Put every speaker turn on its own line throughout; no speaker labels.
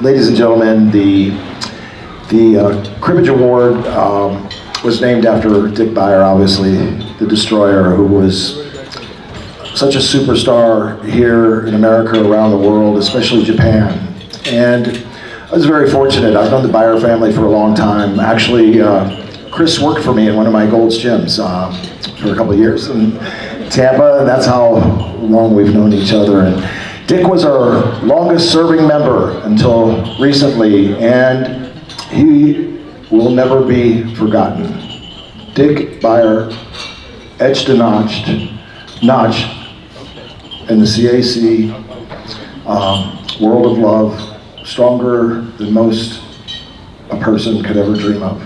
Ladies and gentlemen, the Cribbage Award was named after Dick Byer, obviously, the destroyer, who was such a superstar here in America, around the world, especially Japan. And I was very fortunate. I've known the Byer family for a long time. Actually, Chris worked for me in one of my Gold's gyms for a couple of years in Tampa, and that's how long we've known each other. And Dick was our longest serving member until recently, and he will never be forgotten. Dick Byer etched a notch in the CAC world of love, stronger than most a person could ever dream of.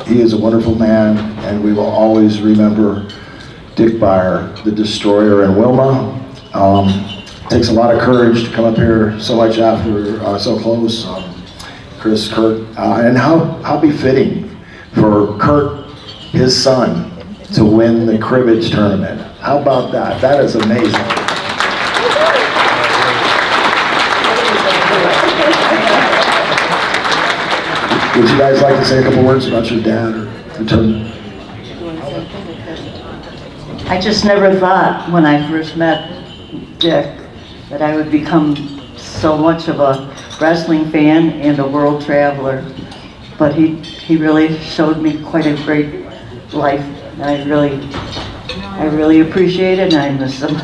He is a wonderful man, and we will always remember Dick Byer, the destroyer. And Wilma, takes a lot of courage to come up here so much after, so close. Chris, Kurt, and how befitting for Kurt, his son, to win the cribbage tournament. How about that? That is amazing. Would you guys like to say a couple words about your dad or the tournament?
I just never thought when I first met Dick that I would become so much of a wrestling fan and a world traveler. But he really showed me quite a great life, and I really appreciate it, and I miss him.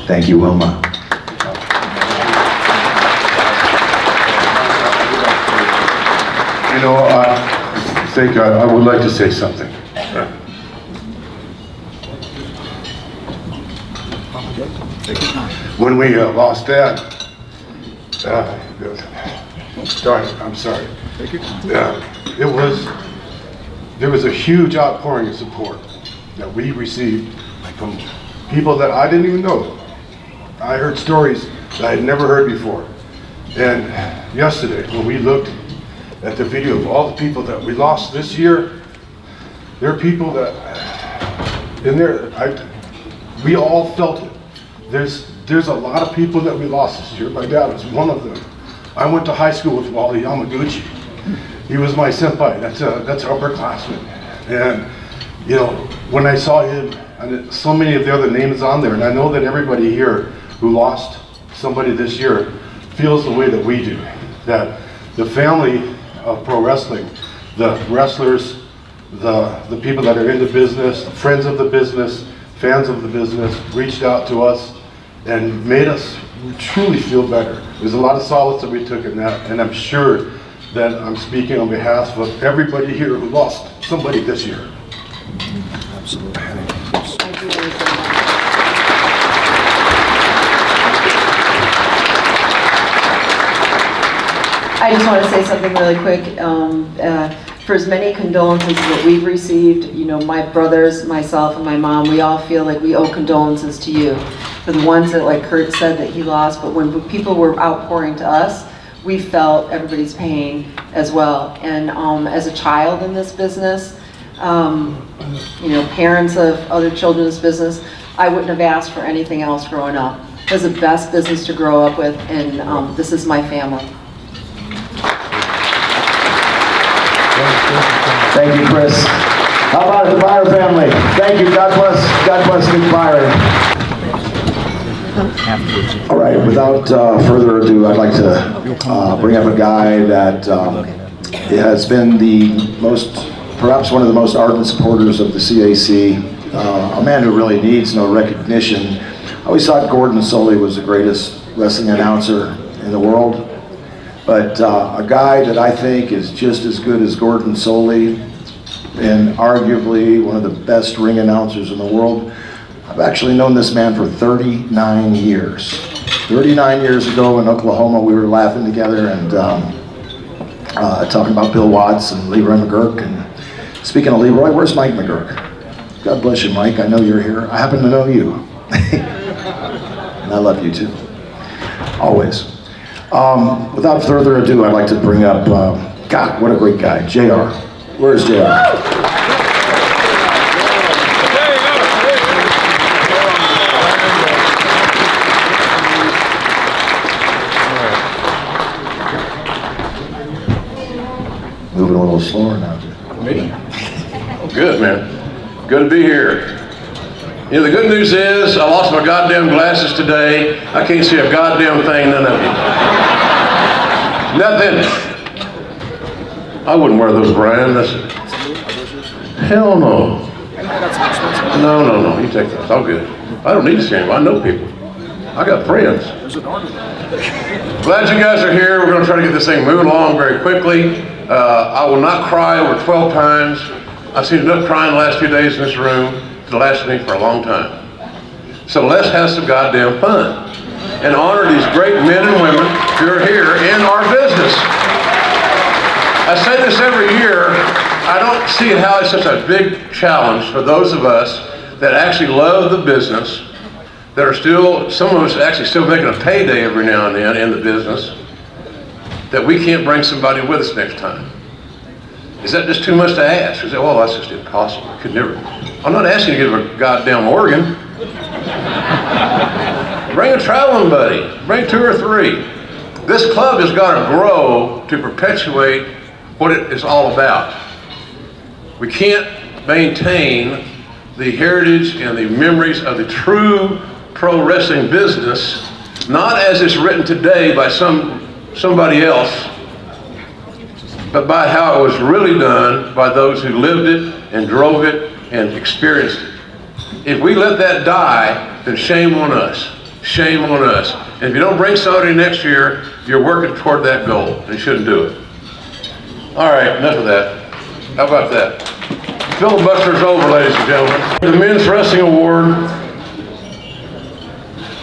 Thank you, Wilma.
You know, I think I would like to say something. When we lost Dad, sorry, I'm sorry. There was a huge outpouring of support that we received from people that I didn't even know. I heard stories that I had never heard before. And yesterday, when we looked at the video of all the people that we lost this year, there are people that, in there, we all felt it. There's a lot of people that we lost this year. My dad was one of them. I went to high school with Wally Yamaguchi. He was my senpai. That's an upperclassman. And you know, when I saw him, and so many of the other names on there, and I know that everybody here who lost somebody this year feels the way that we do. That the family of pro wrestling, the wrestlers, the people that are in the business, friends of the business, fans of the business, reached out to us and made us truly feel better. There's a lot of solace that we took in that, and I'm sure that I'm speaking on behalf of everybody here who lost somebody this year.
Absolutely.
I just want to say something really quick. For as many condolences that we've received, you know, my brothers, myself, and my mom, we all feel like we owe condolences to you. For the ones that, like Kurt said, that he lost, but when people were outpouring to us, we felt everybody's pain as well. And as a child in this business, you know, parents of other children's business, I wouldn't have asked for anything else growing up. It was the best business to grow up with, and this is my family.
Thank you, Chris. How about the Byer family? Thank you. God bless Dick Byer. All right, without further ado, I'd like to bring up a guy that has been perhaps one of the most ardent supporters of the CAC, a man who really needs no recognition. I always thought Gordon Sullivan was the greatest wrestling announcer in the world. But a guy that I think is just as good as Gordon Soley, and arguably one of the best ring announcers in the world. I've actually known this man for 39 years. 39 years ago in Oklahoma, we were laughing together and talking about Bill Watts and Leroy McGurk. And speaking of Leroy, where's Mike McGurk? God bless you, Mike. I know you're here. I happen to know you. And I love you too. Always. Without further ado, I'd like to bring up, God, what a great guy, JR. Where's JR? moving a little slower now.
Me? Oh, good, man. Good to be here. You know, the good news is I lost my goddamn glasses today. I can't see a goddamn thing, none of you. Nothing. I wouldn't wear those, Brian. Hell no. No. You take those. I'm good. I don't need to see them. I know people. I got friends. Glad you guys are here. We're going to try to get this thing moving along very quickly. I will not cry over 12 times. I've seen enough crying the last 2 days in this room to last me for a long time. So let's have some goddamn fun and honor these great men and women who are here in our business. I say this every year. I don't see how it's such a big challenge for those of us that actually love the business, that are still, some of us actually still making a payday every now and then in the business, that we can't bring somebody with us next time. Is that just too much to ask? You say, well, that's just impossible. I could never. I'm not asking you to get a goddamn organ. Bring a traveling buddy. Bring 2 or 3. This club has got to grow to perpetuate what it is all about. We can't maintain the heritage and the memories of the true pro wrestling business, not as it's written today by somebody else, but by how it was really done by those who lived it and drove it and experienced it. If we let that die, then shame on us. Shame on us. And if you don't bring somebody next year, you're working toward that goal. And you shouldn't do it. All right, enough of that. How about that? Filibuster's over, ladies and gentlemen. The Men's Wrestling Award.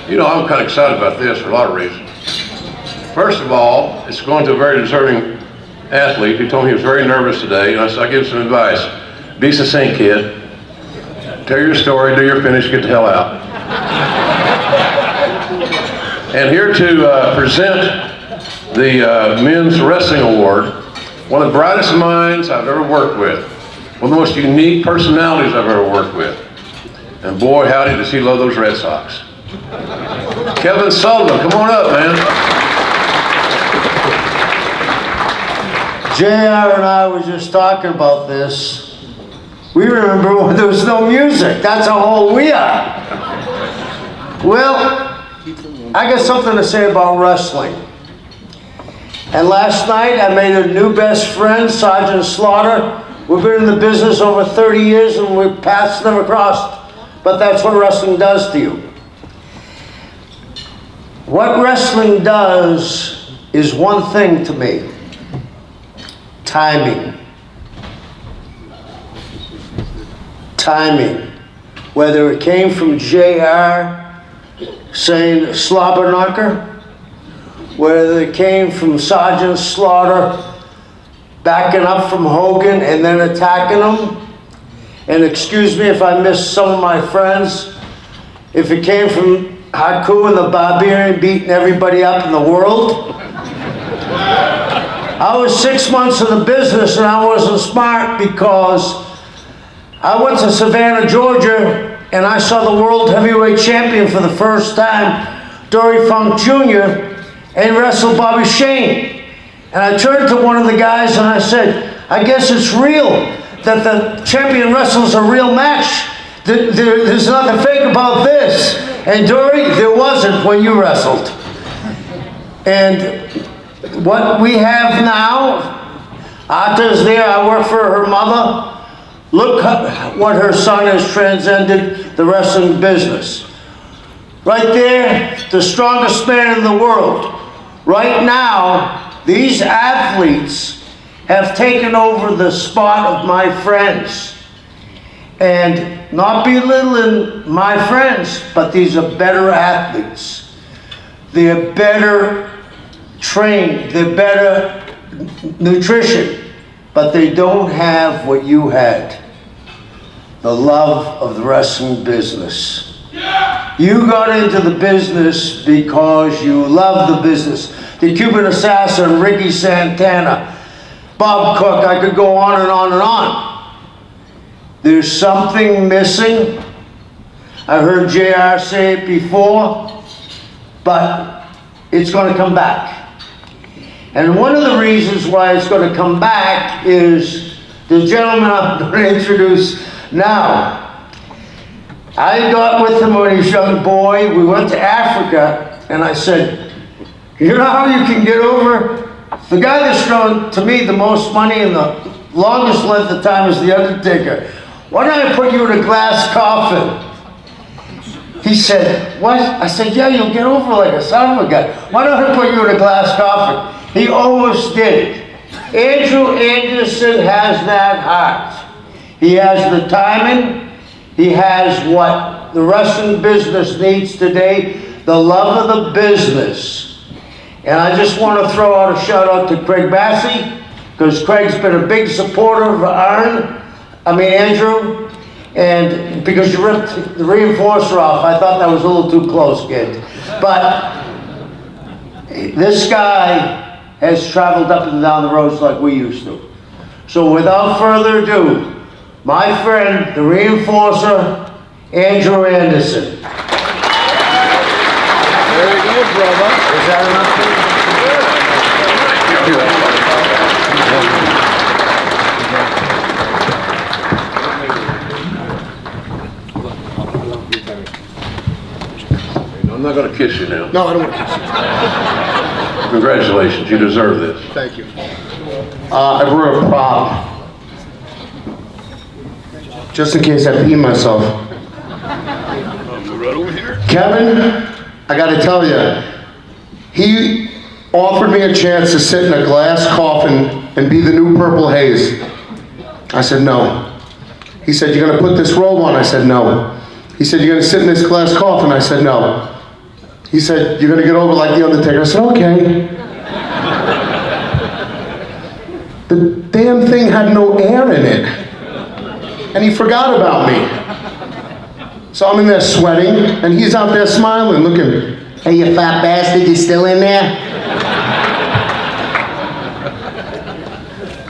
You know, I'm kind of excited about this for a lot of reasons. First of all, it's going to a very deserving athlete who told me he was very nervous today. And I said, I'll give him some advice. Be succinct, kid. Tell your story, do your finish, get the hell out. And here to present the Men's Wrestling Award, one of the brightest minds I've ever worked with, one of the most unique personalities I've ever worked with. And boy, howdy, does he love those Red Sox. Kevin Sullivan, come on up, man.
JR and I were just talking about this. We remember when there was no music. That's how old we are. Well, I got something to say about wrestling. And last night I made a new best friend, Sergeant Slaughter. We've been in the business over 30 years and we've paths never crossed. But that's what wrestling does to you. What wrestling does is one thing to me. Timing. Timing. Whether it came from JR saying slobber knocker, whether it came from Sergeant Slaughter backing up from Hogan and then attacking him, and excuse me if I missed some of my friends, if it came from Haku and the Barbarian beating everybody up in the world. I was 6 months in the business and I wasn't smart because I went to Savannah, Georgia, and I saw the world heavyweight champion for the first time, Dory Funk Jr., and wrestled Bobby Shane. And I turned to one of the guys and I said, I guess it's real that the champion wrestles a real match. There's nothing fake about this. And Dory, there wasn't when you wrestled. And what we have now, Ata's there, I work for her mother. Look what her son has transcended the wrestling business. Right there, the strongest man in the world. Right now, these athletes have taken over the spot of my friends. And not belittling my friends, but these are better athletes. They're better trained, they're better nutrition, but they don't have what you had. The love of the wrestling business. You got into the business because you love the business. The Cuban Assassin, Ricky Santana, Bob Cook, I could go on and on and on. There's something missing. I heard JR say it before, but it's going to come back. And one of the reasons why it's going to come back is the gentleman I'm going to introduce now. I got with him when he was a young boy. We went to Africa, and I said, you know how you can get over? The guy that's thrown to me the most money and the longest length of time is the Undertaker. Why don't I put you in a glass coffin? He said, what? I said, yeah, you'll get over like a son of a gun. Why don't I put you in a glass coffin? He almost did it. Andrew Anderson has that heart. He has the timing. He has what the wrestling business needs today, the love of the business. And I just want to throw out a shout out to Craig Massey, because Craig's been a big supporter of Andrew. And because you ripped the reinforcer off, I thought that was a little too close, kid. But this guy has traveled up and down the roads like we used to. So without further ado, my friend, the reinforcer, Andrew Anderson.
There you go, brother.
Is that enough?
I'm not going to kiss you now.
No, I don't want to kiss you.
Congratulations, you deserve this.
Thank you.
I brought a prop, just in case I pee myself.
Right over here.
Kevin, I gotta tell you, he offered me a chance to sit in a glass coffin and be the new Purple Haze. I said no. He said, you're gonna put this robe on? I said no. He said, you're gonna sit in this glass coffin? I said no. He said, you're gonna get over like the Undertaker? I said, okay. The damn thing had no air in it. And he forgot about me. So I'm in there sweating, and he's out there smiling, looking, hey, you fat bastard, you still in there?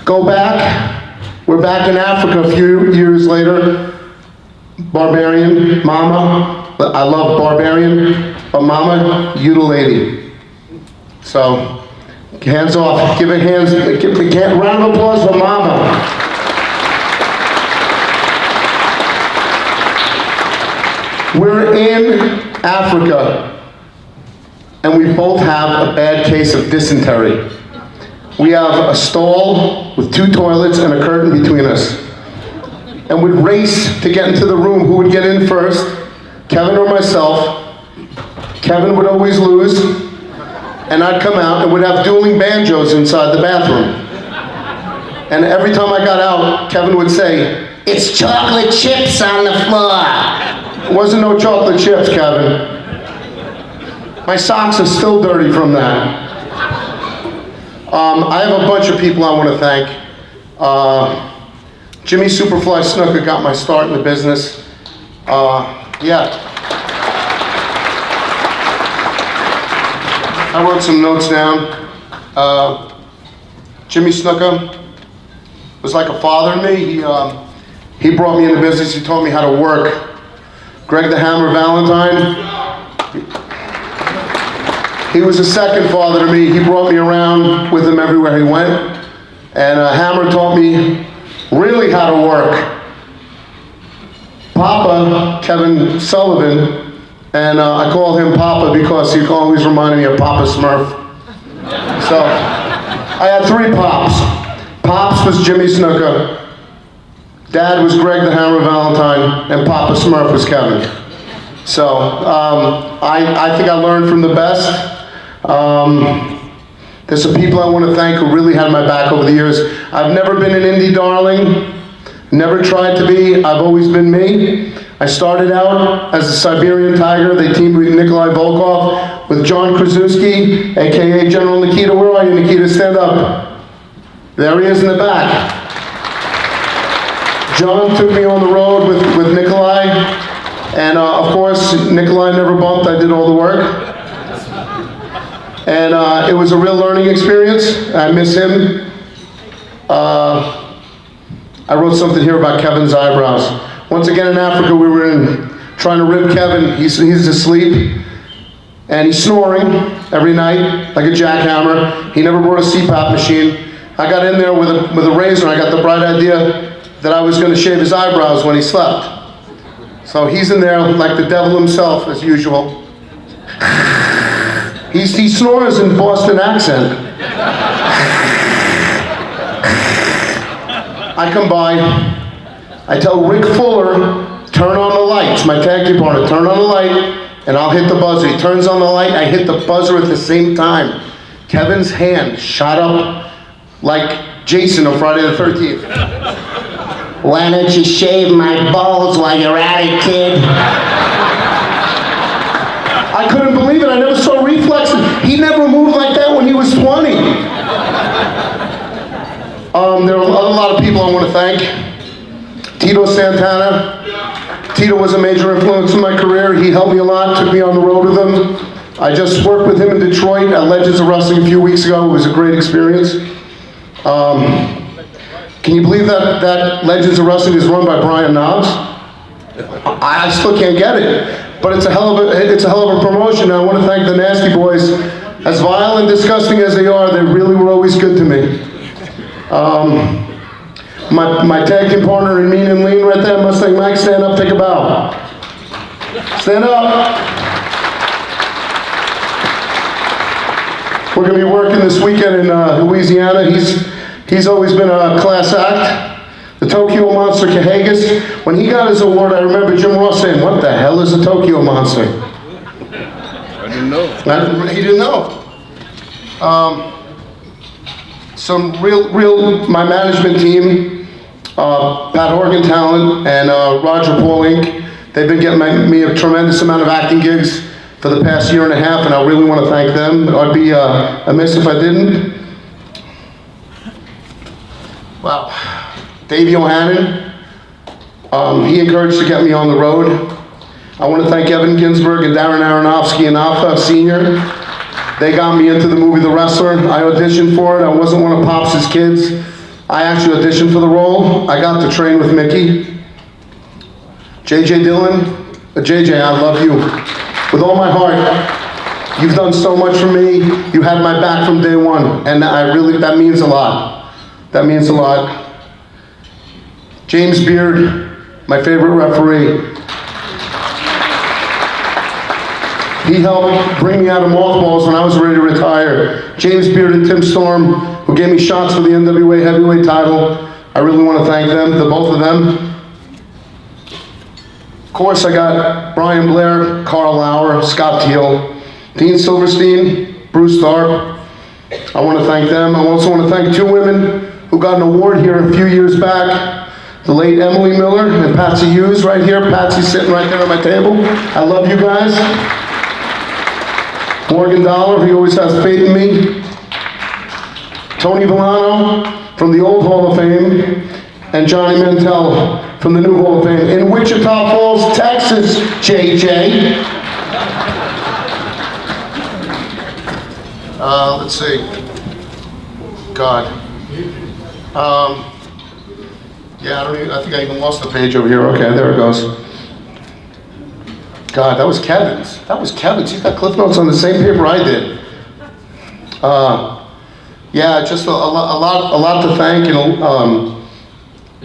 Go back. We're back in Africa a few years later. Barbarian, Mama. I love Barbarian, but Mama, you the lady. So, hands off. Give a round of applause for Mama. We're in Africa, and we both have a bad case of dysentery. We have a stall with 2 toilets and a curtain between us. And we'd race to get into the room who would get in first, Kevin or myself. Kevin would always lose, and I'd come out and we'd have dueling banjos inside the bathroom. And every time I got out, Kevin would say, it's chocolate chips on the floor. It wasn't no chocolate chips, Kevin. My socks are still dirty from that. I have a bunch of people I want to thank. Jimmy Superfly Snuka got my start in the business. I wrote some notes down. Jimmy Snuka was like a father to me. He brought me into business. He taught me how to work. Greg the Hammer Valentine, he was a second father to me. He brought me around with him everywhere he went. And Hammer taught me really how to work. Papa, Kevin Sullivan, and I call him Papa because he always reminded me of Papa Smurf. So, I had 3 Pops. Pops was Jimmy Snuka. Dad was Greg the Hammer Valentine, and Papa Smurf was Kevin. So, I think I learned from the best. There's some people I want to thank who really had my back over the years. I've never been an indie darling, never tried to be. I've always been me. I started out as a Siberian Tiger. They teamed with Nikolai Volkov, with John Krasuski, aka General Nikita. Where are you, Nikita? Stand up. There he is in the back. John took me on the road with Nikolai, and of course, Nikolai never bumped. I did all the work. And it was a real learning experience. I miss him. I wrote something here about Kevin's eyebrows. Once again in Africa, we were trying to rip Kevin. He's asleep. and he's snoring every night like a jackhammer. He never brought a CPAP machine. I got in there with a razor, and I got the bright idea that I was going to shave his eyebrows when he slept. So he's in there like the devil himself, as usual. He snores in Boston accent. I come by, I tell Rick Fuller, turn on the lights, my tag team partner, turn on the light, and I'll hit the buzzer. He turns on the light, I hit the buzzer at the same time. Kevin's hand shot up like Jason on Friday the 13th. Why don't you shave my balls while you're at it, kid? I couldn't believe it. I never saw reflexes. He never moved like that when he was 20. There are a lot of people I want to thank. Tito Santana. Tito was a major influence in my career. He helped me a lot, took me on the road with him. I just worked with him in Detroit at Legends of Wrestling a few weeks ago. It was a great experience. Can you believe that Legends of Wrestling is run by Brian Knobs? I still can't get it, but it's a hell of a promotion. And I want to thank the Nasty Boys. As vile and disgusting as they are, they really were always good to me. My tag team partner in Mean and Lean right there, Mustang Mike, stand up, take a bow. Stand up. We're going to be working this weekend in Louisiana. He's always been a class act. The Tokyo Monster Cahagas. When he got his award, I remember Jim Ross saying, "What the hell is a Tokyo Monster?"
I didn't know.
He didn't know. Some my management team, Pat Horgan Talent and Roger Paulink, they've been getting me a tremendous amount of acting gigs for the past year and a half, and I really want to thank them. I'd be amiss if I didn't. Wow. Davey O'Hannon, he encouraged to get me on the road. I want to thank Evan Ginsberg and Darren Aronofsky and Alpha Sr. They got me into the movie The Wrestler. I auditioned for it. I wasn't one of Pops' kids. I actually auditioned for the role. I got to train with Mickey. JJ Dillon, JJ, I love you. With all my heart. You've done so much for me. You had my back from day one. And that means a lot. That means a lot. James Beard, my favorite referee. He helped bring me out of mothballs when I was ready to retire. James Beard and Tim Storm, who gave me shots for the NWA heavyweight title. I really want to thank them, the both of them. Of course, I got Brian Blair, Carl Lauer, Scott Teal, Dean Silverstein, Bruce Tharp. I want to thank them. I also want to thank two women who got an award here a few years back. The late Emily Miller and Patsy Hughes right here. Patsy's sitting right there at my table. I love you guys. Morgan Dollar, he always has faith in me. Tony Villano from the old Hall of Fame. And Johnny Mantell from the new Hall of Fame. In Wichita Falls, Texas, JJ. Let's see. God. Yeah, I think I even lost the page over here. Okay, there it goes. God, that was Kevin's. That was Kevin's. He's got Cliff Notes on the same paper I did. Yeah, just a lot to thank. You know,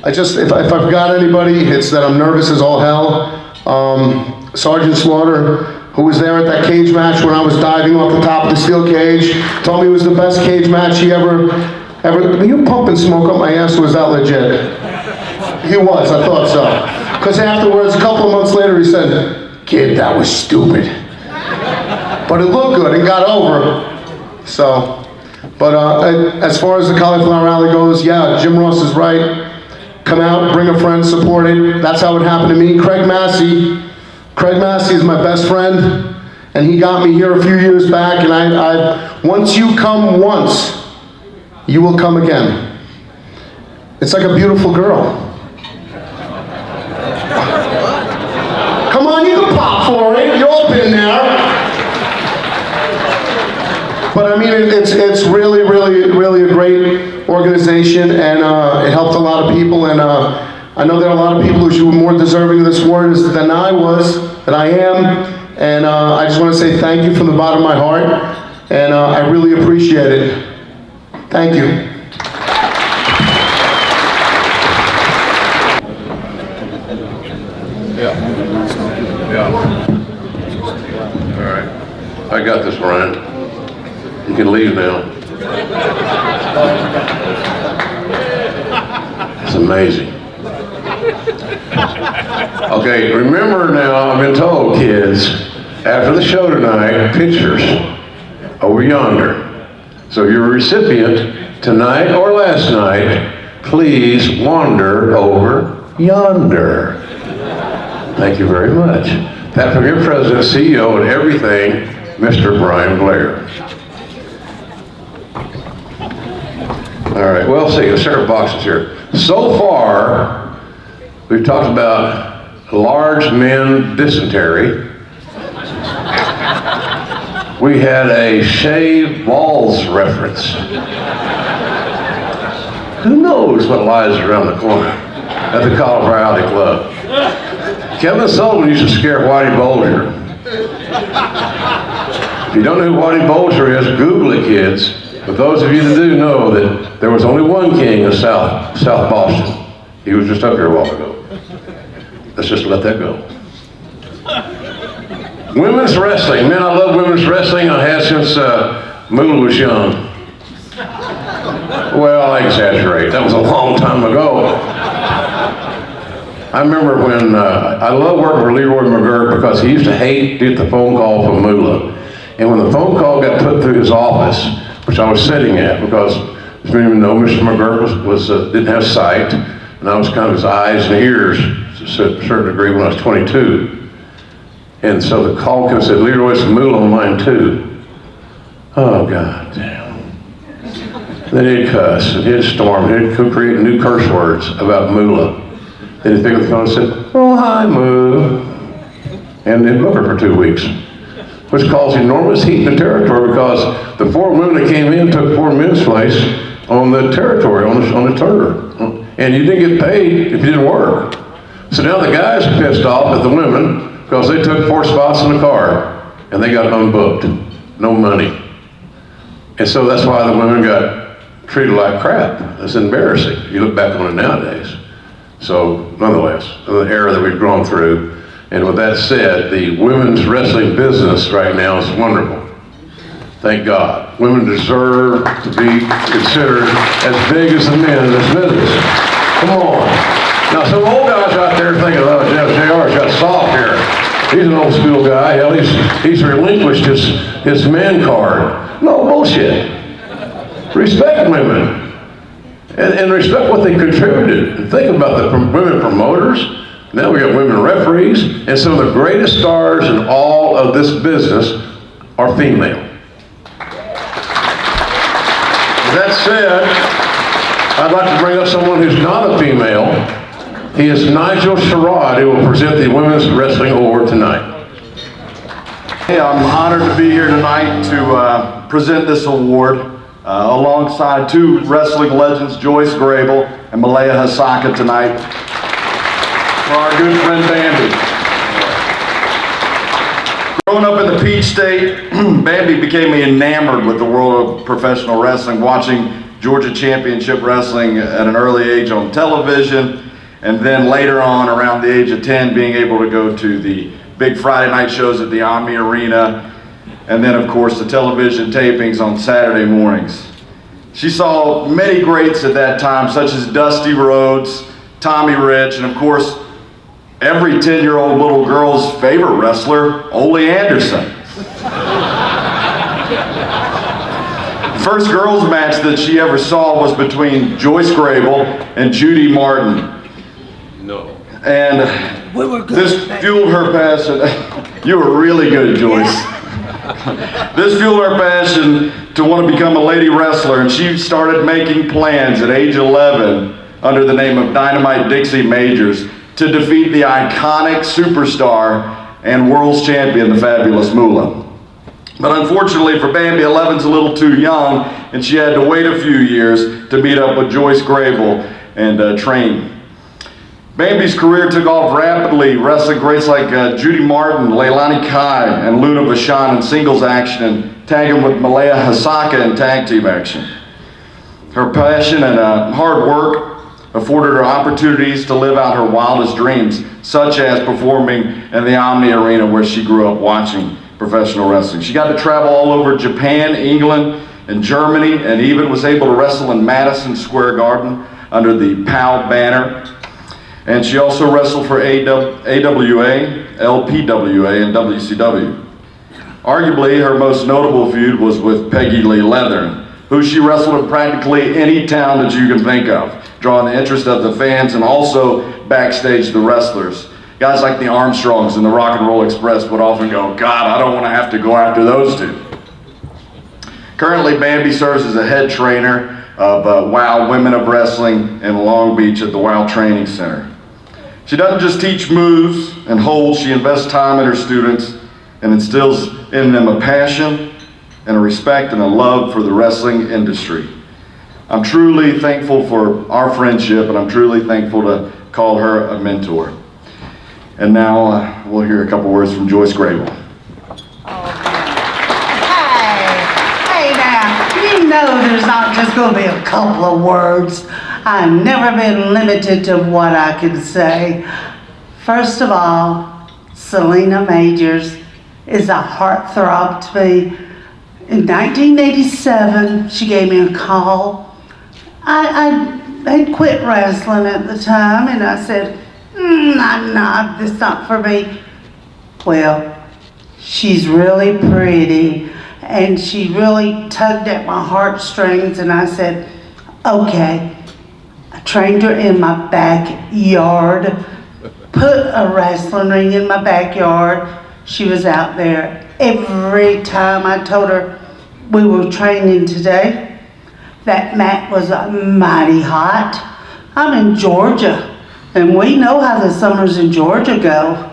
if I forgot anybody, it's that I'm nervous as all hell. Sergeant Slaughter, who was there at that cage match when I was diving off the top of the steel cage, told me it was the best cage match he ever. Were you pumping smoke up my ass, or was that legit? He was, I thought so. Because afterwards, a couple of months later, he said, "Kid, that was stupid." But it looked good, it got over. So, but as far as the Cauliflower Alley goes, yeah, Jim Ross is right. Come out, bring a friend, support it. That's how it happened to me. Craig Massey is my best friend, and he got me here a few years back, and once you come once, you will come again. It's like a beautiful girl. Come on, you can pop for it. You've all been there. But I mean, it's really, really, really a great organization, and it helped a lot of people. And I know there are a lot of people who were more deserving of this award than I am. And I just want to say thank you from the bottom of my heart, and I really appreciate it. Thank you.
Yeah. All right. I got this, Ryan. You can leave now. It's amazing. Okay, remember now, I've been told, kids, after the show tonight, pictures over yonder. So if you're a recipient tonight or last night, please wander over yonder. Thank you very much. That from your president, CEO, and everything, Mr. Brian Blair. All right, well, see, there's several boxes here. So far, we've talked about large men dysentery. We had a shaved balls reference. Who knows what lies around the corner at the Cauliflower Alley Club? Kevin Sullivan used to scare Whitey Bulger. If you don't know who Whitey Bulger is, Google it, kids. But those of you that do know that there was only one king of South Boston. He was just up here a while ago. Let's just let that go. Women's wrestling. Man, I love women's wrestling. I have since Moolah was young. Well, I exaggerate. That was a long time ago. I remember when, I love working for Leroy McGurk because he used to hate to get the phone call from Moolah. And when the phone call got put through his office, which I was sitting at, because as many of you know, Mr. McGurk didn't have sight, and I was kind of his eyes and ears to a certain degree when I was 22. And so the call came and said, Leroy's Moolah on line 2. Oh, God damn. Then he'd cuss, and he'd storm, and he'd create new curse words about Moolah. Then he'd pick up the phone and said, oh, hi, Moo. And they'd book her for 2 weeks, which caused enormous heat in the territory because the 4 women that came in took 4 men's place on the territory, on the tour. And you didn't get paid if you didn't work. So now the guys are pissed off at the women because they took 4 spots in the car and they got unbooked, no money. And so that's why the women got treated like crap. It's embarrassing. You look back on it nowadays. So nonetheless, the era that we've gone through. And with that said, the women's wrestling business right now is wonderful. Thank God. Women deserve to be considered as big as the men in this business. Come on. Now some old guys out there thinking, oh, JR's got soft here. He's an old school guy. Hell, he's relinquished his man card. No, bullshit. Respect women. And respect what they contributed. And think about the women promoters. Now we got women referees. And some of the greatest stars in all of this business are female. That said, I'd like to bring up someone who's not a female. He is Nigel Sherrod, who will present the Women's Wrestling Award tonight.
Hey, I'm honored to be here tonight to present this award alongside 2 wrestling legends, Joyce Grable and Malaya Hasaka tonight, for our good friend Bambi. Growing up in the Peach State, Bambi became enamored with the world of professional wrestling, watching Georgia Championship Wrestling at an early age on television, and then later on, around the age of 10, being able to go to the big Friday night shows at the Omni Arena, and then of course the television tapings on Saturday mornings. She saw many greats at that time, such as Dusty Rhodes, Tommy Rich, and of course, every 10-year-old little girl's favorite wrestler, Ole Anderson. The first girls match that she ever saw was between Joyce Grable and Judy Martin.
No.
And this fueled her passion. You were really good, Joyce. This fueled her passion to want to become a lady wrestler, and she started making plans at age 11 under the name of Dynamite Dixie Majors to defeat the iconic superstar and world's champion, the Fabulous Moolah. But unfortunately for Bambi, 11's a little too young, and she had to wait a few years to meet up with Joyce Grable and train. Bambi's career took off rapidly, wrestling greats like Judy Martin, Leilani Kai, and Luna Vachon in singles action, and tagging with Malaya Hasaka in tag team action. Her passion and hard work afforded her opportunities to live out her wildest dreams, such as performing in the Omni Arena where she grew up watching professional wrestling. She got to travel all over Japan, England, and Germany, and even was able to wrestle in Madison Square Garden under the POW banner. And she also wrestled for AWA, LPWA, and WCW. Arguably, her most notable feud was with Peggy Lee Leathern, who she wrestled in practically any town that you can think of, drawing the interest of the fans and also backstage the wrestlers. Guys like the Armstrongs and the Rock and Roll Express would often go, God, I don't want to have to go after those two. Currently, Bambi serves as a head trainer of WOW Women of Wrestling in Long Beach at the WOW Training Center. She doesn't just teach moves and holds, she invests time in her students and instills in them a passion and a respect and a love for the wrestling industry. I'm truly thankful for our friendship, and I'm truly thankful to call her a mentor. And now we'll hear a couple words from Joyce Grable.
Hey now, you know there's not just going to be a couple of words. I've never been limited to what I can say. First of all, Selena Majors is a heartthrob to me. In 1987, she gave me a call. I had quit wrestling at the time, and I said, this is not for me. Well, she's really pretty, and she really tugged at my heartstrings, and I said, okay. I trained her in my backyard, put a wrestling ring in my backyard. She was out there every time. I told her we were training today. That mat was mighty hot. I'm in Georgia, and we know how the summers in Georgia go.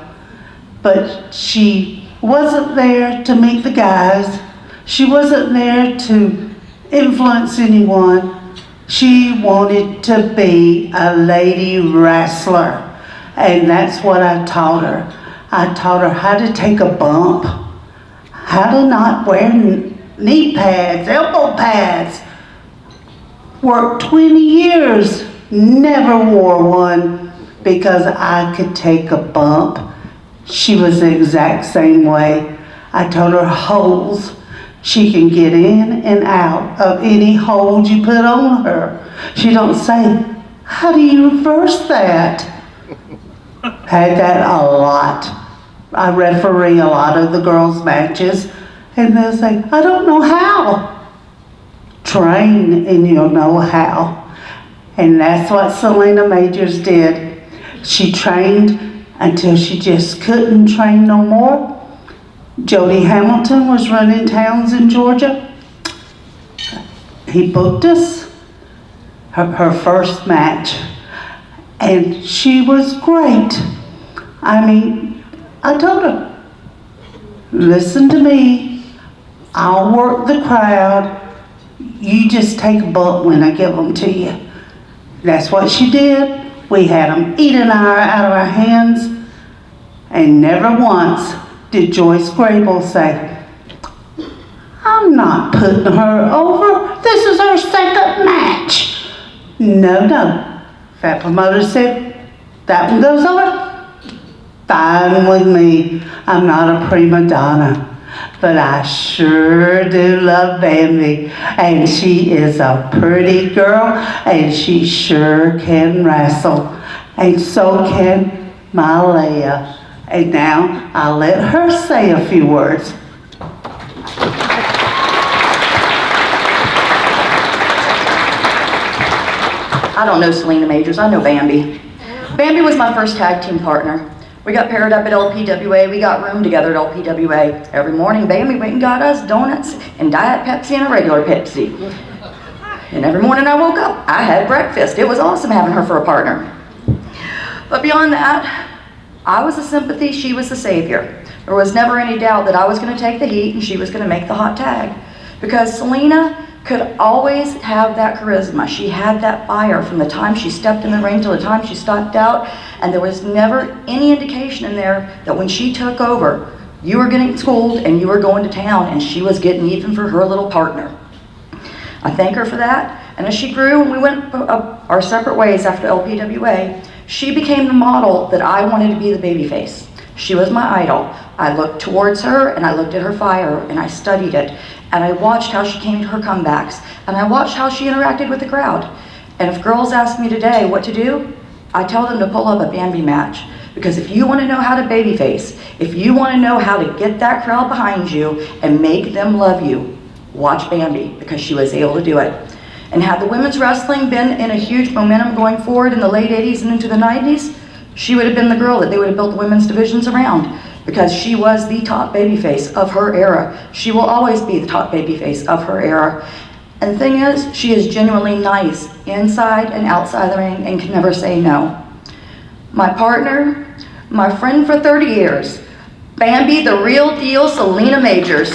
But she wasn't there to meet the guys. She wasn't there to influence anyone. She wanted to be a lady wrestler, and that's what I taught her. I taught her how to take a bump, how to not wear knee pads, elbow pads. Worked 20 years, never wore one because I could take a bump. She was the exact same way. I told her holes. She can get in and out of any hold you put on her. She don't say, how do you reverse that? Had that a lot. I referee a lot of the girls' matches, and they'll say, I don't know how. Train and you'll know how. And that's what Selena Majors did. She trained until she just couldn't train no more. Jody Hamilton was running towns in Georgia. He booked us, her first match, and she was great. I mean, I told her, listen to me, I'll work the crowd, you just take a bump when I give them to you. That's what she did. We had them eat an hour out of our hands, and never once did Joyce Grable say, I'm not putting her over. This is her second match. No. That promoter said, that one goes over. Fine with me. I'm not a prima donna. But I sure do love Bambi. And she is a pretty girl. And she sure can wrestle. And so can Malaya. And now I'll let her say a few words.
I don't know Selena Majors, I know Bambi. Bambi was my first tag team partner. We got paired up at LPWA, we got room together at LPWA. Every morning, Bambi went and got us donuts and Diet Pepsi and a regular Pepsi. And every morning I woke up, I had breakfast. It was awesome having her for a partner. But beyond that, I was the sympathy, she was the savior. There was never any doubt that I was going to take the heat and she was going to make the hot tag. Because Selena could always have that charisma. She had that fire from the time she stepped in the ring till the time she stepped out, and there was never any indication in there that when she took over, you were getting schooled and you were going to town, and she was getting even for her little partner. I thank her for that, and as she grew and we went our separate ways after LPWA, she became the model that I wanted to be the babyface. She was my idol. I looked towards her and I looked at her fire and I studied it, and I watched how she came to her comebacks, and I watched how she interacted with the crowd. And if girls ask me today what to do, I tell them to pull up a Bambi match. Because if you want to know how to babyface, if you want to know how to get that crowd behind you and make them love you, watch Bambi, because she was able to do it. And had the women's wrestling been in a huge momentum going forward in the late 80s and into the 90s, she would have been the girl that they would have built the women's divisions around, because she was the top babyface of her era. She will always be the top babyface of her era. And the thing is, she is genuinely nice inside and outside the ring and can never say no. My partner, my friend for 30 years, Bambi, the real deal, Selena Majors.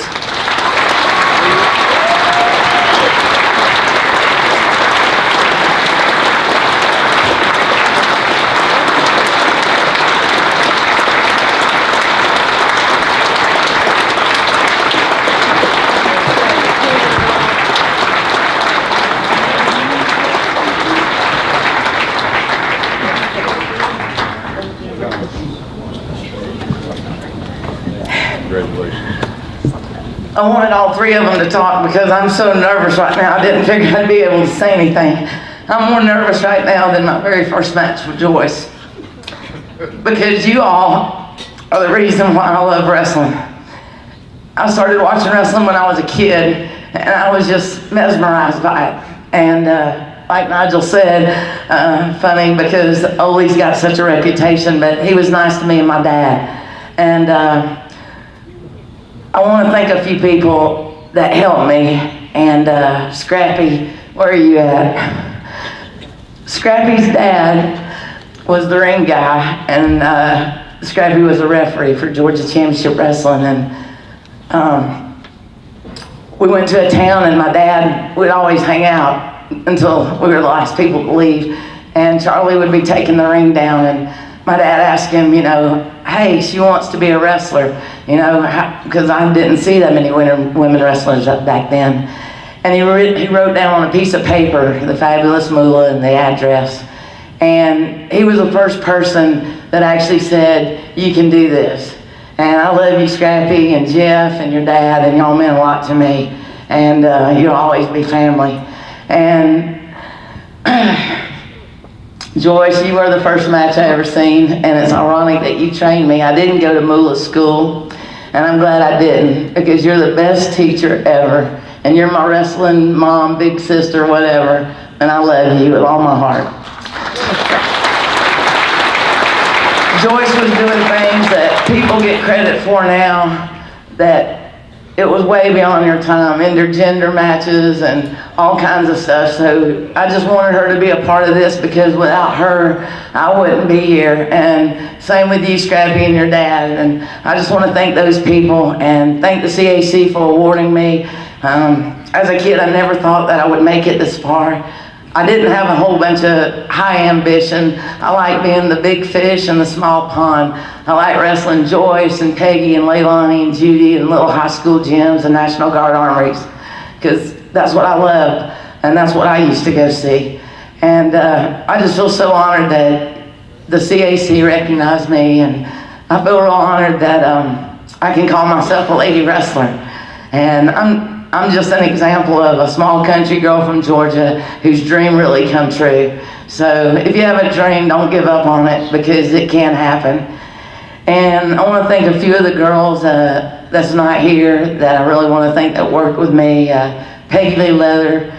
I wanted all three of them to talk because I'm so nervous right now. I didn't figure I'd be able to say anything. I'm more nervous right now than my very first match with Joyce. Because you all are the reason why I love wrestling. I started watching wrestling when I was a kid, and I was just mesmerized by it. And like Nigel said, funny because Ole's got such a reputation, but he was nice to me and my dad. And I want to thank a few people that helped me. And Scrappy, where are you at? Scrappy's dad was the ring guy, and Scrappy was a referee for Georgia Championship Wrestling. And we went to a town, and my dad would always hang out until we were the last people to leave. And Charlie would be taking the ring down, and my dad asked him, you know, hey, she wants to be a wrestler, you know, because I didn't see that many women wrestlers back then. And he wrote down on a piece of paper the Fabulous Moolah and the address. And he was the first person that actually said, you can do this. And I love you, Scrappy, and Jeff, and your dad, and y'all meant a lot to me. And you'll always be family. And Joyce, you were the first match I ever seen, and it's ironic that you trained me. I didn't go to Moolah school, and I'm glad I didn't, because you're the best teacher ever. And you're my wrestling mom, big sister, whatever, and I love you with all my heart. Joyce was doing things that people get credit for now, that it was way beyond your time, intergender matches and all kinds of stuff. So I just wanted her to be a part of this, because without her, I wouldn't be here. And same with you, Scrappy, and your dad. And I just want to thank those people and thank the CAC for awarding me. As a kid, I never thought that I would make it this far. I didn't have a whole bunch of high ambition. I like being the big fish in the small pond. I like wrestling Joyce and Peggy and Leilani and Judy and little high school gyms and National Guard armories, because that's what I loved, and that's what I used to go see. And I just feel so honored that the CAC recognized me, and I feel real honored that I can call myself a lady wrestler. And I'm just an example of a small country girl from Georgia whose dream really come true. So if you have a dream, don't give up on it, because it can happen. And I want to thank a few of the girls that's not here that I really want to thank that worked with me. Peggy Lee Leather,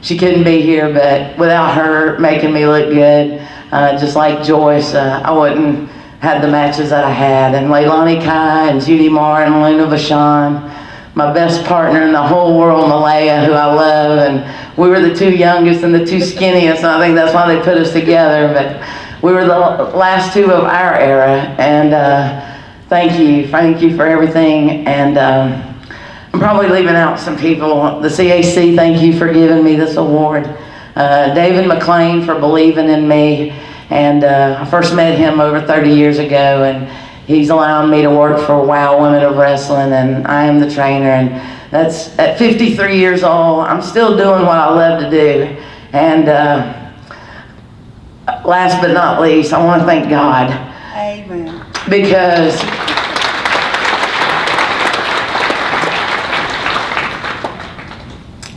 she couldn't be here, but without her making me look good, just like Joyce, I wouldn't have the matches that I had. And Leilani Kai and Judy Marr and Luna Vachon, my best partner in the whole world, Malaya, who I love, and we were the two youngest and the two skinniest, and I think that's why they put us together, but we were the last two of our era. And thank you for everything. And I'm probably leaving out some people. The CAC, thank you for giving me this award. David McLean for believing in me. And I first met him over 30 years ago, and he's allowing me to work for WOW Women of Wrestling, and I am the trainer. And that's at 53 years old. I'm still doing what I love to do. And last but not least, I want to thank God.
Amen.
Because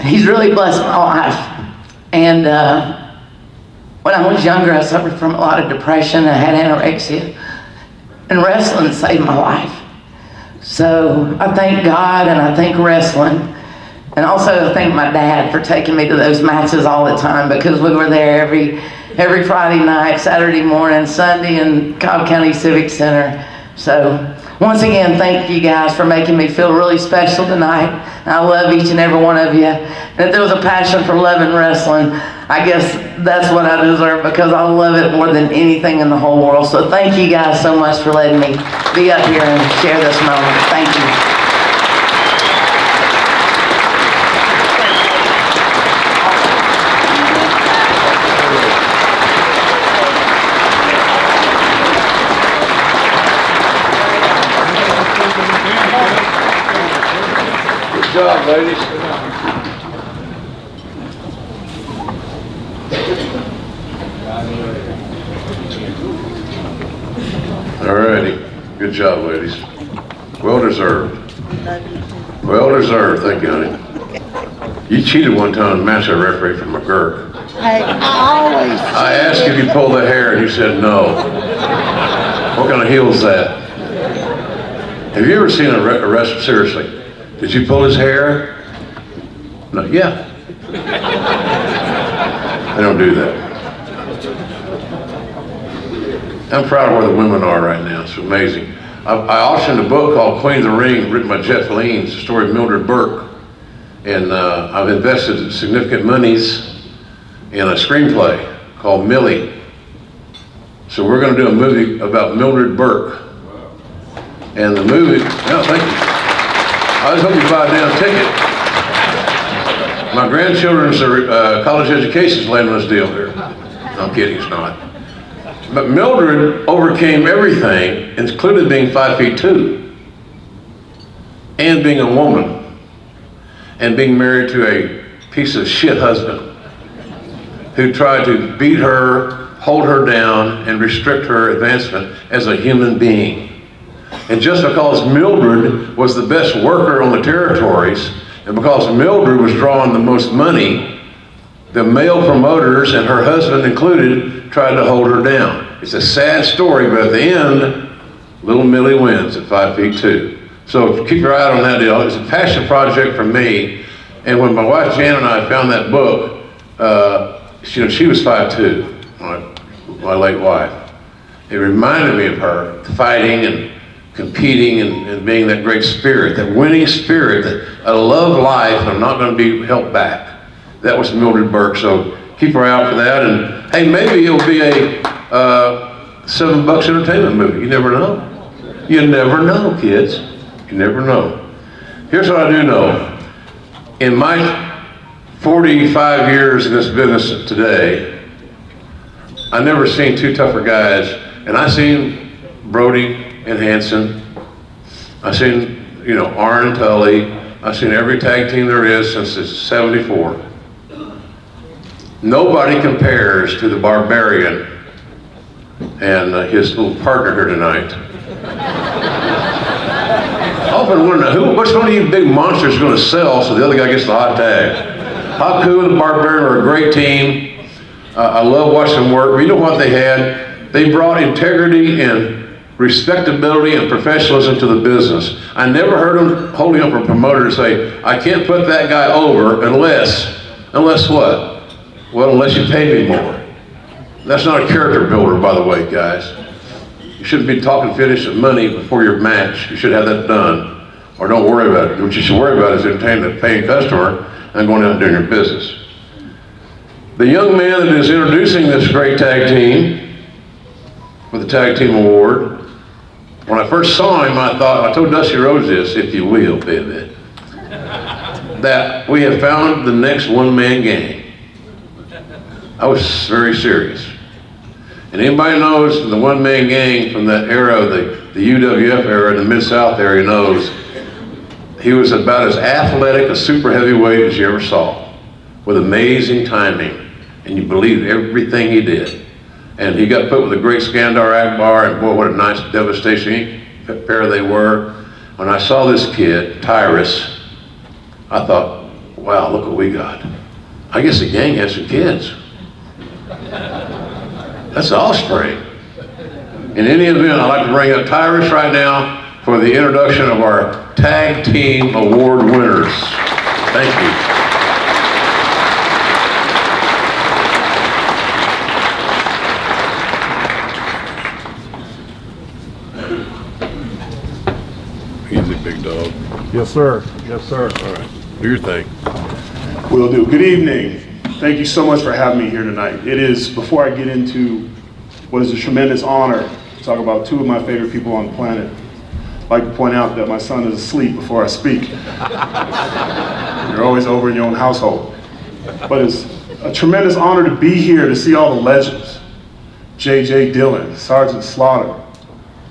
He's really blessed my life. And when I was younger, I suffered from a lot of depression. I had anorexia. And wrestling saved my life. So I thank God and I thank wrestling. And also I thank my dad for taking me to those matches all the time, because we were there every Friday night, Saturday morning, Sunday in Cobb County Civic Center. So once again, thank you guys for making me feel really special tonight. And I love each and every one of you. And if there was a passion for loving wrestling, I guess that's what I deserve, because I love it more than anything in the whole world. So thank you guys so much for letting me be up here and share this moment. Thank you.
Good job, ladies. All righty. Good job, ladies. Well deserved. Well deserved. Thank you, honey. You cheated one time in a match I refereed from McGurk.
Hey, I always.
I asked if you pulled the hair, and you said no. What kind of heel is that? Have you ever seen a wrestler, seriously? Did you pull his hair? No, yeah. They don't do that. I'm proud of where the women are right now. It's amazing. I auctioned a book called Queen of the Ring, written by Jeff Lean. It's the story of Mildred Burke. And I've invested significant monies in a screenplay called Millie. So we're going to do a movie about Mildred Burke. And the movie, no, thank you. I just hope you buy a damn ticket. My grandchildren's college education's laying on this deal here. No, I'm kidding, it's not. But Mildred overcame everything, including being 5'2", and being a woman, and being married to a piece of shit husband who tried to beat her, hold her down, and restrict her advancement as a human being. And just because Mildred was the best worker on the territories, and because Mildred was drawing the most money, the male promoters, and her husband included, tried to hold her down. It's a sad story, but at the end, little Millie wins at 5'2". So keep your eye out on that deal. It's a passion project for me. And when my wife Jan and I found that book, she was 5'2", my late wife. It reminded me of her fighting and competing and being that great spirit, that winning spirit, that I love life and I'm not going to be held back. That was Mildred Burke, so keep her out for that. And hey, maybe it'll be a $7 entertainment movie. You never know. You never know, kids. You never know. Here's what I do know. In my 45 years in this business today, I never seen two tougher guys, and I seen Brody and Hanson. I seen, Arn and Tully. I seen every tag team there is since '74. Nobody compares to the Barbarian and his little partner here tonight. I often wonder which one of you big monsters is going to sell so the other guy gets the hot tag. Haku and the Barbarian are a great team. I love watching them work. But you know what they had? They brought integrity and respectability and professionalism to the business. I never heard them holding up a promoter to say, I can't put that guy over unless what? Well, unless you pay me more. That's not a character builder, by the way, guys. You shouldn't be talking finish of money before your match. You should have that done, or don't worry about it. What you should worry about is entertaining a paying customer and going out and doing your business. The young man that is introducing this great tag team with the tag team award, when I first saw him, I told Dusty Rhodes this, if you will, baby. that we have found the next one-man gang. I was very serious. And anybody knows the one-man gang from that era, the UWF era, the Mid-South area knows, he was about as athletic, a super heavyweight as you ever saw, with amazing timing, and you believed everything he did. And he got put with a great Skandar Akbar, and boy, what a nice devastation pair they were. When I saw this kid, Tyrus, I thought, wow, look what we got. I guess the gang has some kids. That's the offspring. In any event, I'd like to bring up Tyrus right now for the introduction of our Tag Team Award winners. Thank you. Easy, big dog.
Yes, sir. Yes, sir.
All right, do your thing.
Will do. Good evening. Thank you so much for having me here tonight. It is, before I get into what is a tremendous honor to talk about two of my favorite people on the planet, I'd like to point out that my son is asleep before I speak. You're always over in your own household. But it's a tremendous honor to be here to see all the legends. J.J. Dillon, Sergeant Slaughter,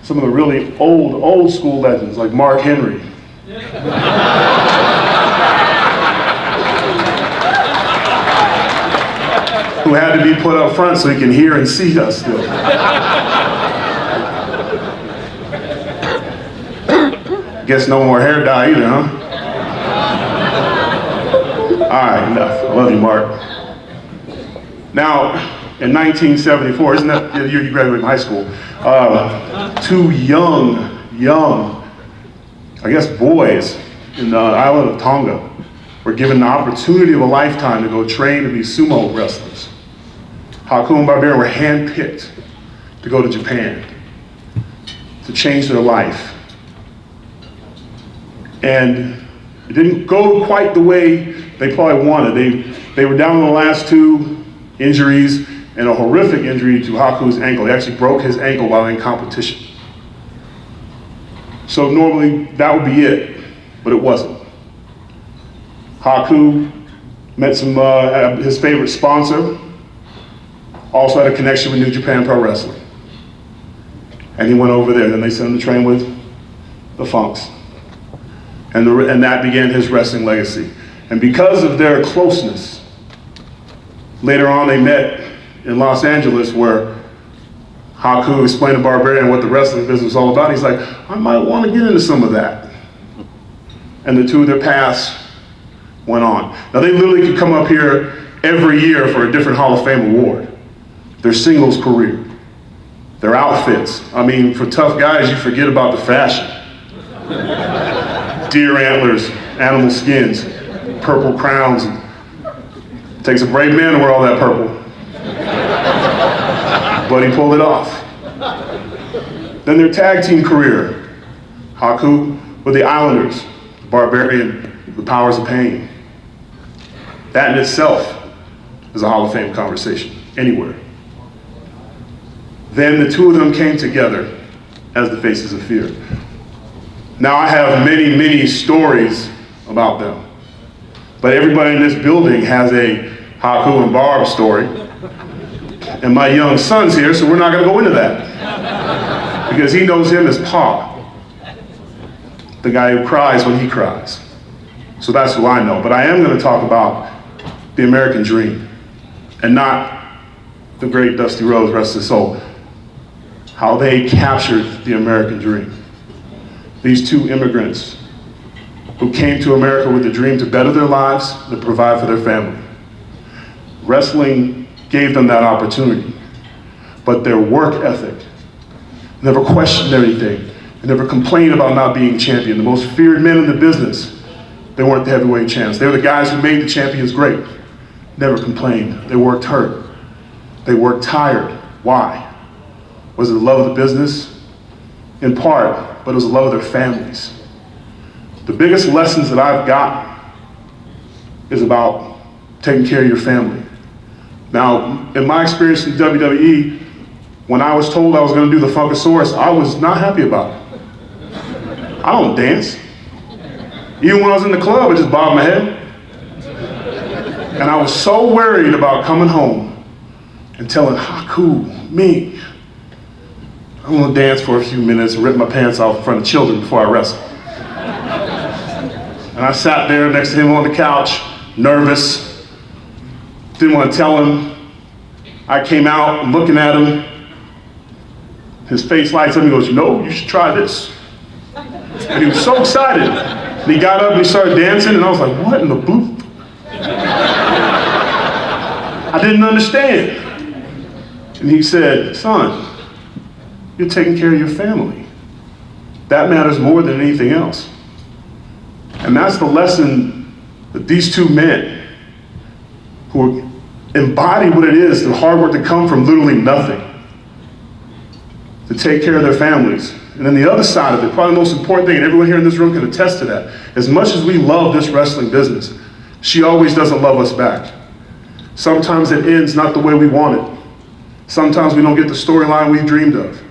some of the really old school legends like Mark Henry. Who had to be put up front so he can hear and see us still. Guess no more hair dye either, huh? All right, enough. I love you, Mark. Now, in 1974, isn't that the year you graduated from high school? Two young, I guess boys in the island of Tonga were given the opportunity of a lifetime to go train to be sumo wrestlers. Haku and Barbarian were handpicked to go to Japan to change their life. And it didn't go quite the way they probably wanted. They were down to the last two injuries, and a horrific injury to Haku's ankle. He actually broke his ankle while in competition. So normally that would be it, but it wasn't. Haku met his favorite sponsor, also had a connection with New Japan Pro Wrestling. And he went over there, then they sent him to train with the Funks. And that began his wrestling legacy. And because of their closeness, later on they met in Los Angeles, where Haku explained to Barbarian what the wrestling business was all about. He's like, I might want to get into some of that. And the two of their paths went on. Now they literally could come up here every year for a different Hall of Fame award. Their singles career, their outfits. I mean, for tough guys, you forget about the fashion. Deer antlers, animal skins, purple crowns. It takes a brave man to wear all that purple. But he pulled it off. Then their tag team career. Haku with the Islanders, Barbarian with Powers of Pain. That in itself is a Hall of Fame conversation, anywhere. Then the two of them came together as the Faces of Fear. Now I have many stories about them. But everybody in this building has a Haku and Barb story. And my young son's here, so we're not gonna go into that. Because he knows him as Pa, the guy who cries when he cries. So that's who I know. But I am gonna talk about the American dream, and not the great Dusty Rhodes, rest his soul. How they captured the American dream. These two immigrants who came to America with the dream to better their lives, to provide for their family. Wrestling gave them that opportunity, but their work ethic, never questioned anything, they never complained about not being champion. The most feared men in the business, they weren't the heavyweight champs. They were the guys who made the champions great. Never complained. They worked hard. They worked tired. Why? Was it the love of the business? In part, but it was the love of their families. The biggest lessons that I've gotten is about taking care of your family. Now, in my experience in WWE, when I was told I was going to do the Funkasaurus, I was not happy about it. I don't dance. Even when I was in the club, I just bobbed my head. And I was so worried about coming home and telling Haku, me, I'm gonna dance for a few minutes and rip my pants off in front of children before I wrestle. And I sat there next to him on the couch, nervous, didn't want to tell him. I came out, I'm looking at him. His face lights up and he goes, you know, you should try this. And he was so excited. And he got up and he started dancing and I was like, what in the blue? I didn't understand. And he said, son, you're taking care of your family. That matters more than anything else. And that's the lesson that these two men who embody what it is, the hard work that come from literally nothing, to take care of their families. And then the other side of it, probably the most important thing, and everyone here in this room can attest to that, as much as we love this wrestling business, she always doesn't love us back. Sometimes it ends not the way we want it. Sometimes we don't get the storyline we dreamed of.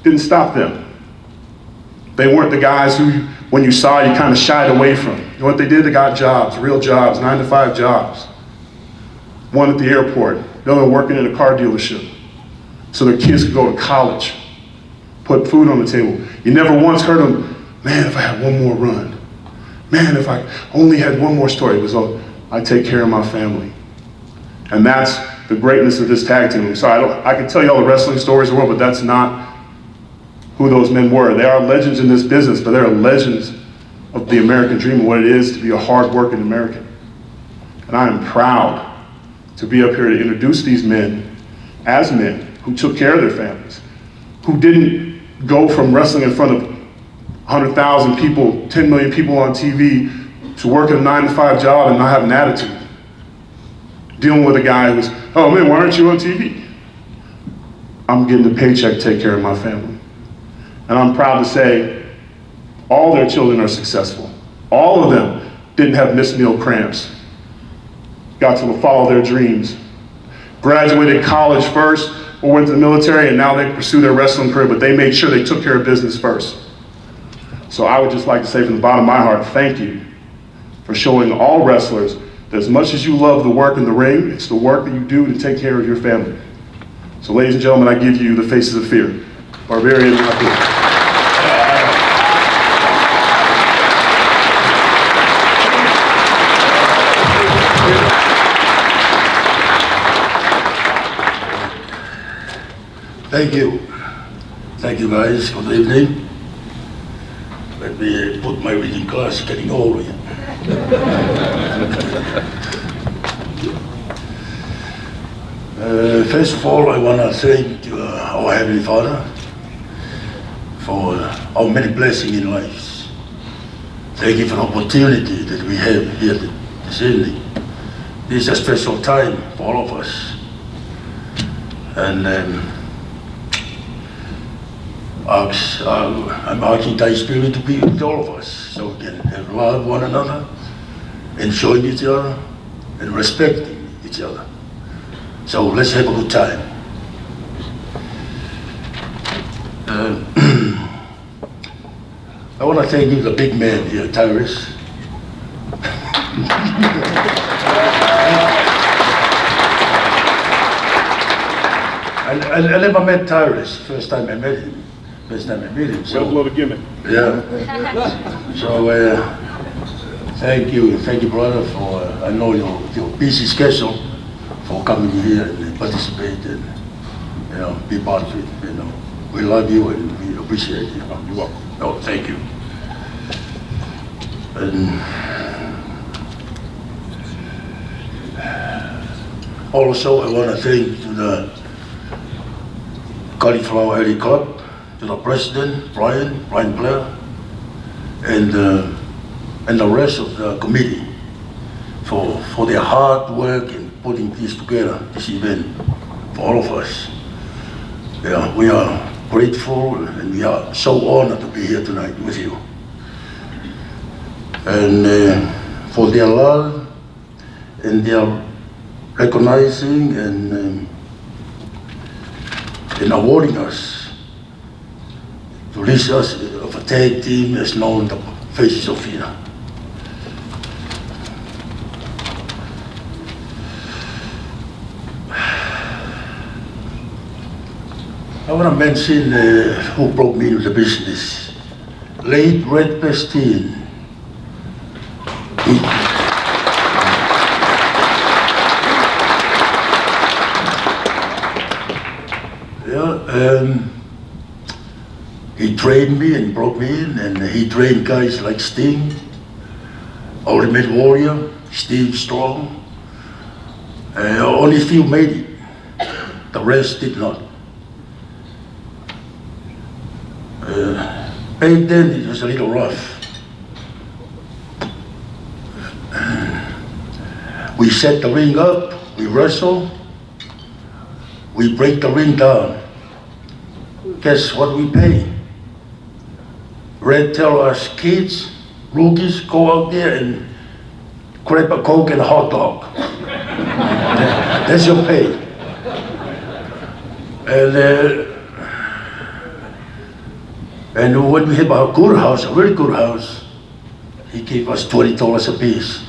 Didn't stop them. They weren't the guys who, when you saw, you kind of shied away from. You know what they did? They got jobs, real jobs, 9-to-5 jobs. One at the airport, the other working in a car dealership, so their kids could go to college, put food on the table. You never once heard them, man, if I had one more run. Man, if I only had one more story. It was, oh, I take care of my family. And that's the greatness of this tag team. So I can tell you all the wrestling stories in the world, but that's not who those men were. They are legends in this business, but they're legends of the American dream and what it is to be a hard-working American. And I am proud to be up here to introduce these men as men who took care of their families, who didn't go from wrestling in front of 100,000 people, 10 million people on TV, to work at a 9-to-5 job and not have an attitude. Dealing with a guy who was, oh man, why aren't you on TV? I'm getting a paycheck to take care of my family. And I'm proud to say all their children are successful. All of them didn't have missed meal cramps. Got to follow their dreams. Graduated college first or went to the military and now they pursue their wrestling career, but they made sure they took care of business first. So I would just like to say from the bottom of my heart, thank you for showing all wrestlers that as much as you love the work in the ring, it's the work that you do to take care of your family. So ladies and gentlemen, I give you the Faces of Fear. Barbarian and Haku.
Thank you. Thank you guys. Good evening. Let me put my reading class getting old. First of all, I want to thank our Heavenly Father for our many blessings in life. Thank you for the opportunity that we have here this evening. This is a special time for all of us. And I'm asking Thy Spirit to be with all of us so we can have love one another, enjoying each other, and respecting each other. So let's have a good time. I want to thank you, the big man here, Tyrus. I never met Tyrus. First time I met him. So,
Well, blow the gimmick.
yeah. So thank you, brother, for I know your busy schedule for coming here and participate and be part of it. We love you and we appreciate you.
You're welcome.
Oh, thank you. And also, I want to thank to the Cauliflower Area Club, to the president, Brian Blair, and the rest of the committee for their hard work in putting this together, this event, for all of us. Yeah, we are grateful and we are so honored to be here tonight with you. And for their love and their recognizing and awarding us to list us of a tag team as known Faces of Fear. I want to mention who brought me into the business. Late Red Bastien. He trained me and brought me in, and he trained guys like Sting, Ultimate Warrior, Steve Strong. Only few made it. The rest did not. Back then it was a little rough. We set the ring up, we wrestle, we break the ring down. Guess what we pay? Red tell us kids, rookies, go out there and grab a Coke and a hot dog. That's your pay. And when we have a good house, a very good house, he gave us $20 a piece.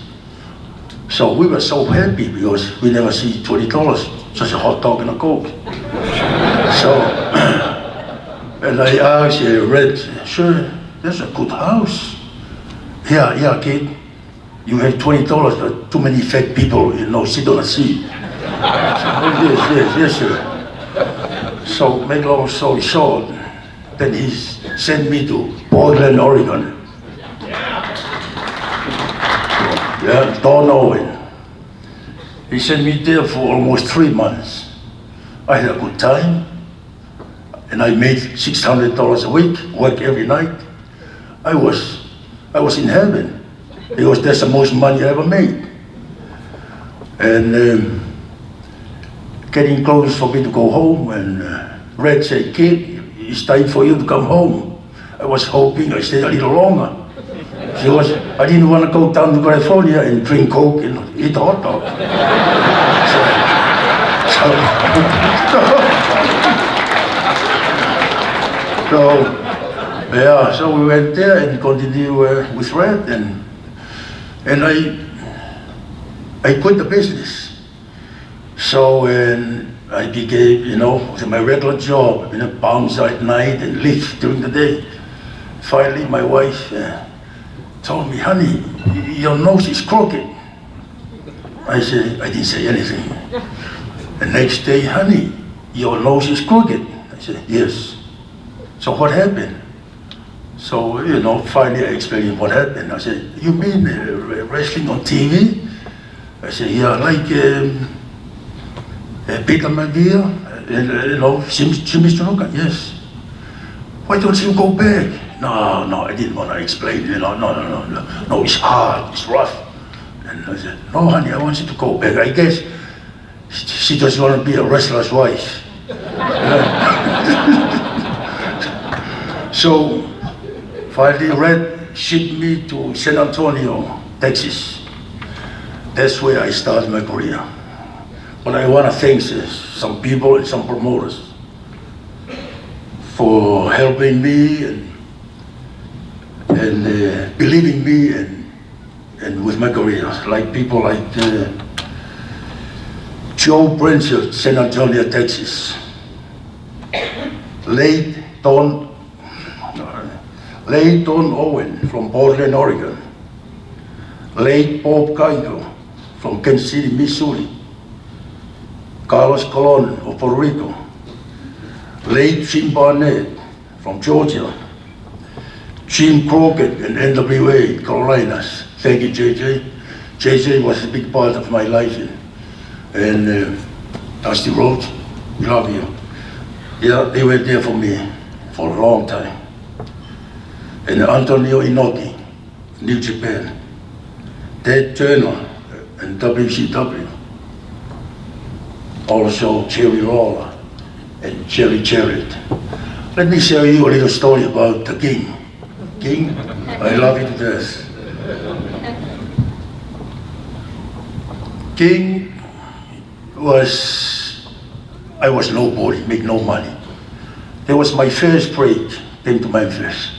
So we were so happy because we never see $20, just a hot dog and a Coke. So, and I asked Red, sure, that's a good house. Yeah, kid, you have $20, but too many fat people, sit on a seat. Yes, sir. So, make long story short, then he sent me to Portland, Oregon. Yeah, Don Owen. He sent me there for almost 3 months. I had a good time, and I made $600 a week, work every night. I was in heaven, because that's the most money I ever made. And getting close for me to go home, and Red said, kid, it's time for you to come home. I was hoping I stayed a little longer. I didn't want to go down to California and drink Coke and eat hot dog. So we went there and continued with Red, and I quit the business. So I became, with my regular job, bounce at night and live during the day. Finally, my wife told me, honey, your nose is crooked. I didn't say anything. The next day, honey, your nose is crooked. I said, yes. So what happened? So, finally I explained what happened. I said, you mean wrestling on TV? I said, yeah, like Peter McGee, Jimmy Snuka, yes. Why don't you go back? No, I didn't want to explain, no, it's hard, it's rough. And I said, no, honey, I want you to go back. I guess she just want to be a wrestler's wife. So, finally, Red shipped me to San Antonio, Texas. That's where I started my career. But I want to thank some people and some promoters for helping me and believing me and with my career. Like people like Joe Brincher, San Antonio, Texas. Late Don Owen from Portland, Oregon. Late Bob Geiger from Kansas City, Missouri. Carlos Colon of Puerto Rico. Late Jim Barnett from Georgia. Jim Crockett and NWA, Carolinas. Thank you, JJ. JJ was a big part of my life. And Dusty Rhodes, we love you. Yeah, they were there for me for a long time. And Antonio Inoki, New Japan. Ted Turner and WCW. Also Jerry Lawler and Jerry Jarrett. Let me share you a little story about the King. King, I love you to death. King I was nobody, make no money. That was my first break, came to Memphis.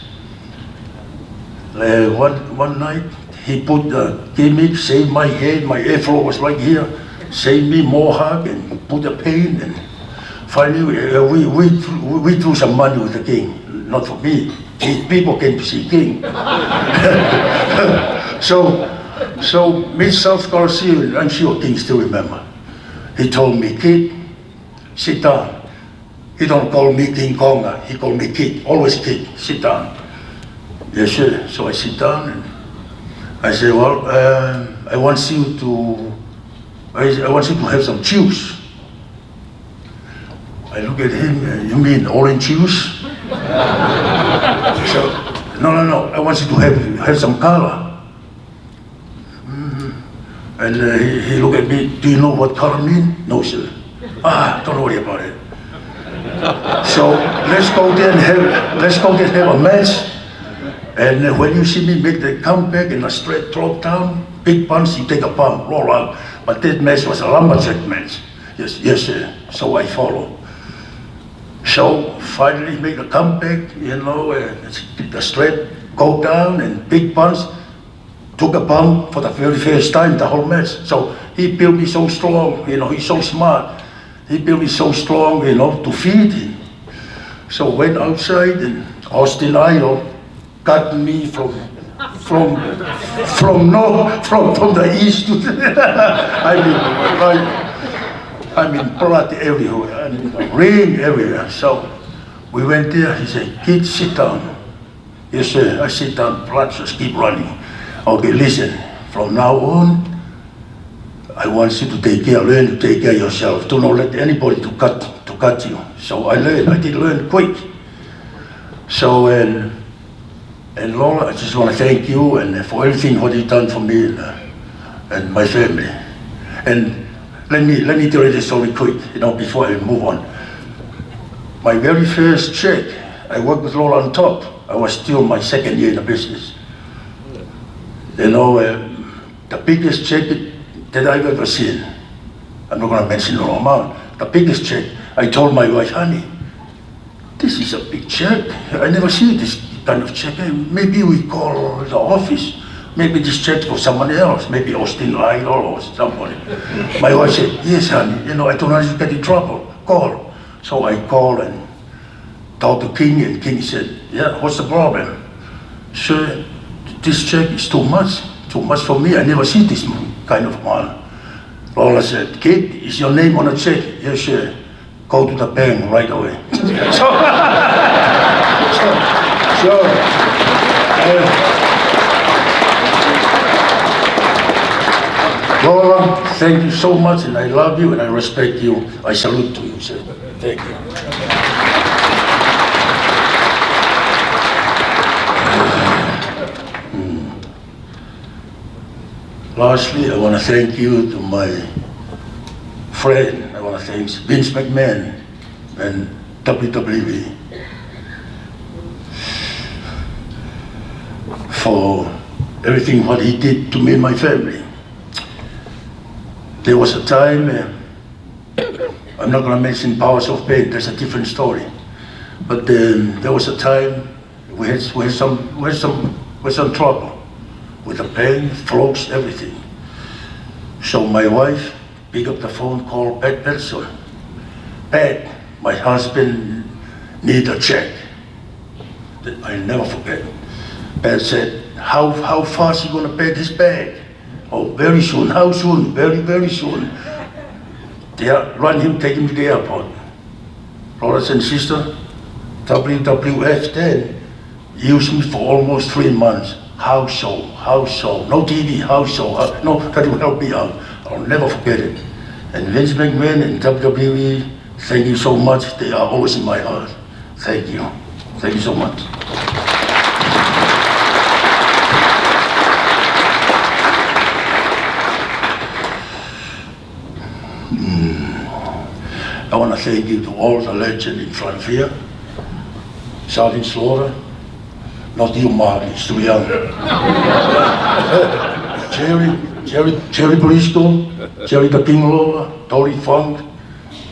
One night, he put the gimmick, saved my head, my afro was right here, saved me mohawk and put the pain, and finally we threw some money with the king, not for me. People came to see king. So Mid-South Coliseum, I'm sure King still remember. He told me, kid, sit down. He don't call me King Konga, he called me kid, always kid, sit down. Yes, sir. So I sit down and I say, well, I want you to have some juice. I look at him, you mean orange juice? So, no, I want you to have some color. And he looked at me, do you know what color mean? No, sir. Don't worry about it. So let's go there and have a match. And when you see me make the comeback and a straight drop down, big punch, you take a pump, roll out. But that match was a lumberjack match. Yes, sir. So I follow. So finally make a comeback, the straight go down and big punch. Took a bump for the very first time the whole match. So he built me so strong, he's so smart. He built me so strong, to feed him. So went outside and Austin Idol got me from the east to I mean blood everywhere, rain everywhere. So we went there, he said, kid, sit down. Yes, sir, I sit down, blood just keep running. Okay, listen, from now on, I want you to learn to take care of yourself. Do not let anybody to cut you. So I did learn quick. So, and Lola, I just want to thank you and for everything what you've done for me and my family. And let me tell you this story quick, before I move on. My very first check, I worked with Lola on top. I was still my second year in the business. The biggest check that I've ever seen, I'm not going to mention the amount, the biggest check, I told my wife, honey, this is a big check. I never see this kind of check. Maybe we call the office. Maybe this check for someone else, maybe Austin Idol or somebody. My wife said, yes, honey, I don't want to get in trouble. Call. So I called and talked to King, and King said, yeah, what's the problem? Sir, this check is too much for me. I never see this kind of man. Lola said, kid, is your name on a check? Yes, sir. Go to the bank right away. Lola, thank you so much, and I love you, and I respect you. I salute to you, sir. Thank you. Lastly, I want to thank you to my friend. I want to thank Vince McMahon and WWE for everything what he did to me and my family. There was a time, I'm not going to mention Powers of Pain, that's a different story. But there was a time we had some trouble with the pain, flux, everything. So my wife picked up the phone, called Pat Benson. Pat, my husband need a check. I never forget. Pat said, how fast you gonna pack his bag? Oh, very soon. How soon? Very, very soon. They run him, take him to the airport. Brothers and sisters, WWF then used me for almost 3 months. How so? No TV, how so? No, that will help me out. I'll never forget it. And Vince McMahon and WWE, thank you so much. They are always in my heart. Thank you. Thank you so much. I want to thank you to all the legends in front here. Sergeant Slaughter. Not you, Mark, he's too young. Jerry Briscoe, Jerry the King Lover, Dory Funk,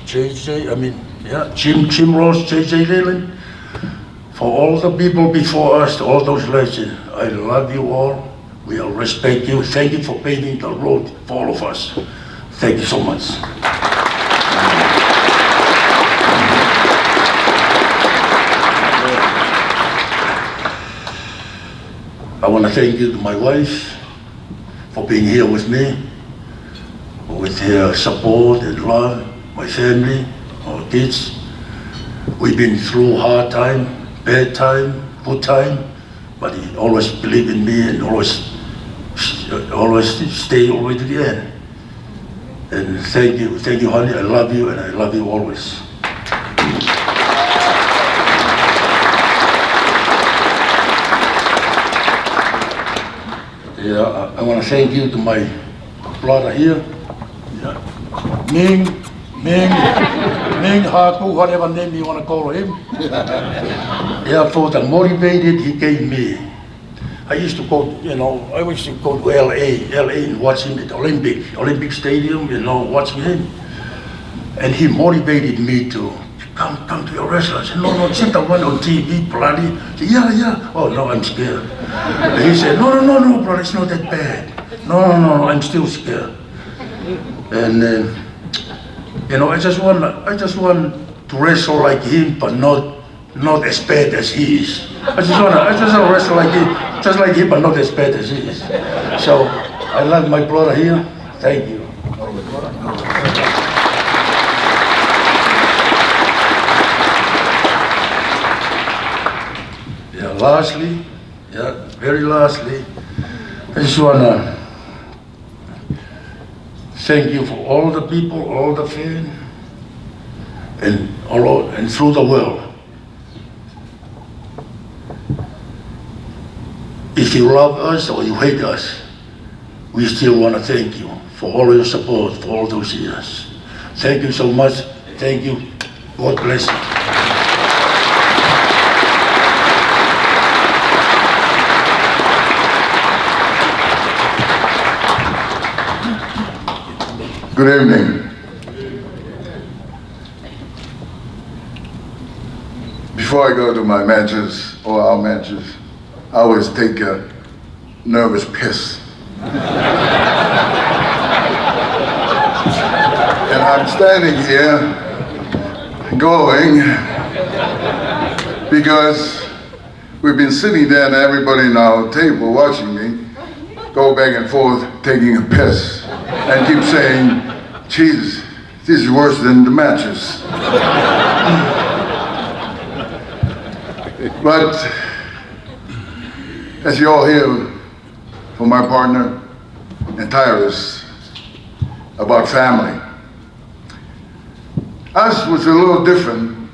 Jim Ross, JJ Leland, For all the people before us, all those legends, I love you all. We all respect you. Thank you for paving the road for all of us. Thank you so much. I want to thank you to my wife for being here with me, with her support and love, my family, our kids. We've been through hard time, bad time, good time, but he always believed in me and always stay all the way to the end. And thank you, honey. I love you, and I love you always. Yeah, I want to thank you to my brother here. Yeah. Ming, Haku, whatever name you want to call him. Yeah, for the motivated he gave me. I used to go, I used to go to LA and watch him at the Olympic Stadium, watching him. And he motivated me to come to your wrestler. I said, no, check the one on TV, bloody. I said, yeah. Oh, no, I'm scared. And he said, no, brother, it's not that bad. No, I'm still scared. And I just want to wrestle like him, but not as bad as he is. I just want to wrestle like him, just like him, but not as bad as he is. So I love my brother here. Thank you. Very lastly, I just want to thank you for all the people, all the fans, and through the world. If you love us or you hate us, we still want to thank you for all your support for all those years. Thank you so much. Thank you. God bless you.
Good evening. Before I go to my matches or our matches, I always take a nervous piss. And I'm standing here going because we've been sitting there and everybody in our table watching me go back and forth taking a piss and keep saying, Jesus, this is worse than the matches. But as you all hear from my partner and Tyrus about family, us was a little different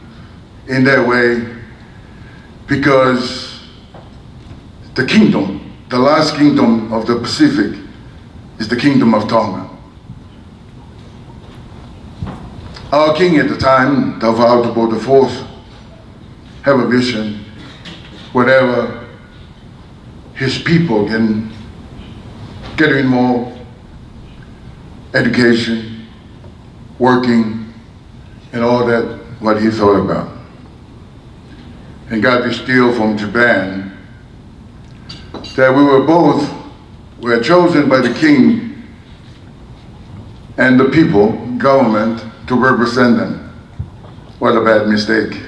in that way because the kingdom, the last kingdom of the Pacific is the kingdom of Tonga. Our king at the time, Tawautupo IV, have a vision, whatever his people can get involved, education, working, and all that, what he thought about. And got this deal from Japan that we were chosen by the king and the people, government, to represent them. What a bad mistake.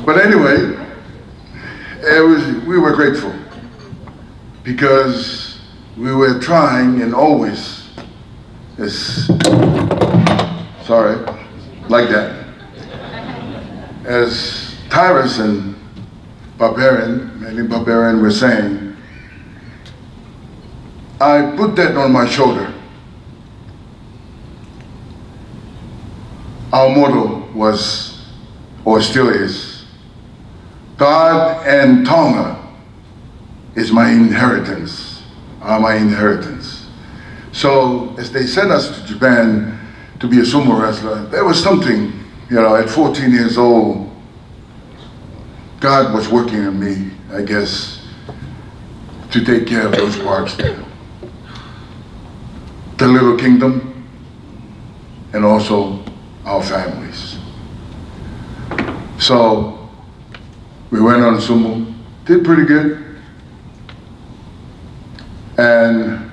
But anyway, we were grateful because we were trying and always, like that. As Tyrus and many Barbarian were saying, I put that on my shoulder. Our motto was, or still is, God and Tonga is my inheritance, are my inheritance. So as they sent us to Japan to be a sumo wrestler, there was something, at 14 years old, God was working on me, I guess, to take care of those parts there. The little kingdom, and also our families. So We went on sumo, did pretty good. And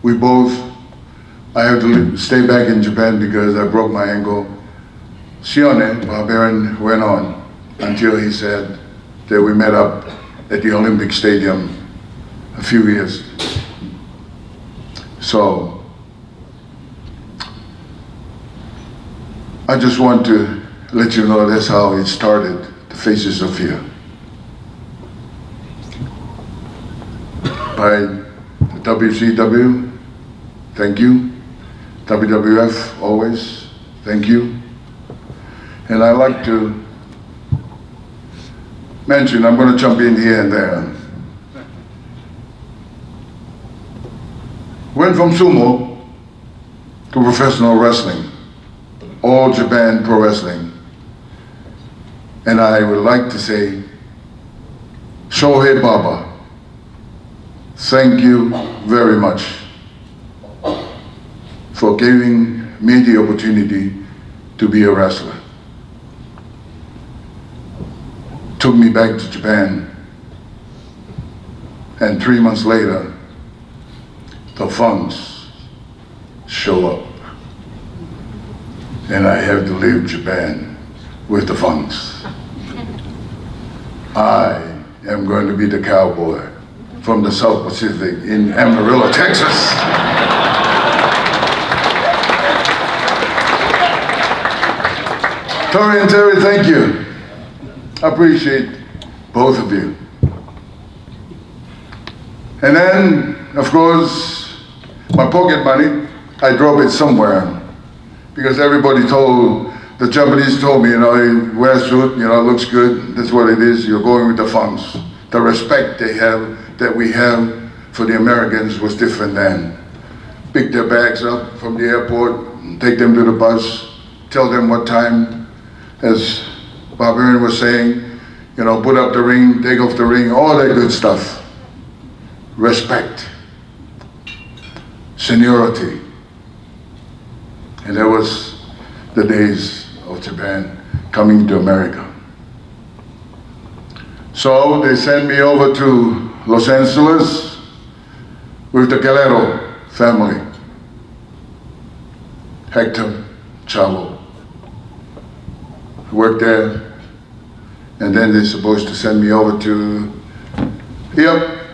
we both, I had to stay back in Japan because I broke my ankle. Shione, Barbarian, went on until he said that we met up at the Olympic Stadium a few years. So, I just want to let you know that's how it started, the Faces of Fear. By WCW, thank you. WWF, always, thank you. And I'd like to mention, I'm going to jump in here and there. Went from sumo to professional wrestling, All Japan Pro Wrestling. And I would like to say, Shohei Baba, thank you very much for giving me the opportunity to be a wrestler. Took me back to Japan, and 3 months later, the Funks show up. And I have to leave Japan with the Funks. I am going to be the cowboy from the South Pacific in Amarillo, Texas. Tori and Terry, thank you. I appreciate both of you. And then, of course, my pocket money, I drove it somewhere because everybody told, the Japanese told me, you know, you wear a suit, you know, it looks good, that's what it is, you're going with the Funks. The respect they have, that we have for the Americans was different then. Pick their bags up from the airport, take them to the bus, tell them what time, as Barbarian was saying, you know, put up the ring, take off the ring, all that good stuff. Respect, seniority. And that was the days of Japan coming to America. So they sent me over to Los Angeles with the Guerrero family. Hector, Chavo. Worked there, and then they're supposed to send me over to,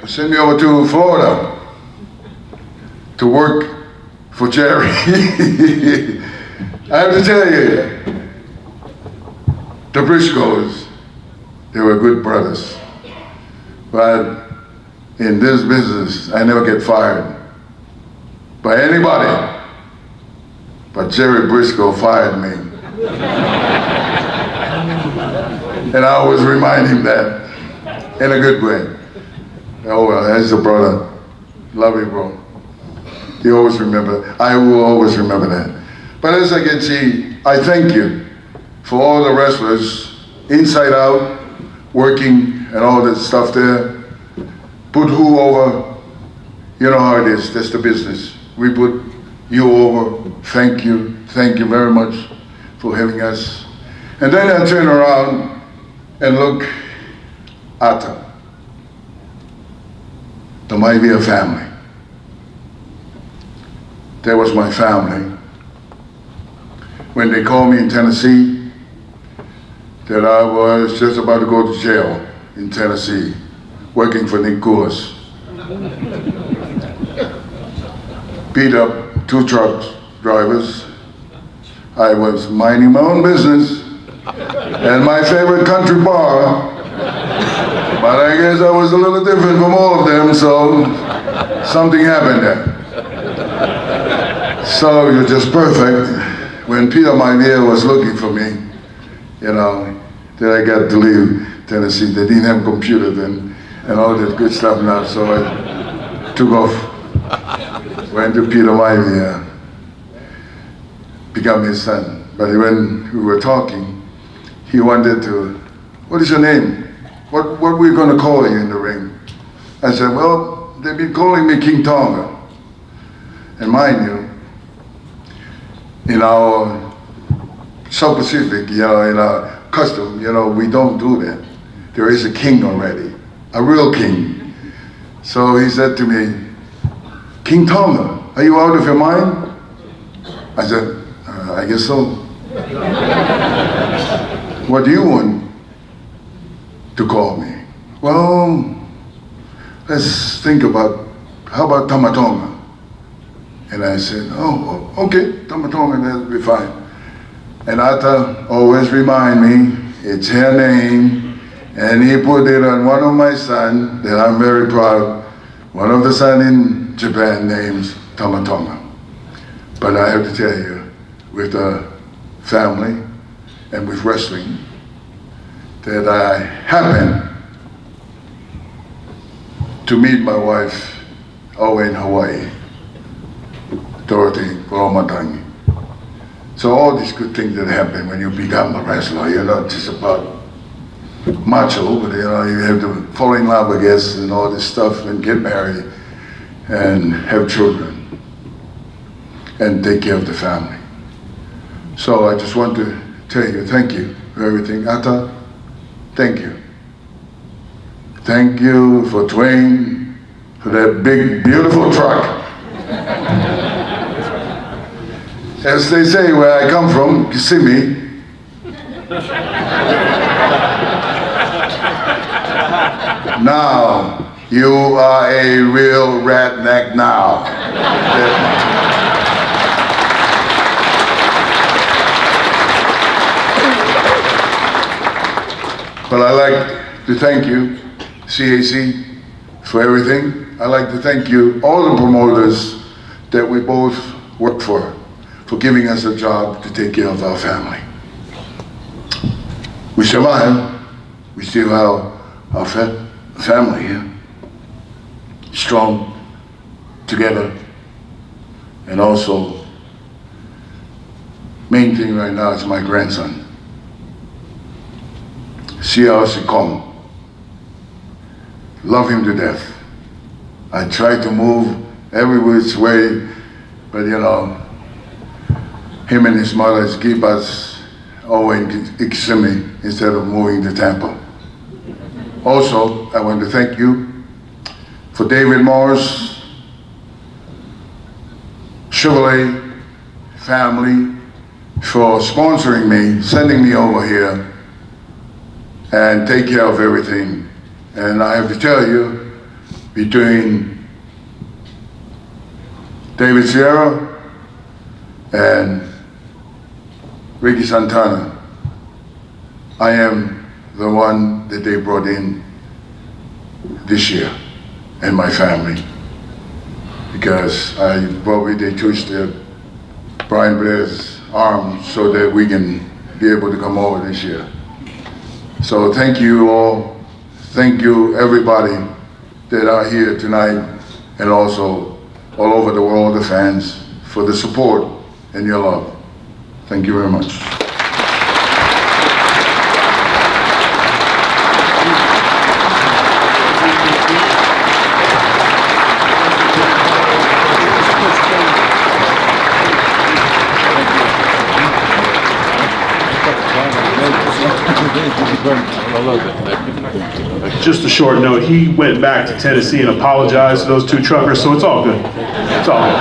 send me over to Florida to work for Jerry. I have to tell you, the Briscoes, they were good brothers. But in this business, I never get fired by anybody. But Jerry Briscoe fired me. And I always remind him that in a good way. Oh well, that's a brother. Love you, bro. You always remember. I will always remember that. But as I can see, I thank you for all the wrestlers, inside out, working and all that stuff there. Put who over, you know how it is, that's the business. We put you over, thank you very much for having us. And then I turn around and look at the Maivia family. That was my family. When they called me in Tennessee, that I was just about to go to jail in Tennessee, working for Nick Coulis. Beat up 2 truck drivers. I was minding my own business and my favorite country bar, but I guess I was a little different from all of them, so something happened there. So you're just perfect. When Peter Maivia was looking for me, you know, that I got to leave Tennessee. They didn't have a computer then and all that good stuff now, so I took off, went to Peter Maivia, become his son. But when we were talking, he wanted to, what is your name? What we're going to call you in the ring? I said, well, they've been calling me King Tonga. And mind you, in our South Pacific, you know, in our custom, you know, we don't do that. there is a king already, a real king. So he said to me, King Tonga, are you out of your mind? I said, I guess so. What do you want to call me? Well, let's think about, how about Tamatonga? And I said, oh, okay, Tamatonga, that'll be fine. And Atta always remind me, it's her name, and he put it on one of my sons that I'm very proud. One of the sons in Japan names Tamatonga. But I have to tell you, with the family and with wrestling, that I happened to meet my wife over in Hawaii, Dorothy Kolomatangi. So all these good things that happen when you become a wrestler, you're not just about macho, but you know, you have to fall in love, I guess, and all this stuff, and get married, and have children, and take care of the family. So I just want to tell you, thank you for everything. Atta, thank you. Thank you for Twain, for that big, beautiful truck. As they say where I come from, Kissimmee, now you are a real redneck now. But I'd like to thank you, CAC, for everything. I'd like to thank you, all the promoters that we both work for giving us a job to take care of our family. We survive. We still have our family here, strong, together, and also, main thing right now is my grandson. Siao Sikong. Love him to death. I try to move every which way, but you know, him and his mother keep us over in Kissimmee instead of moving to Tampa. Also, I want to thank you for David Morris, Chevrolet family, for sponsoring me, sending me over here, and take care of everything. And I have to tell you, between David Sierra and Ricky Santana, I am the one that they brought in this year, and my family, because they twisted Brian Blair's arm so that we can be able to come over this year. So thank you all, thank you everybody that are here tonight, and also all over the world, the fans, for the support and your love. Thank you very much.
Just a short note, he went back to Tennessee and apologized to those two truckers, so it's all good. It's all good.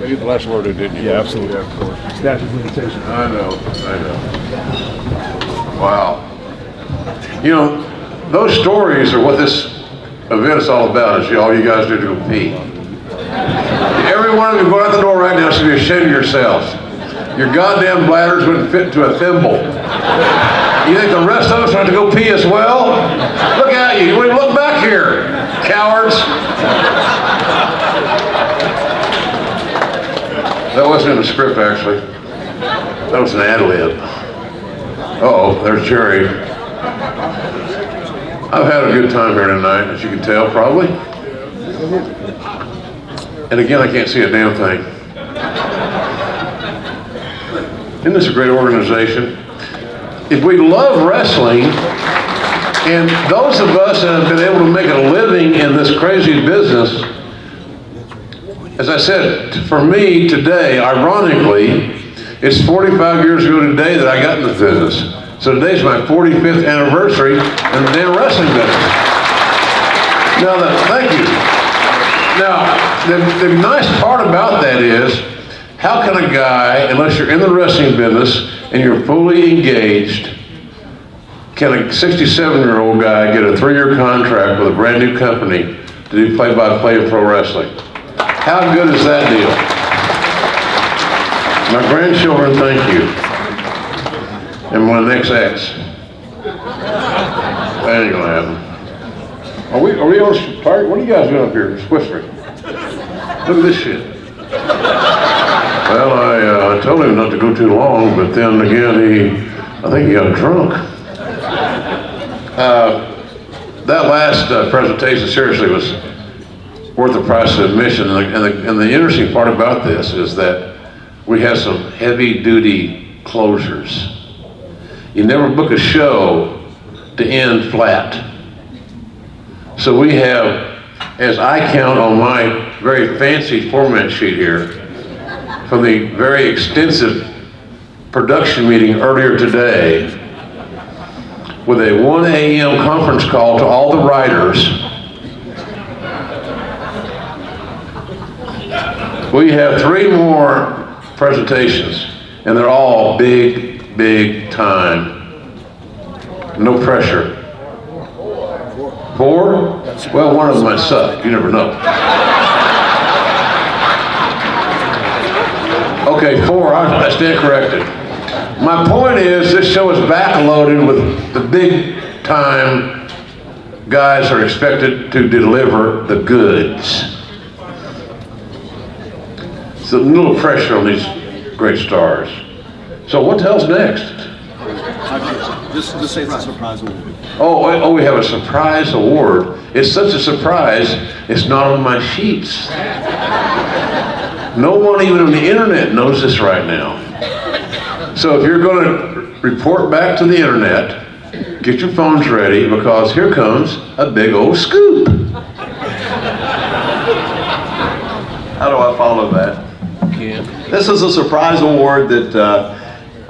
You get the last word, didn't you?
Yeah, absolutely. Statute of limitations.
I know. Wow. You know, those stories are what this event is all about, is all you guys do to go pee. Every one of you going out the door right now should be ashamed of yourselves. Your goddamn bladders wouldn't fit into a thimble. You think the rest of us have to go pee as well? Look at you. You won't even look back here, cowards. That wasn't in the script, actually. That was an ad-lib. Uh-oh, there's Jerry. I've had a good time here tonight, as you can tell, probably. And again, I can't see a damn thing. Isn't this a great organization? If we love wrestling, and those of us that have been able to make a living in this crazy business, as I said, for me today, ironically, it's 45 years ago today that I got in the business. So today's my 45th anniversary in the damn wrestling business. Thank you. Now, the nice part about that is, how can a guy, unless you're in the wrestling business and you're fully engaged, can a 67-year-old guy get a 3-year contract with a brand new company to do play-by-play of pro wrestling? How good is that deal? My grandchildren, thank you. And my next ex. That ain't gonna happen. Are we on target? What are you guys doing up here? Just whispering. Look at this shit. Well, I told him not to go too long, but then again, I think he got drunk. That last presentation seriously was worth the price of admission. And the interesting part about this is that we have some heavy-duty closers. You never book a show to end flat. So we have, as I count on my very fancy format sheet here, from the very extensive production meeting earlier today, with a 1 a.m. conference call to all the writers. We have 3 more presentations, and they're all big time. No pressure. 4? Well, one of them might suck. You never know. Okay, 4. I stand corrected. My point is, this show is backloaded with the big time guys are expected to deliver the goods. So a little pressure on these great stars. So what the hell's next?
Just say it's a surprise award.
Oh, we have a surprise award. It's such a surprise, it's not on my sheets. No one even on the internet knows this right now. So if you're going to report back to the internet, get your phones ready, because here comes a big old scoop.
How do I follow that? This is a surprise award that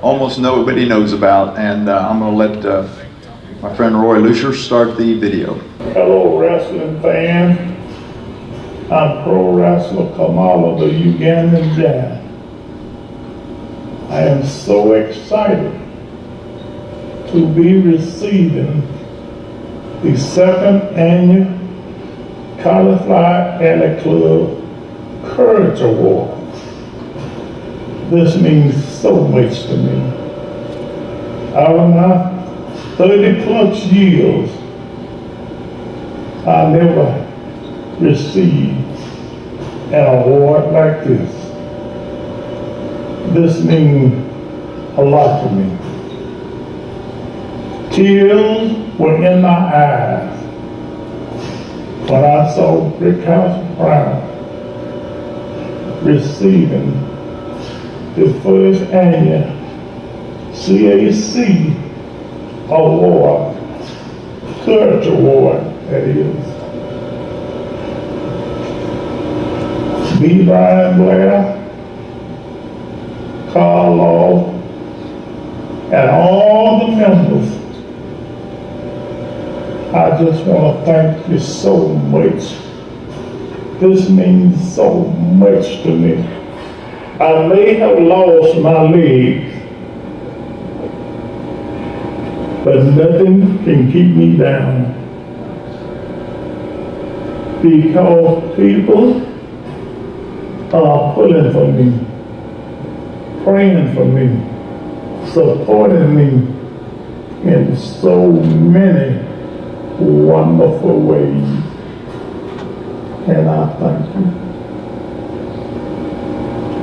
almost nobody knows about, and I'm going to let my friend Roy Lucier start the video.
Hello, wrestling fans. I'm pro wrestler Kamala, the Ugandan Giant. I am so excited to be receiving the 2nd annual Cauliflower Alley Club Courage Award. This means so much to me. Out of my 30 plus years, I never received an award like this. This means a lot to me. Tears were in my eyes when I saw Brickhouse Brown receiving the 1st annual CAC award, Courage Award, that is. B. Brian Blair, Carl Law, and all the members, I just want to thank you so much. This means so much to me. I may have lost my leg, but nothing can keep me down, because people are pulling for me, praying for me, supporting me in so many wonderful ways. And I thank you.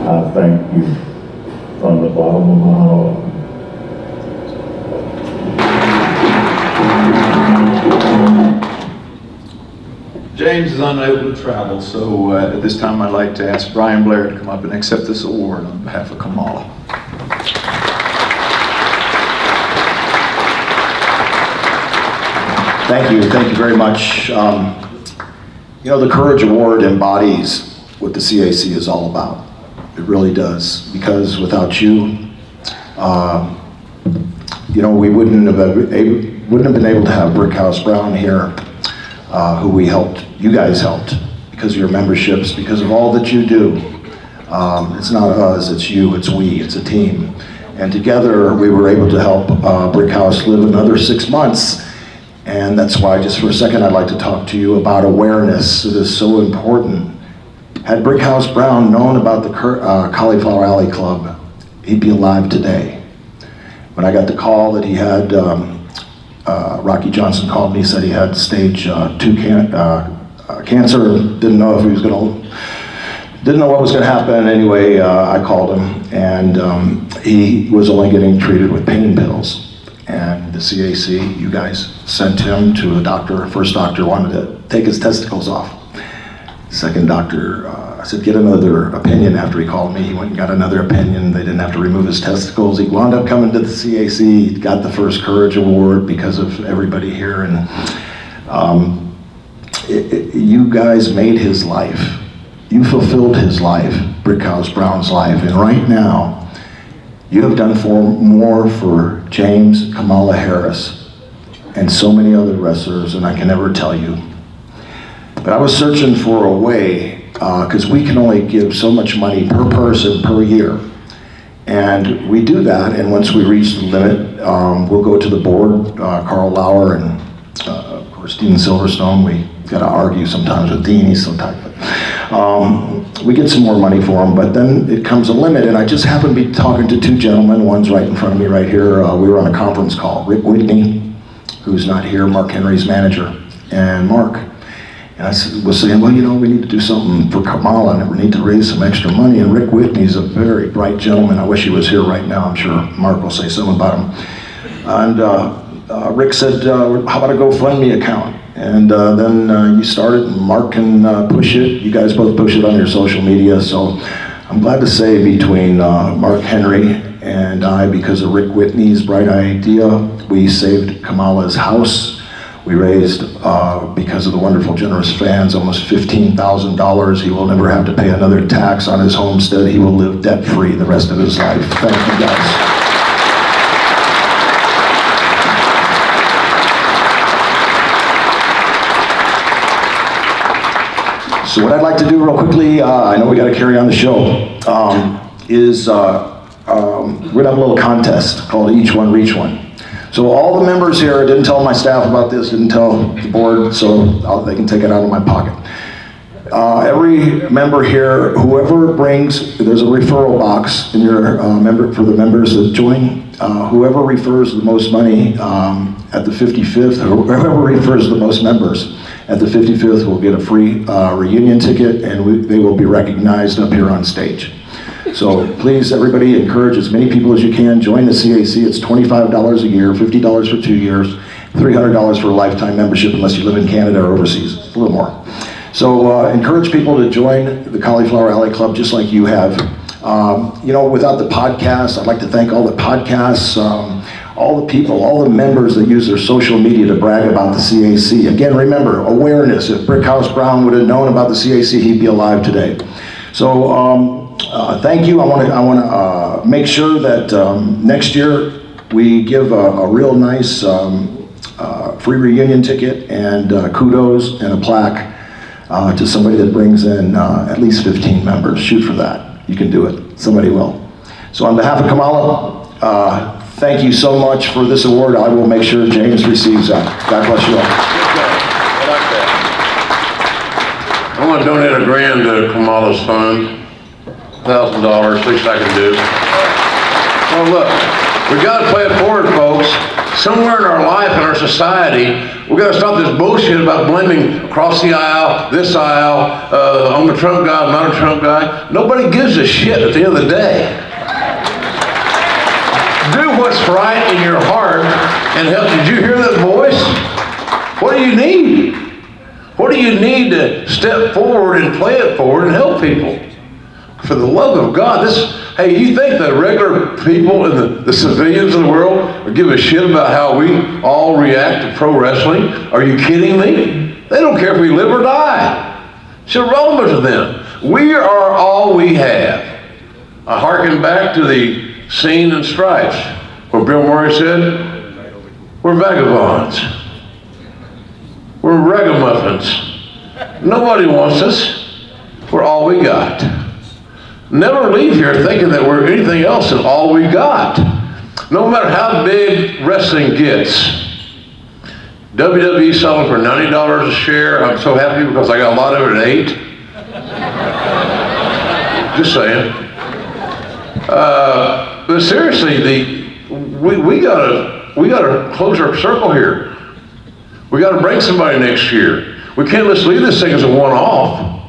I thank you from the bottom of my heart.
James is unable to travel, so at this time I'd like to ask Brian Blair to come up and accept this award on behalf of Kamala.
Thank you very much. You know, the Courage Award embodies what the CAC is all about. It really does, because without you, you know, we wouldn't have been able to have Brickhouse Brown here, who you guys helped, because of your memberships, because of all that you do. It's not us, it's you, it's we, it's a team. And together we were able to help Brickhouse live another 6 months. And that's why, just for a second, I'd like to talk to you about awareness. It is so important. Had Brickhouse Brown known about the Cauliflower Alley Club, he'd be alive today. When I got the call that he had, Rocky Johnson called me, said he had stage 2 cancer, didn't know if he was didn't know what was gonna happen. Anyway, I called him, and he was only getting treated with pain pills. And the CAC, you guys sent him to a doctor. First doctor wanted to take his testicles off. Second doctor, I said, get another opinion. After he called me, he went and got another opinion. They didn't have to remove his testicles. He wound up coming to the CAC, he got the first Courage Award because of everybody here. And you guys made his life. You fulfilled his life, Brickhouse Brown's life. And right now, you have done more for James, Kamala Harris, and so many other wrestlers than I can ever tell you. But I was searching for a way, because we can only give so much money per person per year. And we do that, and once we reach the limit, we'll go to the board, Carl Lauer and of course Dean Silverstone. We gotta argue sometimes with Dean, he's so tight. We get some more money for him, but then it comes a limit, and I just happened to be talking to 2 gentlemen. One's right in front of me right here. We were on a conference call. Rick Whitney, who's not here, Mark Henry's manager, and Mark. And I was saying, well, you know, we need to do something for Kamala, and we need to raise some extra money. And Rick Whitney's a very bright gentleman. I wish he was here right now. I'm sure Mark will say something about him. And Rick said, how about a GoFundMe account? And then you started, and Mark can push it. You guys both push it on your social media. So I'm glad to say, between Mark Henry and I, because of Rick Whitney's bright idea, we saved Kamala's house. We raised, because of the wonderful, generous fans, almost $15,000. He will never have to pay another tax on his homestead. He will live debt-free the rest of his life. Thank you, guys. So what I'd like to do real quickly, I know we got to carry on the show, is we're gonna have a little contest called Each One Reach One. So all the members here, didn't tell my staff about this, didn't tell the board, so they can take it out of my pocket. Every member here, whoever brings, there's a referral box in your for the members that join. Whoever refers the most money at the 55th, or whoever refers the most members at the 55th will get a free reunion ticket, and they will be recognized up here on stage. So please, everybody, encourage as many people as you can. Join the CAC. It's $25 a year, $50 for 2 years, $300 for a lifetime membership unless you live in Canada or overseas. It's a little more. So encourage people to join the Cauliflower Alley Club just like you have. You know, without the podcasts, I'd like to thank all the podcasts, all the people, all the members that use their social media to brag about the CAC. Again, remember, awareness. If Brickhouse Brown would have known about the CAC, he'd be alive today. So thank you. I want to make sure that next year we give a real nice free reunion ticket and kudos and a plaque to somebody that brings in at least 15 members. Shoot for that. You can do it. Somebody will. So on behalf of Kamala, thank you so much for this award. I will make sure James receives that. God bless you all.
I want to donate $1,000 to Kamala's fund. $1,000, least I can do. Well, look, we got to play it forward, folks. Somewhere in our life, in our society, we got to stop this bullshit about blaming across the aisle, this aisle, I'm a Trump guy, I'm not a Trump guy. Nobody gives a shit at the end of the day. Do what's right in your heart and help. Did you hear that voice? What do you need? What do you need to step forward and play it forward and help people? For the love of God, hey, you think the regular people and the civilians of the world give a shit about how we all react to pro wrestling? Are you kidding me? They don't care if we live or die. It's irrelevant to them. We are all we have. I hearken back to the scene in Stripes What Bill Murray said, we're vagabonds. We're ragamuffins. Nobody wants us. We're all we got. Never leave here thinking that we're anything else than all we got. No matter how big wrestling gets. WWE selling for $90 a share. I'm so happy because I got a lot of it at $8. Just saying. But seriously, we gotta close our circle here. We gotta bring somebody next year. We can't just leave this thing as a one-off.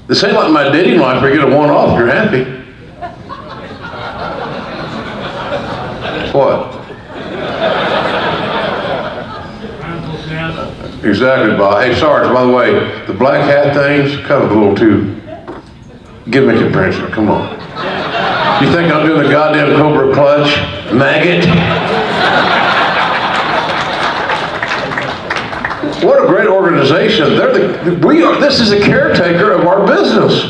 This ain't like my dating life where you get a one-off, you're happy. What? Exactly, Bob. Hey, Sarge, by the way, the black hat thing's kind of a little too gimmick impression. Come on. You think I'm doing the goddamn Cobra Clutch? Maggot? What a great organization. This is the caretaker of our business.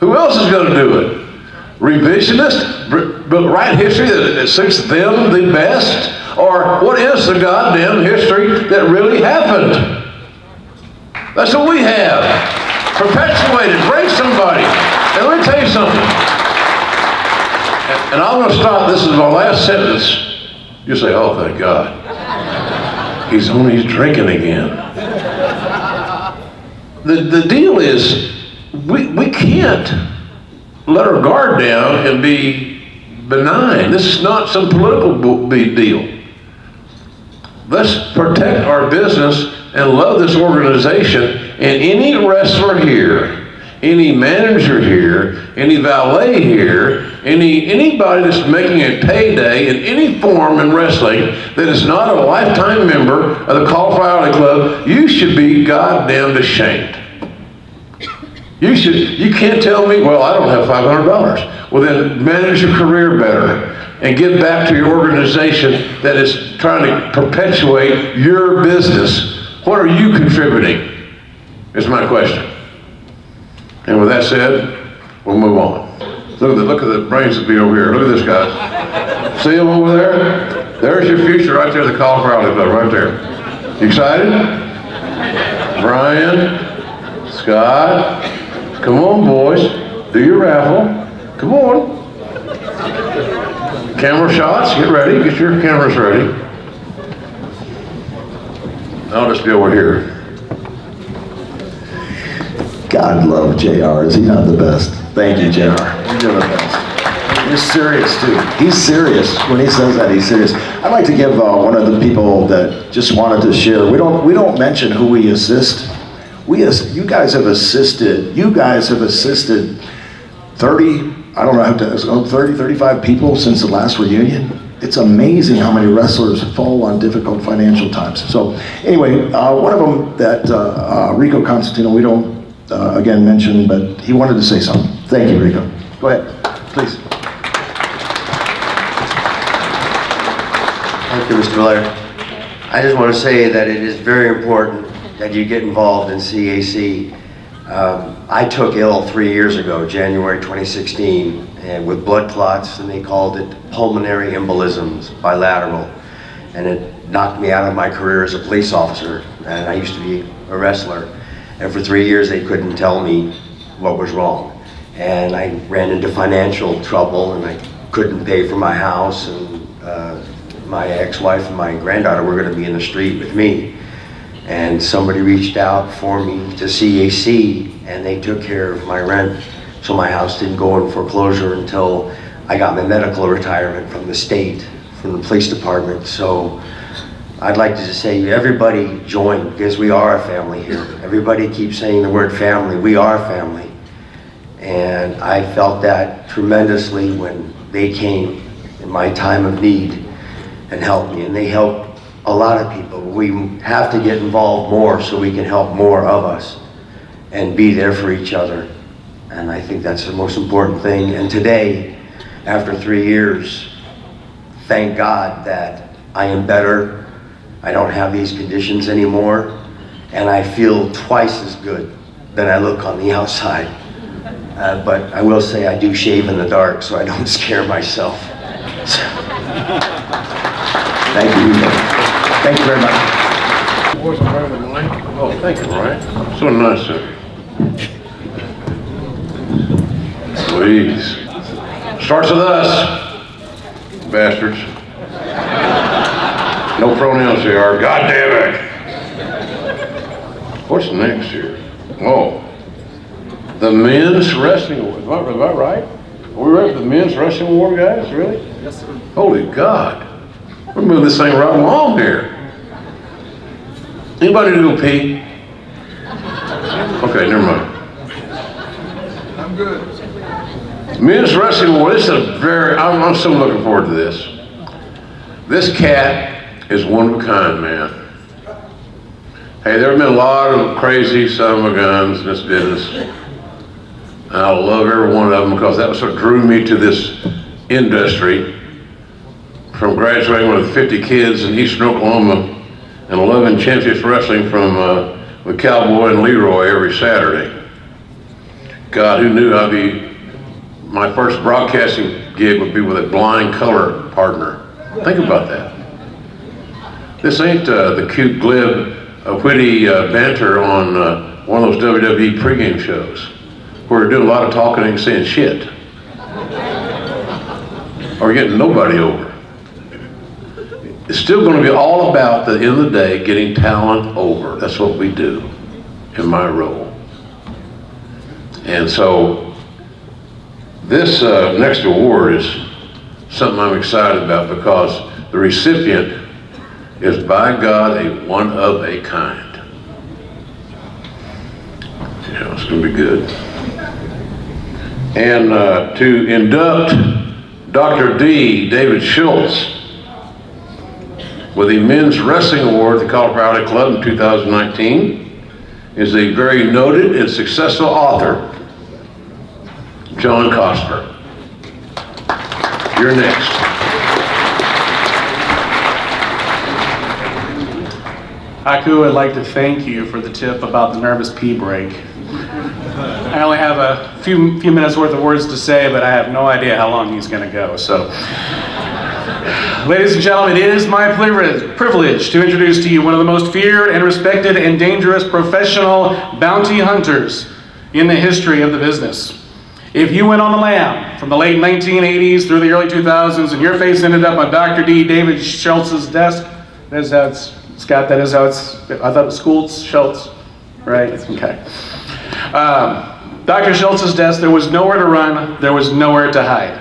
Who else is going to do it? Revisionist? But write history that suits them the best? Or what is the goddamn history that really happened? That's what we have. Perpetuated. Bring somebody. And let me tell you something. And I'm going to stop. This is my last sentence. You say, oh, thank God. He's drinking again. The deal is, we can't let our guard down and be benign. This is not some political big deal. Let's protect our business and love this organization. And any wrestler here, any manager here, any valet here, anybody that's making a payday in any form in wrestling that is not a lifetime member of the Cauliflower Club, you should be goddamn ashamed. You can't tell me, well, I don't have $500. Well, then manage your career better and give back to your organization that is trying to perpetuate your business. What are you contributing? Is my question. And with that said, we'll move on. Look at the brains that be over here. Look at this, guys. See them over there? There's your future right there, the Cauliflower Club, right there. You excited? Brian, Scott, come on, boys. Do your raffle. Come on. Camera shots, get ready. Get your cameras ready. I'll just be over here.
God love JR. Is he not the best? Thank you, JR. You're the best. You're serious, too. He's serious. When he says that, he's serious. I'd like to give one of the people that just wanted to share. We don't mention who we assist. You guys have assisted 30, I don't know, 30, 35 people since the last reunion. It's amazing how many wrestlers fall on difficult financial times. So anyway, one of them that Rico Constantino, we don't again mention, but he wanted to say something. Thank you, Rico. Go ahead, please.
Thank you, Mr. Blair. I just want to say that it is very important that you get involved in CAC. I took ill 3 years ago, January 2016, and with blood clots, and they called it pulmonary embolisms, bilateral. And it knocked me out of my career as a police officer, and I used to be a wrestler. And for 3 years, they couldn't tell me what was wrong. And I ran into financial trouble, and I couldn't pay for my house, and my ex-wife and my granddaughter were gonna be in the street with me. And somebody reached out for me to CAC, and they took care of my rent, so my house didn't go in foreclosure until I got my medical retirement from the state, from the police department. So I'd like to just say, everybody join, because we are a family here. Everybody keeps saying the word family. We are family. And I felt that tremendously when they came in my time of need and helped me, and they helped a lot of people. We have to get involved more so we can help more of us and be there for each other. And I think that's the most important thing. And today, after 3 years, thank God that I am better. I don't have these conditions anymore. And I feel twice as good than I look on the outside. but I will say I do shave in the dark so I don't scare myself. Thank you. Thank you very much.
Oh, thank you, Ryan. So nice of you. Please. Starts with us, bastards. No pronouns here. God damn it. What's next here? Oh, the men's wrestling award. Am I right? Are we ready for the men's wrestling award, guys? Really?
Yes, sir.
Holy God. We're moving this thing right along here. Anybody to go pee? Okay, never mind.
I'm good.
Men's wrestling award. This is I'm so looking forward to this. This cat is one of a kind, man. Hey, there have been a lot of crazy son of a guns in this business. And I love every one of them because that was what drew me to this industry. From graduating with 50 kids in Eastern Oklahoma and 11 championship wrestling from with Cowboy and Leroy every Saturday. God, who knew my first broadcasting gig would be with a blind color partner. Think about that. This ain't the cute, glib, witty banter on one of those WWE pregame shows where we're doing a lot of talking and saying shit. Or we're getting nobody over. It's still going to be all about, at the end of the day, getting talent over. That's what we do in my role. And so this next award is something I'm excited about because the recipient is, by God, a one of a kind. Yeah, it's going to be good. And to induct Dr. D. David Schultz with the Men's Wrestling Award at the Cauliflower Club in 2019 is a very noted and successful author, John Cosper. You're next.
Haku, I'd like to thank you for the tip about the nervous pee break. I only have a few minutes worth of words to say, but I have no idea how long he's going to go. So, ladies and gentlemen, it is my privilege to introduce to you one of the most feared and respected and dangerous professional bounty hunters in the history of the business. If you went on the lam from the late 1980s through the early 2000s and your face ended up on Dr. D. David Schultz's desk, that's how Scott, that is how it's, I thought it was Schultz, right? Okay. Dr. Schultz's desk, there was nowhere to run, there was nowhere to hide.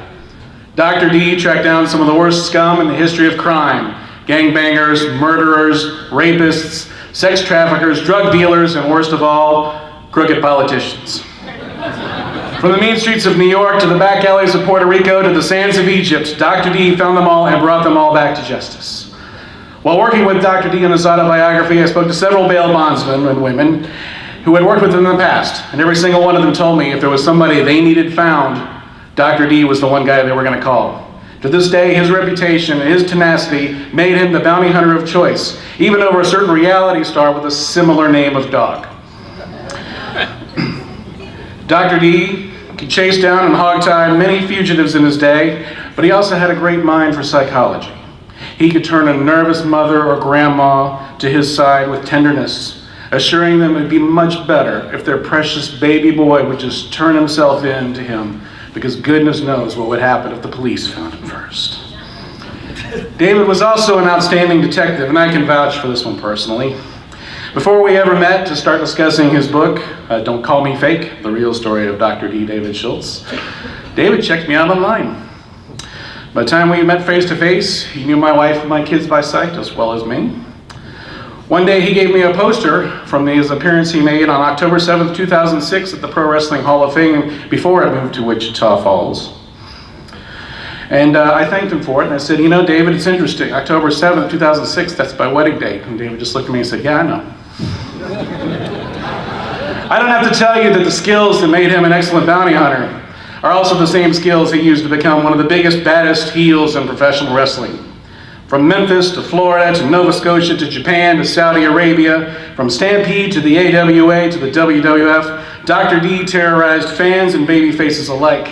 Dr. D tracked down some of the worst scum in the history of crime: gangbangers, murderers, rapists, sex traffickers, drug dealers, and worst of all, crooked politicians. From the mean streets of New York to the back alleys of Puerto Rico to the sands of Egypt, Dr. D found them all and brought them all back to justice. While working with Dr. D in his autobiography, I spoke to several bail bondsmen and women who had worked with him in the past, and every single one of them told me if there was somebody they needed found, Dr. D was the one guy they were going to call. To this day, his reputation and his tenacity made him the bounty hunter of choice, even over a certain reality star with a similar name of dog. Dr. D could chase down and hogtie many fugitives in his day, but he also had a great mind for psychology. He could turn a nervous mother or grandma to his side with tenderness, assuring them it would be much better if their precious baby boy would just turn himself in to him, because goodness knows what would happen if the police found him first. David was also an outstanding detective, and I can vouch for this one personally. Before we ever met to start discussing his book, Don't Call Me Fake, the real story of Dr. D. David Schultz, David checked me out online. By the time we met face to face, he knew my wife and my kids by sight as well as me. One day he gave me a poster from his appearance he made on October 7th, 2006 at the Pro Wrestling Hall of Fame before I moved to Wichita Falls. And I thanked him for it, and I said, you know, David, it's interesting. October 7th, 2006, that's my wedding date. And David just looked at me and said, yeah, I know. I don't have to tell you that the skills that made him an excellent bounty hunter are also the same skills he used to become one of the biggest, baddest heels in professional wrestling. From Memphis to Florida to Nova Scotia to Japan to Saudi Arabia, from Stampede to the AWA to the WWF, Dr. D terrorized fans and baby faces alike.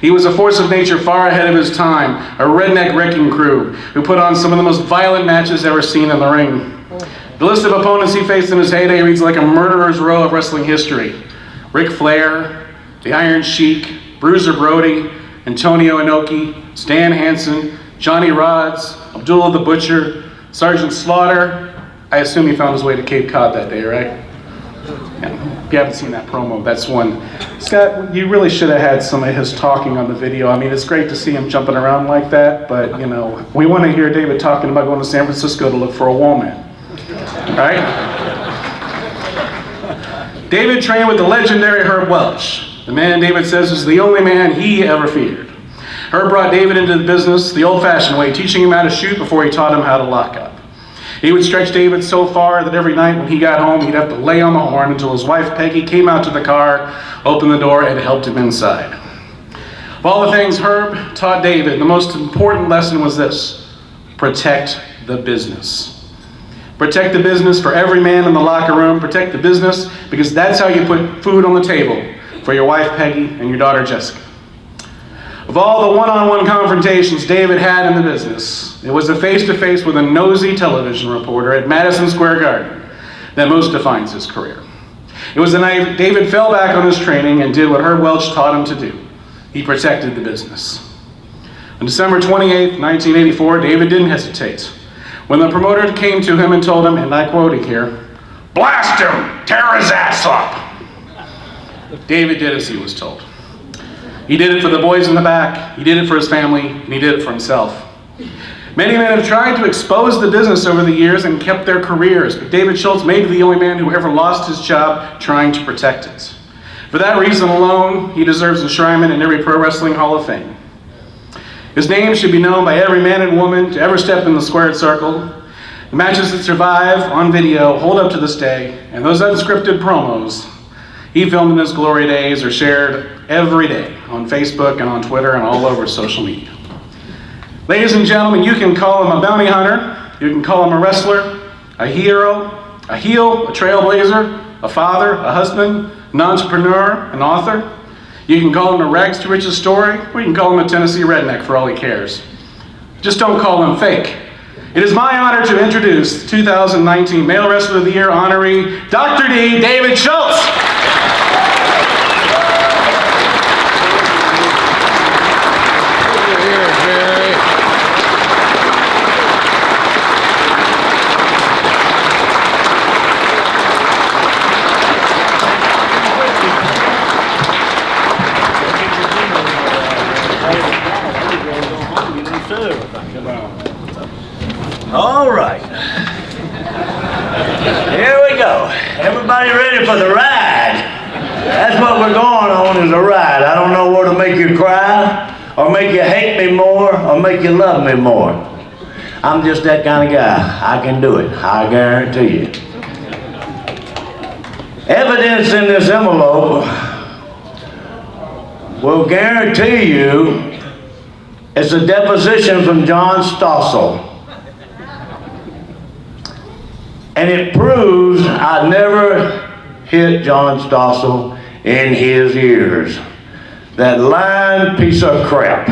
He was a force of nature far ahead of his time, a redneck wrecking crew who put on some of the most violent matches ever seen in the ring. The list of opponents he faced in his heyday reads like a murderer's row of wrestling history. Ric Flair, the Iron Sheik, Bruiser Brody, Antonio Inoki, Stan Hansen, Johnny Rods, Abdullah the Butcher, Sergeant Slaughter. I assume he found his way to Cape Cod that day, right? Yeah. If you haven't seen that promo, that's one. Scott, you really should have had some of his talking on the video. I mean, it's great to see him jumping around like that, but you know, we want to hear David talking about going to San Francisco to look for a woman, right? David trained with the legendary Herb Welch, the man David says is the only man he ever feared. Herb brought David into the business the old-fashioned way, teaching him how to shoot before he taught him how to lock up. He would stretch David so far that every night when he got home, he'd have to lay on the horn until his wife, Peggy, came out to the car, opened the door, and helped him inside. Of all the things Herb taught David, the most important lesson was this: protect the business. Protect the business for every man in the locker room. Protect the business because that's how you put food on the table for your wife, Peggy, and your daughter, Jessica. Of all the one-on-one confrontations David had in the business, it was a face-to-face with a nosy television reporter at Madison Square Garden that most defines his career. It was the night David fell back on his training and did what Herb Welch taught him to do. He protected the business. On December 28, 1984, David didn't hesitate. When the promoter came to him and told him, and I quote here, "Blast him! Tear his ass up!" David did as he was told. He did it for the boys in the back, he did it for his family, and he did it for himself. Many men have tried to expose the business over the years and kept their careers, but David Schultz may be the only man who ever lost his job trying to protect it. For that reason alone, he deserves enshrinement in every Pro Wrestling Hall of Fame. His name should be known by every man and woman to ever step in the squared circle. The matches that survive on video hold up to this day, and those unscripted promos he filmed in his glory days are shared every day on Facebook and on Twitter and all over social media. Ladies and gentlemen, you can call him a bounty hunter, you can call him a wrestler, a hero, a heel, a trailblazer, a father, a husband, an entrepreneur, an author. You can call him a rags to riches story, or you can call him a Tennessee redneck for all he cares. Just don't call him fake. It is my honor to introduce 2019 Male Wrestler of the Year honoree, Dr. D, David Schultz.
All right. Here we go. Everybody ready for the ride? That's what we're going on, is a ride. I don't know what to make you cry, or make you hate me more, or make you love me more. I'm just that kind of guy. I can do it. I guarantee you. Evidence in this envelope will guarantee you it's a deposition from John Stossel. And it proves I never hit John Stossel in his ears. That lying piece of crap.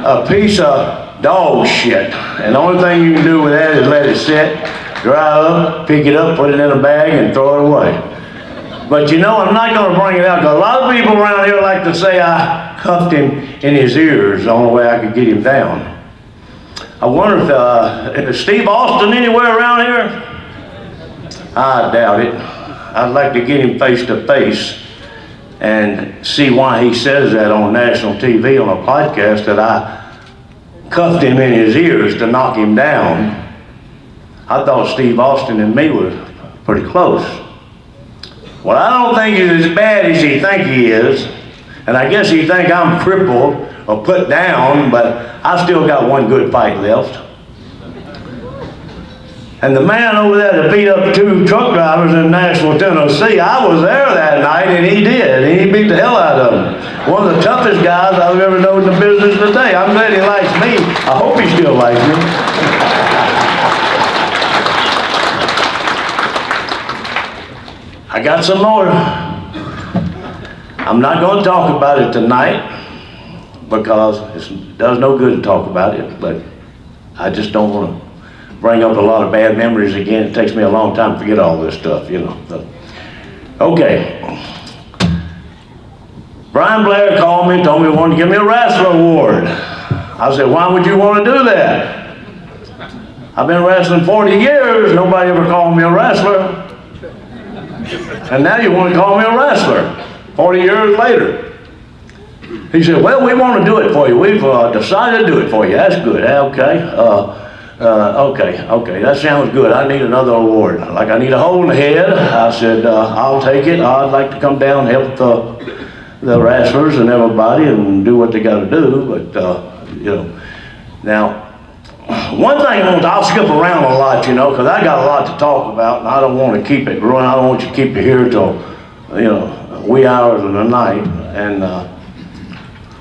A piece of dog shit. And the only thing you can do with that is let it sit, dry up, pick it up, put it in a bag, and throw it away. But you know, I'm not going to bring it out, because a lot of people around here like to say I cuffed him in his ears, the only way I could get him down. I wonder if Steve Austin anywhere around here? I doubt it. I'd like to get him face to face and see why he says that on national TV on a podcast, that I cuffed him in his ears to knock him down. I thought Steve Austin and me were pretty close. Well, I don't think he's as bad as he think he is, and I guess he think I'm crippled or put down, but I still got one good fight left. And the man over there that beat up 2 truck drivers in Nashville, Tennessee, I was there that night, and he did. And he beat the hell out of them. One of the toughest guys I've ever known in the business today. I'm glad he likes me. I hope he still likes me. I got some more. I'm not going to talk about it tonight because it does no good to talk about it, but I just don't want to bring up a lot of bad memories again. It takes me a long time to forget all this stuff, you know. So, okay. Brian Blair called me and told me he wanted to give me a wrestler award. I said, why would you want to do that? I've been wrestling 40 years, nobody ever called me a wrestler. And now you want to call me a wrestler, 40 years later. He said, well, we want to do it for you. We've decided to do it for you. That's good. Okay. Okay, that sounds good. I need another award. Like I need a hole in the head. I said, I'll take it. I'd like to come down and help the wrestlers and everybody and do what they got to do. But, you know, now, one thing I'll skip around a lot, you know, because I got a lot to talk about and I don't want to keep it growing. I don't want you to keep it here till, you know, wee hours of the night. And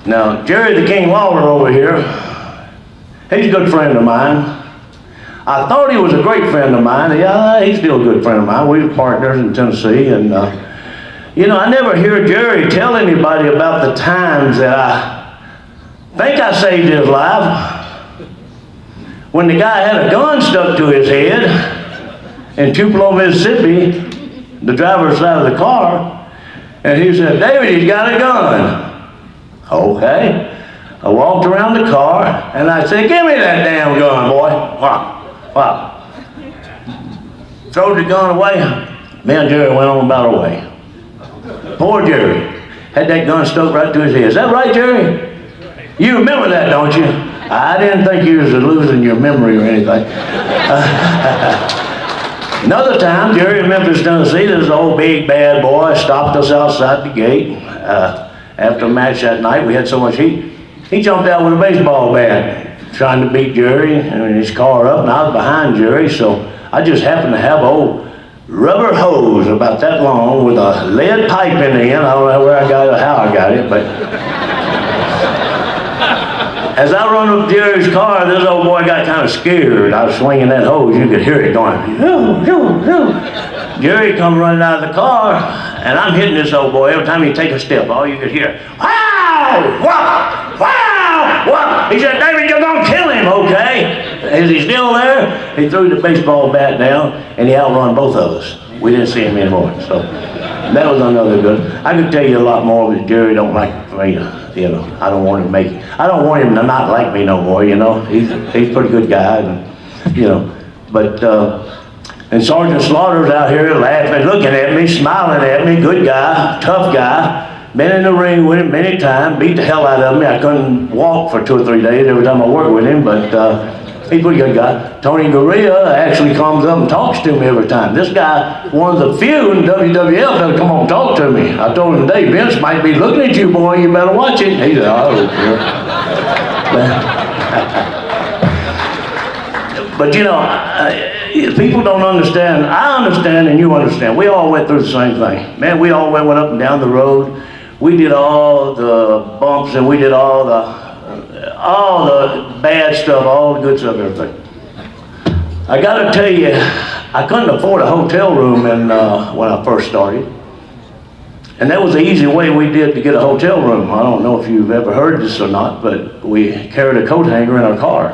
now, Jerry the King Lawler over here, he's a good friend of mine. I thought he was a great friend of mine. Yeah, he's still a good friend of mine. We were partners in Tennessee, and you know, I never hear Jerry tell anybody about the times that I think I saved his life. When the guy had a gun stuck to his head in Tupelo, Mississippi, the driver's side of the car, and he said, David, he's got a gun. Okay. I walked around the car and I said, give me that damn gun, boy. Wow. Throw the gun away. Me and Jerry went on about our way. Poor Jerry. Had that gun stuck right to his head. Is that right, Jerry? You remember that, don't you? I didn't think you was losing your memory or anything. Another time, Jerry in Memphis, Tennessee, this old big bad boy stopped us outside the gate. After a match that night, we had so much heat. He jumped out with a baseball bat, trying to beat Jerry and his car up, and I was behind Jerry, so I just happened to have an old rubber hose about that long with a lead pipe in the end. I don't know where I got it or how I got it, but as I run up Jerry's car, this old boy got kind of scared. I was swinging that hose, you could hear it going, Jerry come running out of the car, and I'm hitting this old boy. Every time he take a step, all you could hear, wow, wow, wow, wow. He said, David, you're gonna kill him, okay? Is he still there? He threw the baseball bat down, and he outrun both of us. We didn't see him anymore, so that was another good. I could tell you a lot more, but Jerry don't like me, you know. I don't want him to not like me no more, you know. He's a pretty good guy, and, you know, but, and Sergeant Slaughter's out here laughing, looking at me, smiling at me, good guy, tough guy. Been in the ring with him many times, beat the hell out of me. I couldn't walk for 2 or 3 days every time I worked with him, but he's a pretty good guy. Tony Gurria actually comes up and talks to me every time. This guy, one of the few in WWF that'll come up and talk to me. I told him today, Vince might be looking at you, boy, you better watch it. He said, I don't care. But you know, people don't understand. I understand and you understand. We all went through the same thing. Man, we all went up and down the road. We did all the bumps and we did all the bad stuff, all the good stuff, everything. I gotta tell you, I couldn't afford a hotel room when I first started. And that was the easy way we did to get a hotel room. I don't know if you've ever heard this or not, but we carried a coat hanger in our car.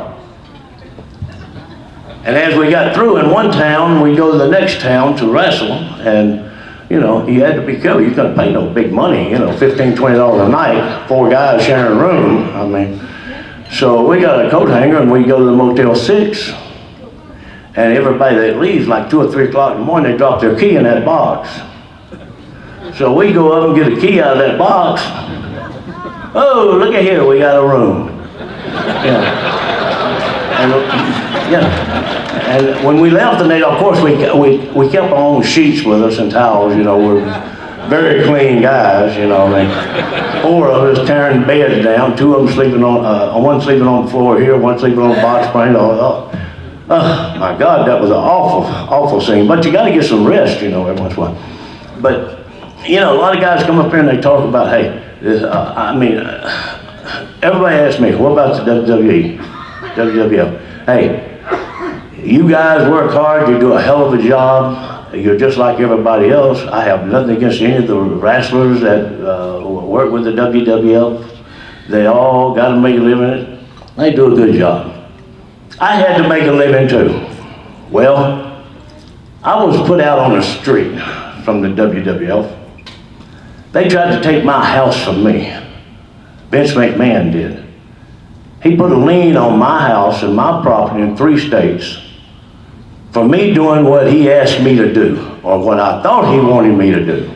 And as we got through in one town, we go to the next town to wrestle, and you know, you had to be careful. You couldn't pay no big money, you know, $15, $20 a night, 4 guys sharing a room. I mean, so we got a coat hanger and we go to the Motel 6, and everybody that leaves like 2 or 3 o'clock in the morning, they drop their key in that box. So we go up and get a key out of that box. Oh, look at here, we got a room. Yeah. And when we left the night, of course, we kept our own sheets with us and towels. You know, we're very clean guys. You know, I mean, 4 of us tearing beds down. 2 of them sleeping on, one sleeping on the floor here, one sleeping on the box spring. Oh, my God, that was an awful scene. But you got to get some rest, you know, every once in a while. But you know, a lot of guys come up here and they talk about, hey, everybody asks me, what about the WWE? WWF. Hey, you guys work hard, you do a hell of a job. You're just like everybody else. I have nothing against any of the wrestlers that work with the WWF. They all got to make a living. They do a good job. I had to make a living too. Well, I was put out on the street from the WWF. They tried to take my house from me. Vince McMahon did. He put a lien on my house and my property in 3 states for me doing what he asked me to do, or what I thought he wanted me to do.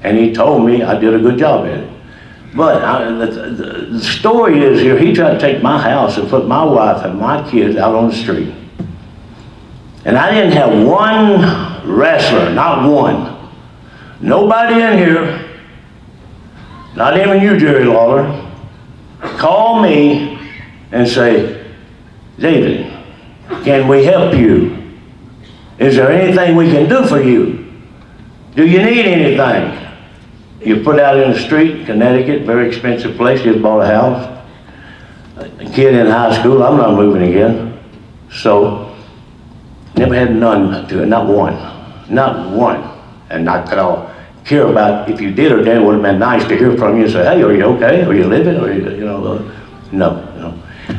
And he told me I did a good job at it. But the story is here, he tried to take my house and put my wife and my kids out on the street. And I didn't have one wrestler, not one. Nobody in here, not even you, Jerry Lawler, call me and say, David, can we help you? Is there anything we can do for you? Do you need anything? You put out in the street, Connecticut, very expensive place, just bought a house. A kid in high school, I'm not moving again. So, never had none to it, not one. Not one. And not that I'll care about if you did or didn't. It would have been nice to hear from you and say, hey, are you okay? Are you living? Are you, no.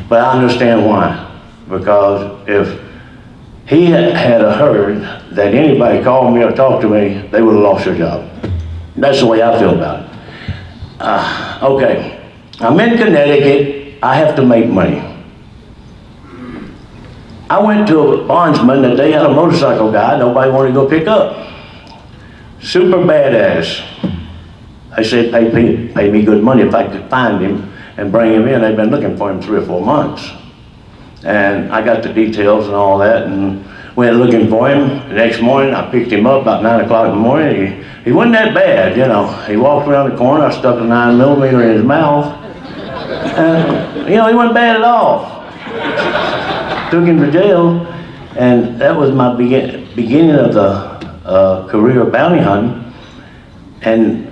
But I understand why. Because if he had heard that anybody called me or talked to me, they would have lost their job. That's the way I feel about it. Okay, I'm in Connecticut. I have to make money. I went to a bondsman that they had a motorcycle guy nobody wanted to go pick up. Super badass. They said pay me good money if I could find him and bring him in. They've been looking for him 3 or 4 months. And I got the details and all that and went looking for him. The next morning I picked him up about 9 o'clock in the morning. He wasn't that bad, He walked around the corner, I stuck a 9mm in his mouth. And, he wasn't bad at all. Took him to jail, and that was my beginning of the career of bounty hunting. And,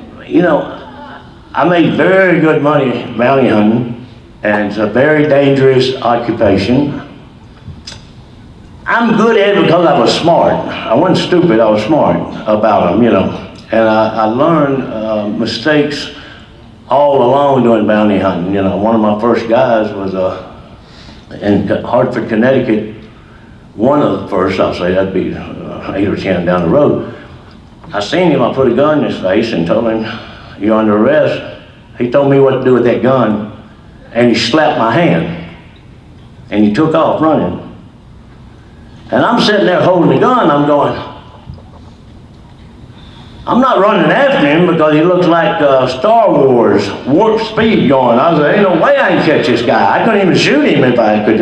I made very good money bounty hunting, and it's a very dangerous occupation. I'm good at it because I was smart. I wasn't stupid, I was smart about them, And I learned mistakes all along doing bounty hunting. One of my first guys was in Hartford, Connecticut. One of the first, I'll say, that'd be 8 or 10 down the road. I seen him, I put a gun in his face and told him, you're under arrest. He told me what to do with that gun, and he slapped my hand. And he took off running. And I'm sitting there holding the gun, I'm going, I'm not running after him because he looks like Star Wars, warp speed going. I was like, ain't no way I can catch this guy. I couldn't even shoot him if I could,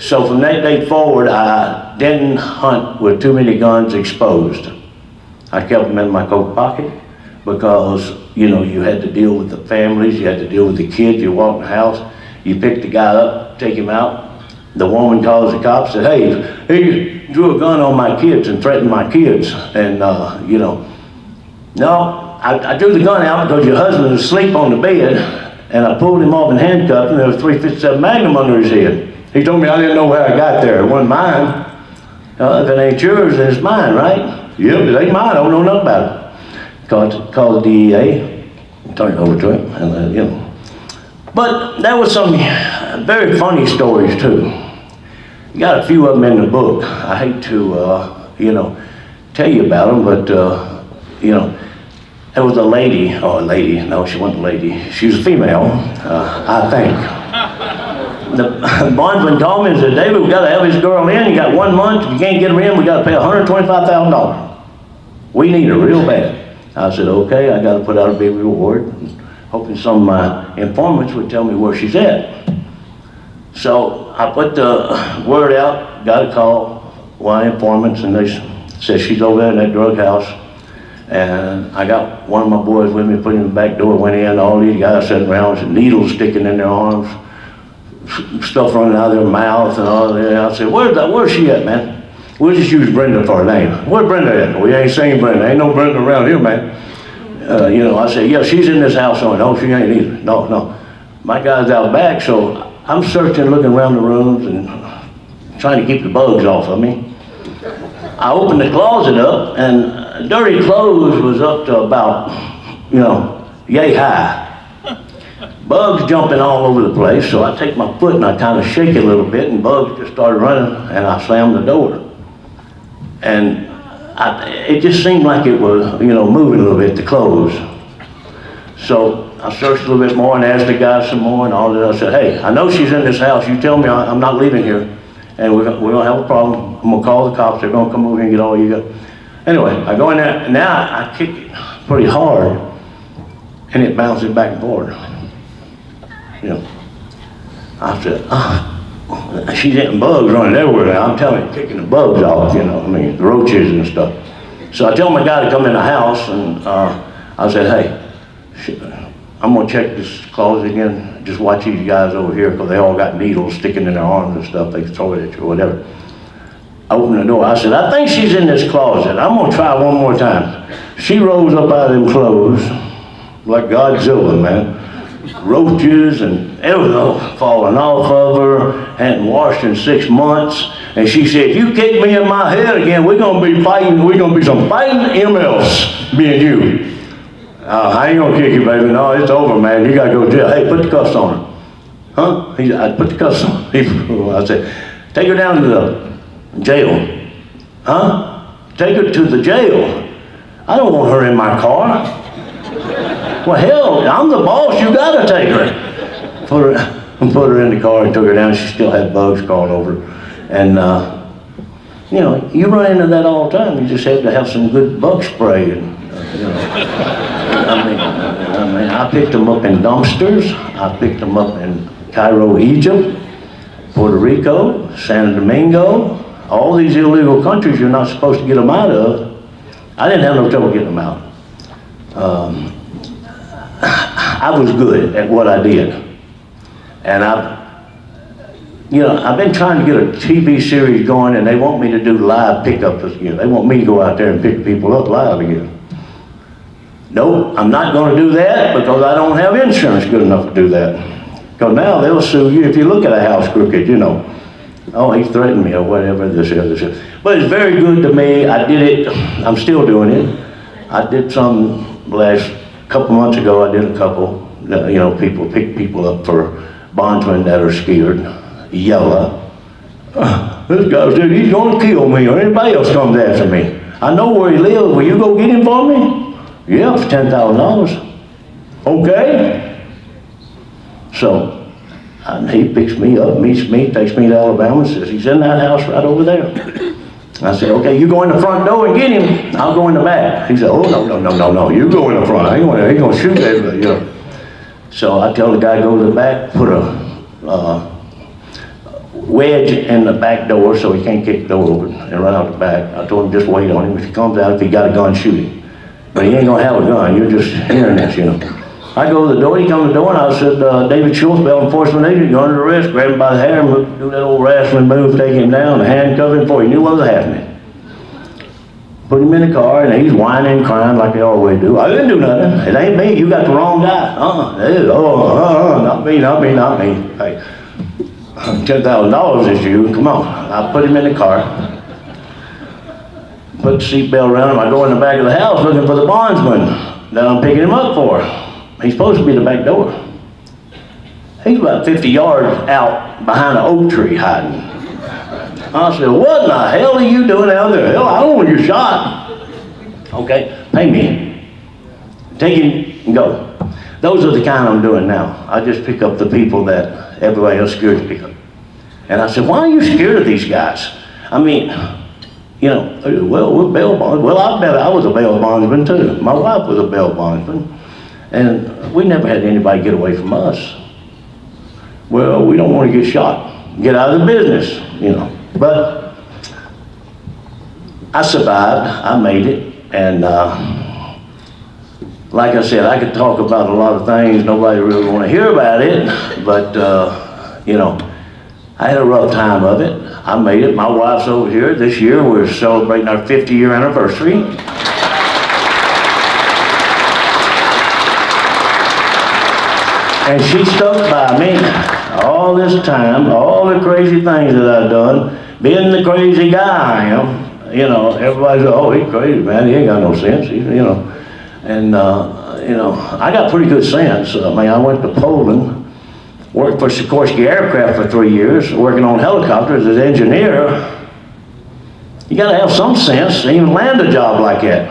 So from that day forward, I didn't hunt with too many guns exposed. I kept them in my coat pocket because, you had to deal with the families, you had to deal with the kids, you walk in the house, you pick the guy up, take him out. The woman calls the cops, said, hey, he drew a gun on my kids and threatened my kids. And, no, I drew the gun out because your husband was asleep on the bed, and I pulled him off and handcuffed him, and there was 357 Magnum under his head. He told me I didn't know where I got there. It wasn't mine. If it ain't yours, then it's mine, right? Yep, it ain't mine. I don't know nothing about it. Called the DEA, turned it over to him, and But there was some very funny stories too. Got a few of them in the book. I hate to, tell you about them, but there was a lady, no, she wasn't a lady. She was a female, I think. The bondsman called me and said, David, we got to have this girl in. You got 1 month. If you can't get her in, we got to pay $125,000. We need her real bad. I said, okay, I got to put out a big reward, hoping some of my informants would tell me where she's at. So I put the word out, got a call, one informants, and they said she's over there in that drug house. And I got one of my boys with me, put him in the back door, went in, all these guys sitting around with needles sticking in their arms, stuff running out of their mouth and all that. I said, where's she at, man? We'll just use Brenda for her name. Where's Brenda at? We ain't seen Brenda. Ain't no Brenda around here, man. I said, yeah, she's in this house on. No, she ain't either. No. My guy's out back, so I'm searching, looking around the rooms and trying to keep the bugs off of me. I opened the closet up, and dirty clothes was up to about, yay high. Bugs jumping all over the place, so I take my foot and I kind of shake it a little bit, and bugs just started running, and I slammed the door. And it just seemed like it was, moving a little bit, the clothes. So I searched a little bit more and asked the guy some more and all that. I said, hey, I know she's in this house. You tell me I'm not leaving here, and we're gonna have a problem. I'm gonna call the cops. They're gonna come over here and get all you got. Anyway, I go in there, and now I kick it pretty hard, and it bounces back and forth. I said, she's getting bugs running everywhere. I'm telling you, kicking the bugs off, the roaches and stuff. So I tell my guy to come in the house, and I said, hey, I'm gonna check this closet again. Just watch these guys over here, because they all got needles sticking in their arms and stuff. They can throw it at you or whatever. I opened the door. I said, I think she's in this closet. I'm gonna try one more time. She rose up out of them clothes like Godzilla, man. Roaches and everything falling off of her, hadn't washed in 6 months. And she said, if you kick me in my head again, we're gonna be fighting, we're gonna be some fighting MLs, me and you. I ain't gonna kick you, baby. No, it's over, man. You gotta go to jail. Hey, put the cuffs on her. Huh? I put the cuffs on her. I said, take her down to the jail. Huh? Take her to the jail. I don't want her in my car. Well, hell, I'm the boss. You gotta take her. Put her in the car and took her down. She still had bugs crawling over her. And, you run into that all the time. You just have to have some good bug spray. And, I picked them up in dumpsters. I picked them up in Cairo, Egypt, Puerto Rico, San Domingo, all these illegal countries you're not supposed to get them out of. I didn't have no trouble getting them out. I was good at what I did. And I've been trying to get a TV series going, and they want me to do live pickups again. They want me to go out there and pick people up live again. Nope, I'm not going to do that because I don't have insurance good enough to do that. Because now they'll sue you if you look at a house crooked, Oh, he threatened me or whatever, this is. But it's very good to me. I did it. I'm still doing it. I did some last couple months ago. I did a couple. People pick people up for bondsmen that are scared, yellow. This guy said he's going to kill me or anybody else comes after me. I know where he lives. Will you go get him for me? Yeah, for $10,000. Okay. So he picks me up, meets me, takes me to Alabama, and says he's in that house right over there. I said, okay, you go in the front door and get him. I'll go in the back. He said, oh, no. You go in the front. He's going to shoot everybody. So I tell the guy, go to the back, put a wedge in the back door so he can't kick the door open and run out the back. I told him, just wait on him. If he comes out, if he got a gun, shoot him. But he ain't going to have a gun. You're just hearing this, I go to the door, he comes to the door, and I said, David Schultz, bail enforcement agent, you're under arrest. Grab him by the hair and do that old wrestling move, take him down, and handcuff him before he knew what was happening. Put him in the car, and he's whining and crying like they always do. I didn't do nothing. It ain't me. You got the wrong guy. Not me. Hey, $10,000 is you. Come on. I put him in the car. Put the seatbelt around him. I go in the back of the house looking for the bondsman that I'm picking him up for. He's supposed to be the back door. He's about 50 yards out behind an oak tree hiding. I said, what in the hell are you doing out there? Hell, I don't want your shot. Okay, pay me. Take him and go. Those are the kind I'm doing now. I just pick up the people that everybody else is scared to pick up. And I said, why are you scared of these guys? We're bail bondsmen. Well, I bet I was a bail bondsman too. My wife was a bail bondsman. And we never had anybody get away from us. Well, we don't want to get shot, get out of the business, But I survived, I made it, and like I said, I could talk about a lot of things, nobody really want to hear about it, but I had a rough time of it. I made it. My wife's over here. This year we're celebrating our 50-year anniversary. And she stuck by me. all this time, all the crazy things that I've done, being the crazy guy I am, you know, everybody's, oh, he's crazy, man, he ain't got no sense, you know. And, you know, I got pretty good sense. I mean, I went to Poland, worked for Sikorsky Aircraft for 3 years, working on helicopters as an engineer. You gotta have some sense to even land a job like that.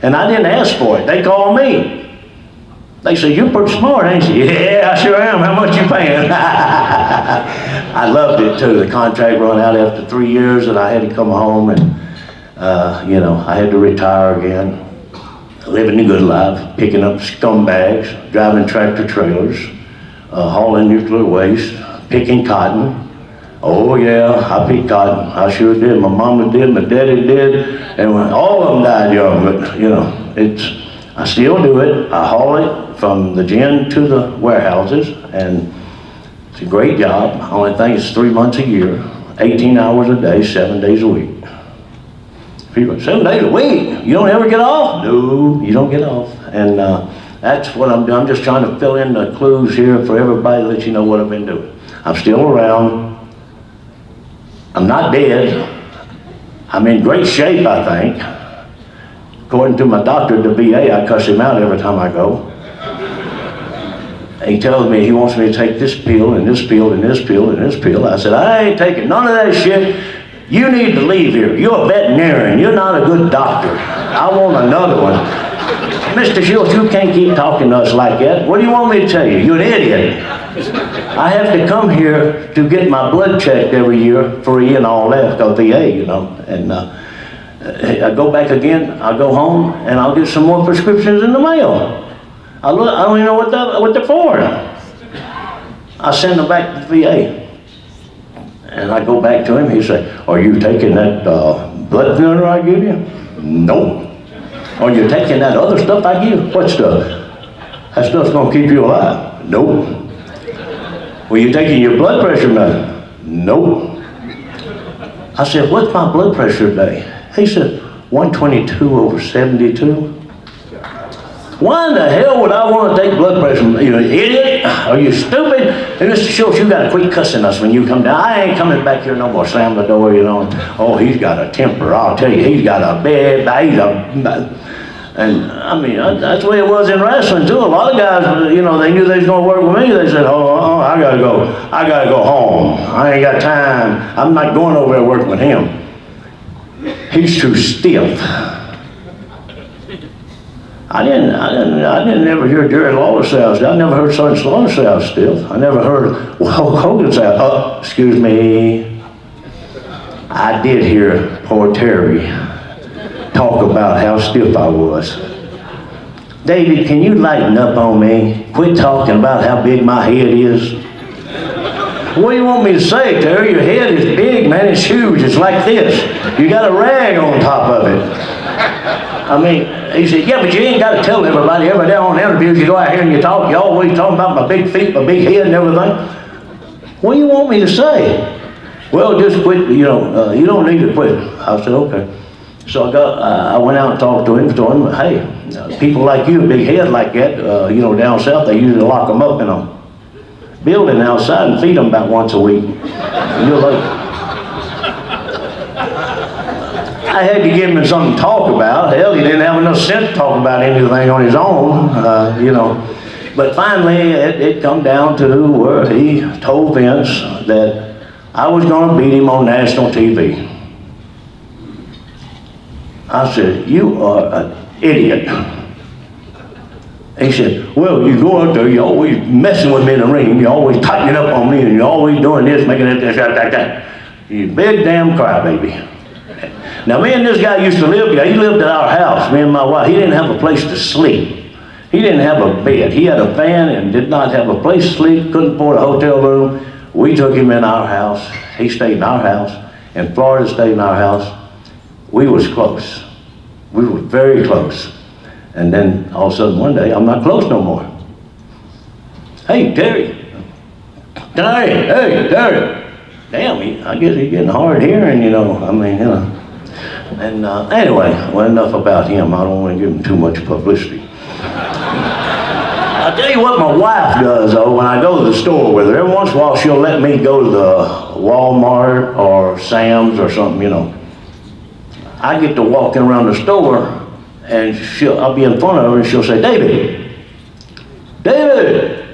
And I didn't ask for it, they called me. They said, you're pretty smart, ain't you? Yeah, I sure am, how much you paying? I loved it too. The contract run out after 3 years and I had to come home and, you know, I had to retire again. Living the good life, picking up scumbags, driving tractor trailers, hauling nuclear waste, picking cotton. Oh yeah, I picked cotton, I sure did. My mama did, my daddy did, and all of them died young, but you know, I still do it. I haul it from the gin to the warehouses, and it's a great job. Only thing is 3 months a year, 18 hours a day, 7 days a week. People, 7 days a week? You don't ever get off? No, you don't get off. And that's what I'm doing. I'm just trying to fill in the clues here for everybody to let you know what I've been doing. I'm still around. I'm not dead. I'm in great shape, I think. According to my doctor at the VA, I cuss him out every time I go. He tells me he wants me to take this pill and this pill and this pill and this pill. I said, I ain't taking none of that shit. You need to leave here. You're a veterinarian. You're not a good doctor. I want another one. Mr. Schultz, you can't keep talking to us like that. What do you want me to tell you? You're an idiot. I have to come here to get my blood checked every year, free and all that, because VA, you know. And I go back again, I'll go home, and I'll get some more prescriptions in the mail. I don't even know what they're for. I send them back to the VA. And I go back to him, he said, are you taking that blood thinner I give you? No. Are you taking that other stuff I give you? What stuff? That stuff's gonna keep you alive. Nope. Were you taking your blood pressure medicine? Nope. I said, what's my blood pressure today? He said, 122/72. Why in the hell would I want to take blood pressure? You idiot? Are you stupid? And Mr. Schultz, you got to quit cussing us when you come down. I ain't coming back here no more. Slam the door, you know. Oh, he's got a temper. I'll tell you, he's got a bad. And I mean, that's the way it was in wrestling too. A lot of guys, you know, they knew they was going to work with me. They said, oh, I gotta go home. I ain't got time. I'm not going over there working with him. He's too stiff. I didn't ever hear Jerry Lawler say I was stiff. I never heard Sergeant Slaughter say I was stiff. I never heard Hulk Hogan say, oh, excuse me. I did hear poor Terry talk about how stiff I was. David, can you lighten up on me? Quit talking about how big my head is. What do you want me to say, Terry? Your head is big, man. It's huge. It's like this. You got a rag on top of it. I mean, he said, yeah, but you ain't got to tell everybody. Every day on interviews, you go out here and you talk. You always talking about my big feet, my big head and everything. What do you want me to say? Well, just quit, you know, you don't need to quit. I said, okay. So I went out and talked to him, told him, hey, people like you, a big head like that, you know, down south, they usually lock them up in a building outside and feed them about once a week. You're like, I had to give him something to talk about. Hell, he didn't have enough sense to talk about anything on his own, you know. But finally, it come down to where he told Vince that I was going to beat him on national TV. I said, you are an idiot. He said, well, you go out there, you're always messing with me in the ring, you're always tightening up on me, and you're always doing this, making it this, that. You big damn crybaby. Now, me and this guy used to live here. He lived at our house, me and my wife. He didn't have a place to sleep. He didn't have a bed. He had a van and did not have a place to sleep, couldn't afford a hotel room. We took him in our house. He stayed in our house, and Florida stayed in our house. We was close. We were very close. And then all of a sudden one day, I'm not close no more. Hey, Terry. Hey, Terry. Damn, I guess he's getting hard hearing, you know. I mean, you know. And anyway, well, enough about him. I don't want to give him too much publicity. I I tell you what my wife does though, when I go to the store with her, every once in a while she'll let me go to the Walmart or Sam's or something, you know. I get to walking around the store and I'll be in front of her and she'll say, David, David,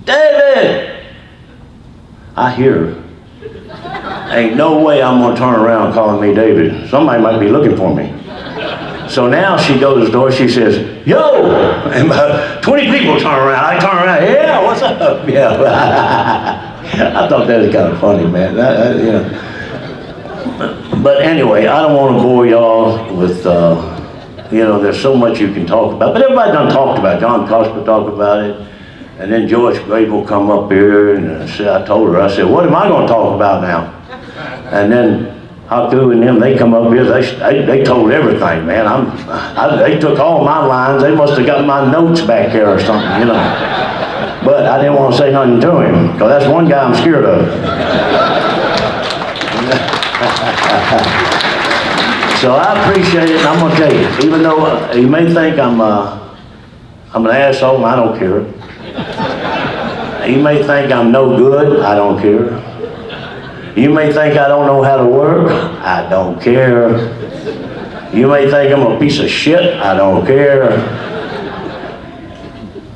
David. I hear her. Ain't no way I'm gonna turn around calling me David. Somebody might be looking for me. So now she goes to the door, she says, yo! And about 20 people turn around. I turn around, yeah, what's up? Yeah. I thought that was kind of funny, man. You know. But anyway, I don't want to bore y'all with, you know, there's so much you can talk about. But everybody done talked about it. John Cosper talked about it. And then George Grable come up here and I told her, I said, what am I going to talk about now? And then Haku and them, they come up here, they told everything, man. They took all my lines. They must have got my notes back there or something, you know. But I didn't want to say nothing to him, because that's one guy I'm scared of. So I appreciate it, and I'm going to tell you, even though you may think I'm an asshole, and I don't care. You may think I'm no good, I don't care. You may think I don't know how to work, I don't care. You may think I'm a piece of shit, I don't care.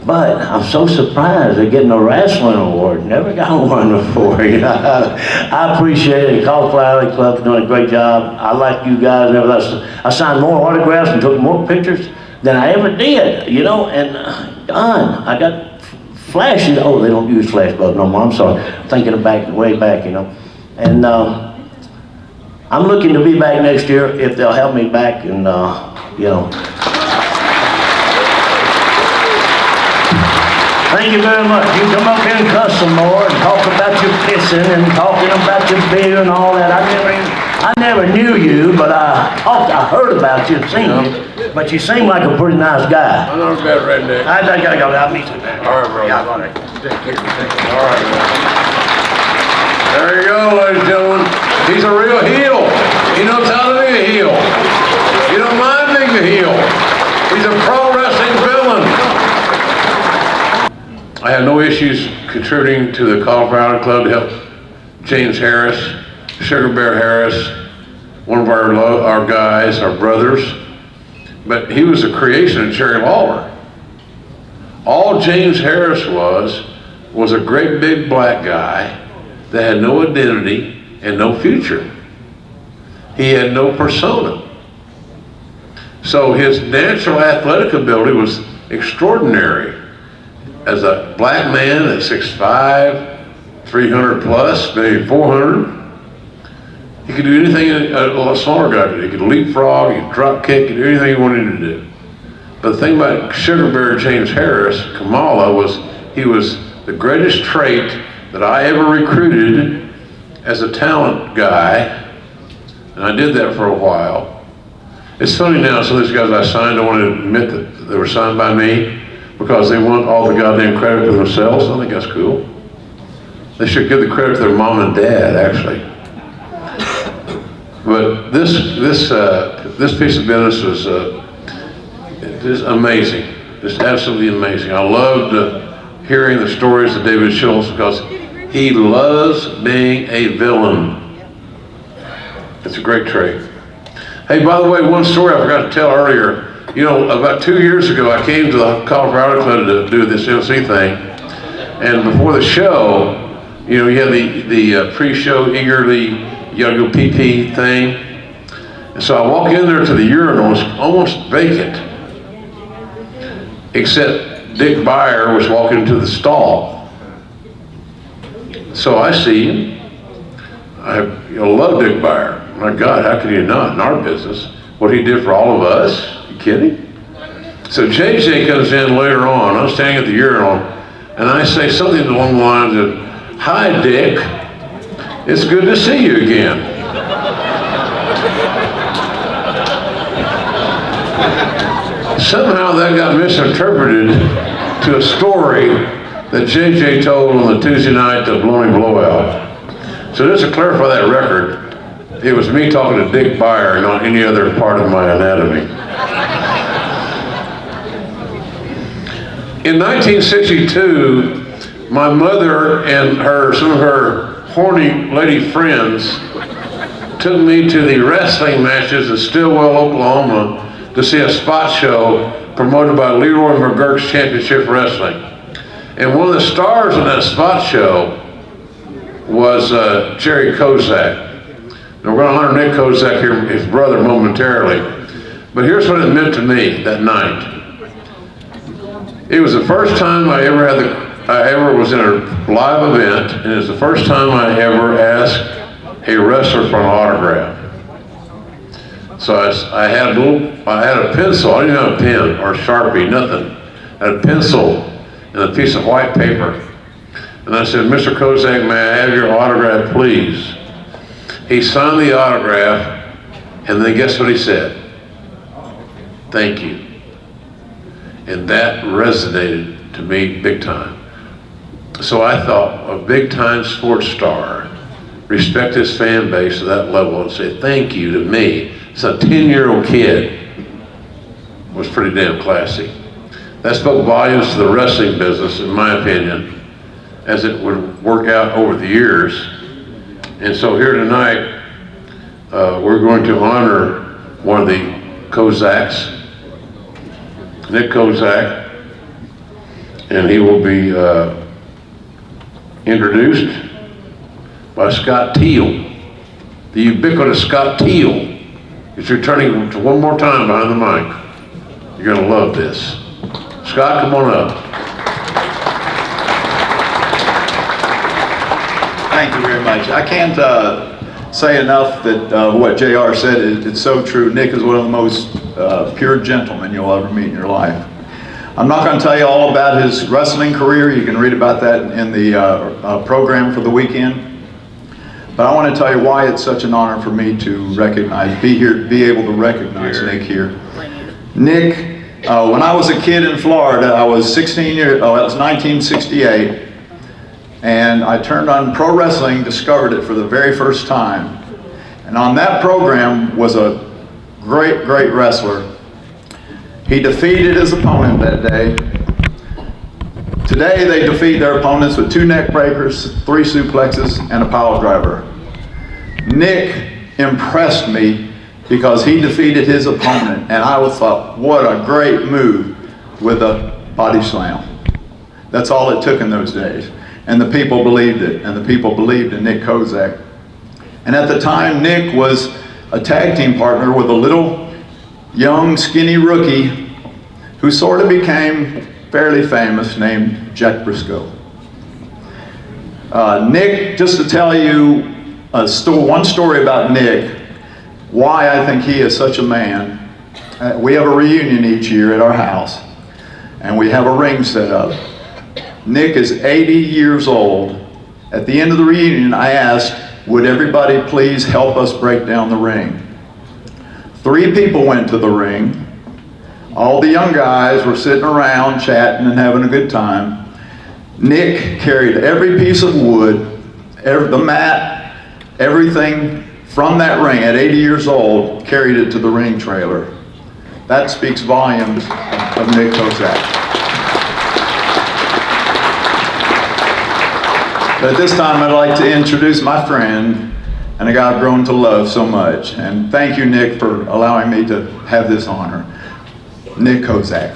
But I'm so surprised at getting a wrestling award. Never got one before. You know? I appreciate it. Cauliflower Club for doing a great job. I like you guys and everything. I signed more autographs and took more pictures than I ever did, you know, and God, I got flashes. Oh, they don't use flash bulbs no more. I'm sorry. Thinking of way back, you know. And I'm looking to be back next year if they'll have me back and, you know. Thank you very much. You come up here and cuss some more and talk about your pissing and talking about your beer and all that. I never knew you, but I heard about you and seen you. But you seem like a pretty nice guy.
I'm not a bad redneck.
I gotta go. I'll meet you there.
All right, bro.
Yeah, all right.
All right, man. There you go, ladies and gentlemen. He's a real heel. He knows how to be a heel. You don't mind being a heel. He's a pro wrestling villain. I have no issues contributing to the Cauliflower Club to help James Harris, Sugar Bear Harris, one of our guys, our brothers. But he was a creation of Jerry Lawler. All James Harris was a great big black guy that had no identity and no future. He had no persona. So his natural athletic ability was extraordinary. As a black man at 6'5", 300 plus, maybe 400, he could do anything a smaller guy did. He could leapfrog, he could drop kick, he could do anything he wanted to do. But the thing about Sugar Bear James Harris, Kamala, was he was the greatest trait that I ever recruited as a talent guy, and I did that for a while. It's funny now, some of these guys I signed don't want to admit that they were signed by me because they want all the goddamn credit to themselves. I think that's cool. They should give the credit to their mom and dad, actually. But this piece of business was just amazing, just absolutely amazing. I loved hearing the stories of David Schultz because he loves being a villain. It's a great trait. Hey, by the way, one story I forgot to tell earlier. You know, about 2 years ago, I came to the Cauliflower Club to do this MC thing, and before the show, you know, you had the pre-show eagerly, you gotta go pee-pee thing. And so I walk in there to the urinal, it's almost vacant, except Dick Beyer was walking into the stall. So I see him. I love Dick Beyer. My God, how could you not in our business? What he did for all of us? You kidding? So JJ comes in later on. I'm standing at the urinal, and I say something along the lines of, "Hi, Dick. It's good to see you again." Somehow that got misinterpreted to a story that JJ told on the Tuesday night of Blowing Blowout. So just to clarify that record, it was me talking to Dick Beyer, not any other part of my anatomy. In 1962, my mother and some of her horny lady friends took me to the wrestling matches in Stillwell, Oklahoma to see a spot show promoted by Leroy McGurk's Championship Wrestling. And one of the stars in that spot show was Jerry Kozak. Now we're going to honor Nick Kozak here, his brother, momentarily. But here's what it meant to me that night. It was the first time I ever was in a live event, and it was the first time I ever asked a wrestler for an autograph. So I had a pencil. I didn't have a pen or a Sharpie, nothing. I had a pencil and a piece of white paper. And I said, "Mr. Kozak, may I have your autograph, please?" He signed the autograph, and then guess what he said? "Thank you." And that resonated to me big time. So I thought, a big time sports star, respect his fan base to that level and say thank you to me. It's a 10-year-old kid. Was pretty damn classy. That spoke volumes to the wrestling business, in my opinion, as it would work out over the years. And so here tonight, we're going to honor one of the Kozaks, Nick Kozak, and he will be introduced by Scott Teal, the ubiquitous Scott Teal. He's returning to one more time behind the mic. You're gonna love this. Scott, come on up.
Thank you very much. I can't say enough that what JR said, it's so true. Nick is one of the most pure gentlemen you'll ever meet in your life. I'm not going to tell you all about his wrestling career. You can read about that in the program for the weekend. But I want to tell you why it's such an honor for me to be able to recognize Nick here. Nick, when I was a kid in Florida, I was 1968, and I turned on pro wrestling, discovered it for the very first time. And on that program was a great, great wrestler. He defeated his opponent that day. Today they defeat their opponents with 2 neck breakers, 3 suplexes, and a pile driver. Nick impressed me because he defeated his opponent, and I thought, what a great move with a body slam. That's all it took in those days. And the people believed it, and the people believed in Nick Kozak. And at the time, Nick was a tag team partner with a little young, skinny rookie who sort of became fairly famous, named Jack Briscoe. Nick, just to tell you one story about Nick, why I think he is such a man. We have a reunion each year at our house, and we have a ring set up. Nick is 80 years old. At the end of the reunion, I asked, would everybody please help us break down the ring? 3 people went to the ring. All the young guys were sitting around chatting and having a good time. Nick carried every piece of wood, the mat, everything from that ring at 80 years old, carried it to the ring trailer. That speaks volumes of Nick Kozak. But at this time, I'd like to introduce my friend and a guy I've grown to love so much. And thank you, Nick, for allowing me to have this honor. Nick Kozak.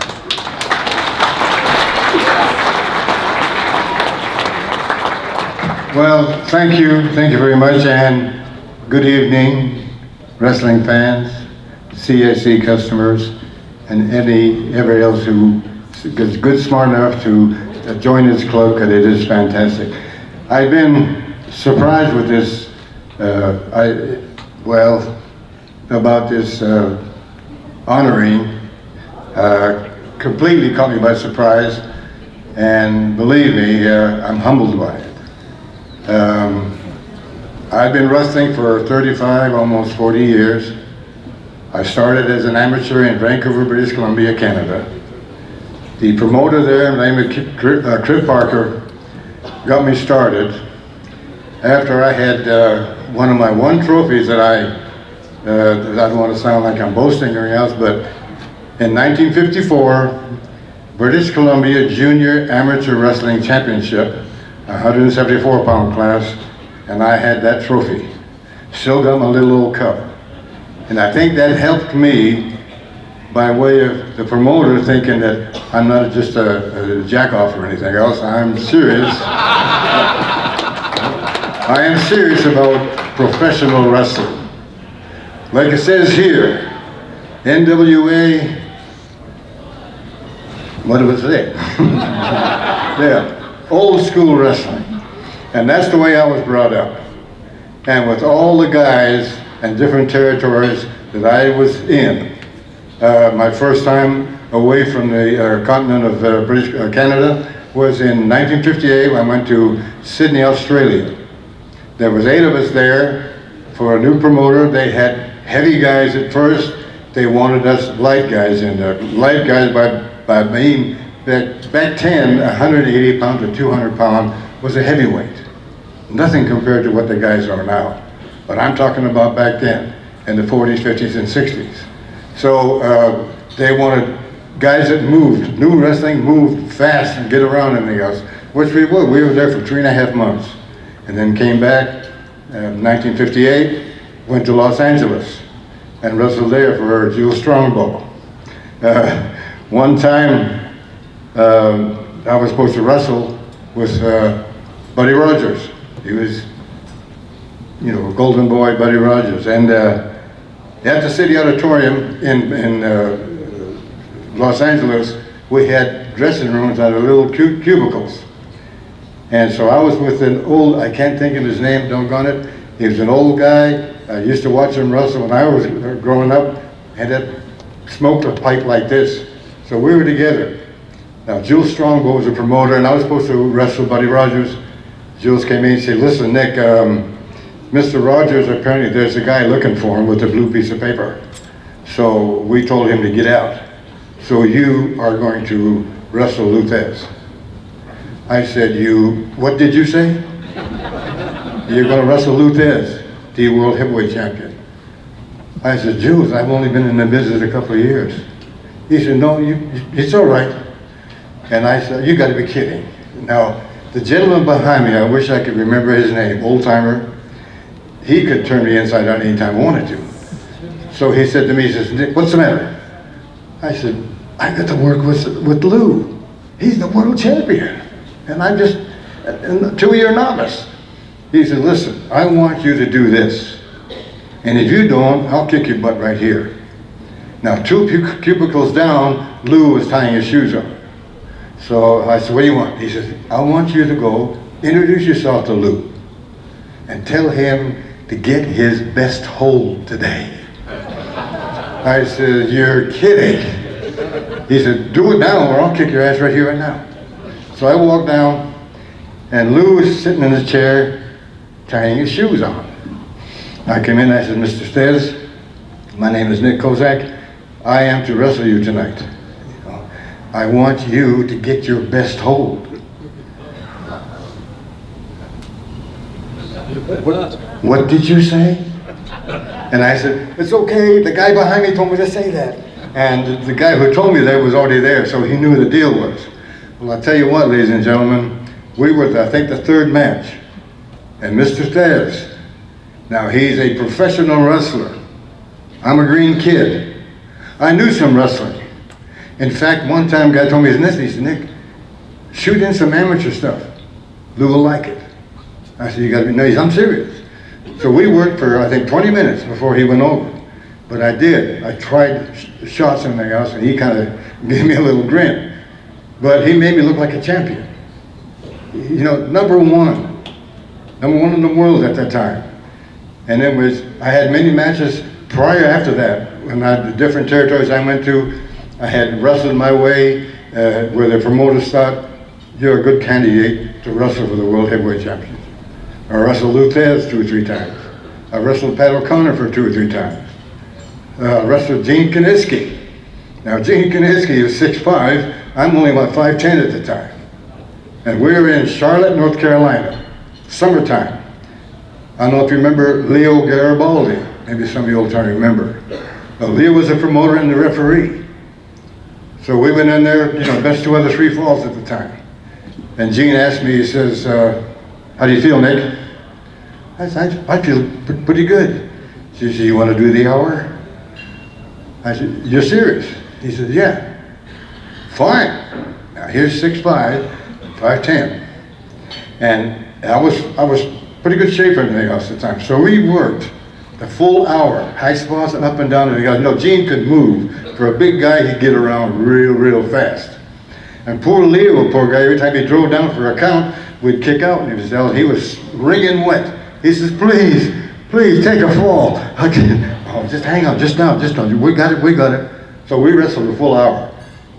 Well, thank you very much, and good evening, wrestling fans, CAC customers, and everybody else who is good, smart enough to join this club, because it is fantastic. I've been surprised with this, about this honoring. Completely caught me by surprise, and believe me, I'm humbled by it. I've been wrestling for 35, almost 40 years. I started as an amateur in Vancouver, British Columbia, Canada. The promoter there, named Crip Parker, got me started after I had one of my trophies that I don't want to sound like I'm boasting or anything else, but in 1954, British Columbia Junior Amateur Wrestling Championship, 174-pound class, and I had that trophy. Still got my little old cup. And I think that helped me by way of the promoter thinking that I'm not just a jack-off or anything else. I'm serious. I am serious about professional wrestling. Like it says here, NWA, what was it? Yeah, old school wrestling. And that's the way I was brought up. And with all the guys and different territories that I was in, my first time away from the continent of British Canada was in 1958. I went to Sydney, Australia. There was 8 of us there for a new promoter. They had heavy guys at first. They wanted us light guys in there. Light guys by being back 10, 180 pound to 200 pound was a heavyweight. Nothing compared to what the guys are now. But I'm talking about back then, in the 40s, 50s, and 60s. So they wanted guys that moved. New wrestling moved fast and get around and everything else, which we would. We were there for 3.5 months. And then came back in 1958, went to Los Angeles and wrestled there for Jules Strongbow. One time, I was supposed to wrestle with Buddy Rogers. He was, you know, golden boy Buddy Rogers. And at the City Auditorium in Los Angeles, we had dressing rooms out of little cubicles. And so I was with an old, I can't think of his name, doggone it. He was an old guy. I used to watch him wrestle when I was growing up. Had that smoked a pipe like this. So we were together. Now, Jules Strongbow was a promoter, and I was supposed to wrestle Buddy Rogers. Jules came in and said, listen, Nick, Mr. Rogers, apparently there's a guy looking for him with a blue piece of paper. So we told him to get out. So you are going to wrestle Luthez. I said, what did you say? You're going to wrestle Luthez, the world heavyweight champion. I said, Jules, I've only been in the business a couple of years. He said, no, it's all right. And I said, you got to be kidding. Now, the gentleman behind me, I wish I could remember his name, old timer, he could turn me inside out anytime I wanted to. So he said to me, he says, Nick, what's the matter? I said, I got to work with Lou. He's the world champion. And I'm just a 2-year novice. He said, listen, I want you to do this. And if you don't, I'll kick your butt right here. Now, 2 cubicles down, Lou was tying his shoes on. So I said, what do you want? He says, I want you to go introduce yourself to Lou and tell him to get his best hold today. I said, you're kidding. He said, do it now or I'll kick your ass right here, right now. So I walked down and Lou was sitting in his chair tying his shoes on. I came in and I said, Mr. Stez, my name is Nick Kozak. I am to wrestle you tonight. I want you to get your best hold. What did you say? And I said, it's okay, the guy behind me told me to say that. And the guy who told me that was already there, so he knew the deal was. Well, I'll tell you what, ladies and gentlemen, we were, I think, the 3rd match. And Mr. Stez, now he's a professional wrestler. I'm a green kid. I knew some wrestling. In fact, one time a guy told me his niece, he said, Nick, shoot in some amateur stuff. Lou will like it. I said, you gotta be nice, I'm serious. So we worked for, I think, 20 minutes before he went over. But I did. I tried shots and everything else, and he kind of gave me a little grin. But he made me look like a champion. You know, number one in the world at that time. And it was, I had many matches prior after that. When the different territories I went to, I had wrestled my way where the promoters thought, you're a good candidate to wrestle for the World Heavyweight Championship. I wrestled Luthez 2 or 3 times. I wrestled Pat O'Connor for 2 or 3 times. I wrestled Gene Kiniski. Now Gene Kiniski is 6'5", I'm only about 5'10" at the time. And we were in Charlotte, North Carolina, summertime. I don't know if you remember Leo Garibaldi. Maybe some of you old time remember. Leo was a promoter and the referee. So we went in there, you know, best 2 out of 3 falls at the time. And Gene asked me, he says, how do you feel, Nick? I said, I feel pretty good. She said, you want to do the hour? I said, you're serious? He said, yeah. Fine. Now here's 6'5", 5'10". And I was pretty good shape for everything else at the time. So we worked the full hour, high spots and up and down. And you know, Gene could move. For a big guy, he'd get around real fast. And poor Leo, poor guy, every time he drove down for a count, we'd kick out and he was wringing wet. He says, please take a fall. Oh, just hang on, just now, we got it. So we wrestled a full hour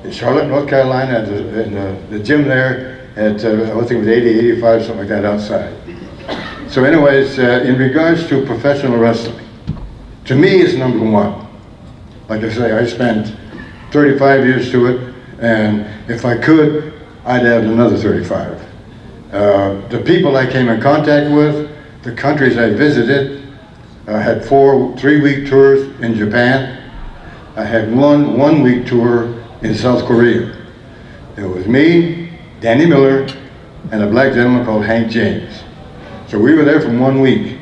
in Charlotte, North Carolina, in the gym there at, I think it was 80, 85, something like that outside. So anyways, in regards to professional wrestling, to me it's number one. Like I say, I spent 35 years to it, and if I could, I'd add another 35. The people I came in contact with, the countries I visited, I had 4 3-week tours in Japan. I had one 1-week tour in South Korea. It was me, Danny Miller, and a black gentleman called Hank James. So we were there for 1 week.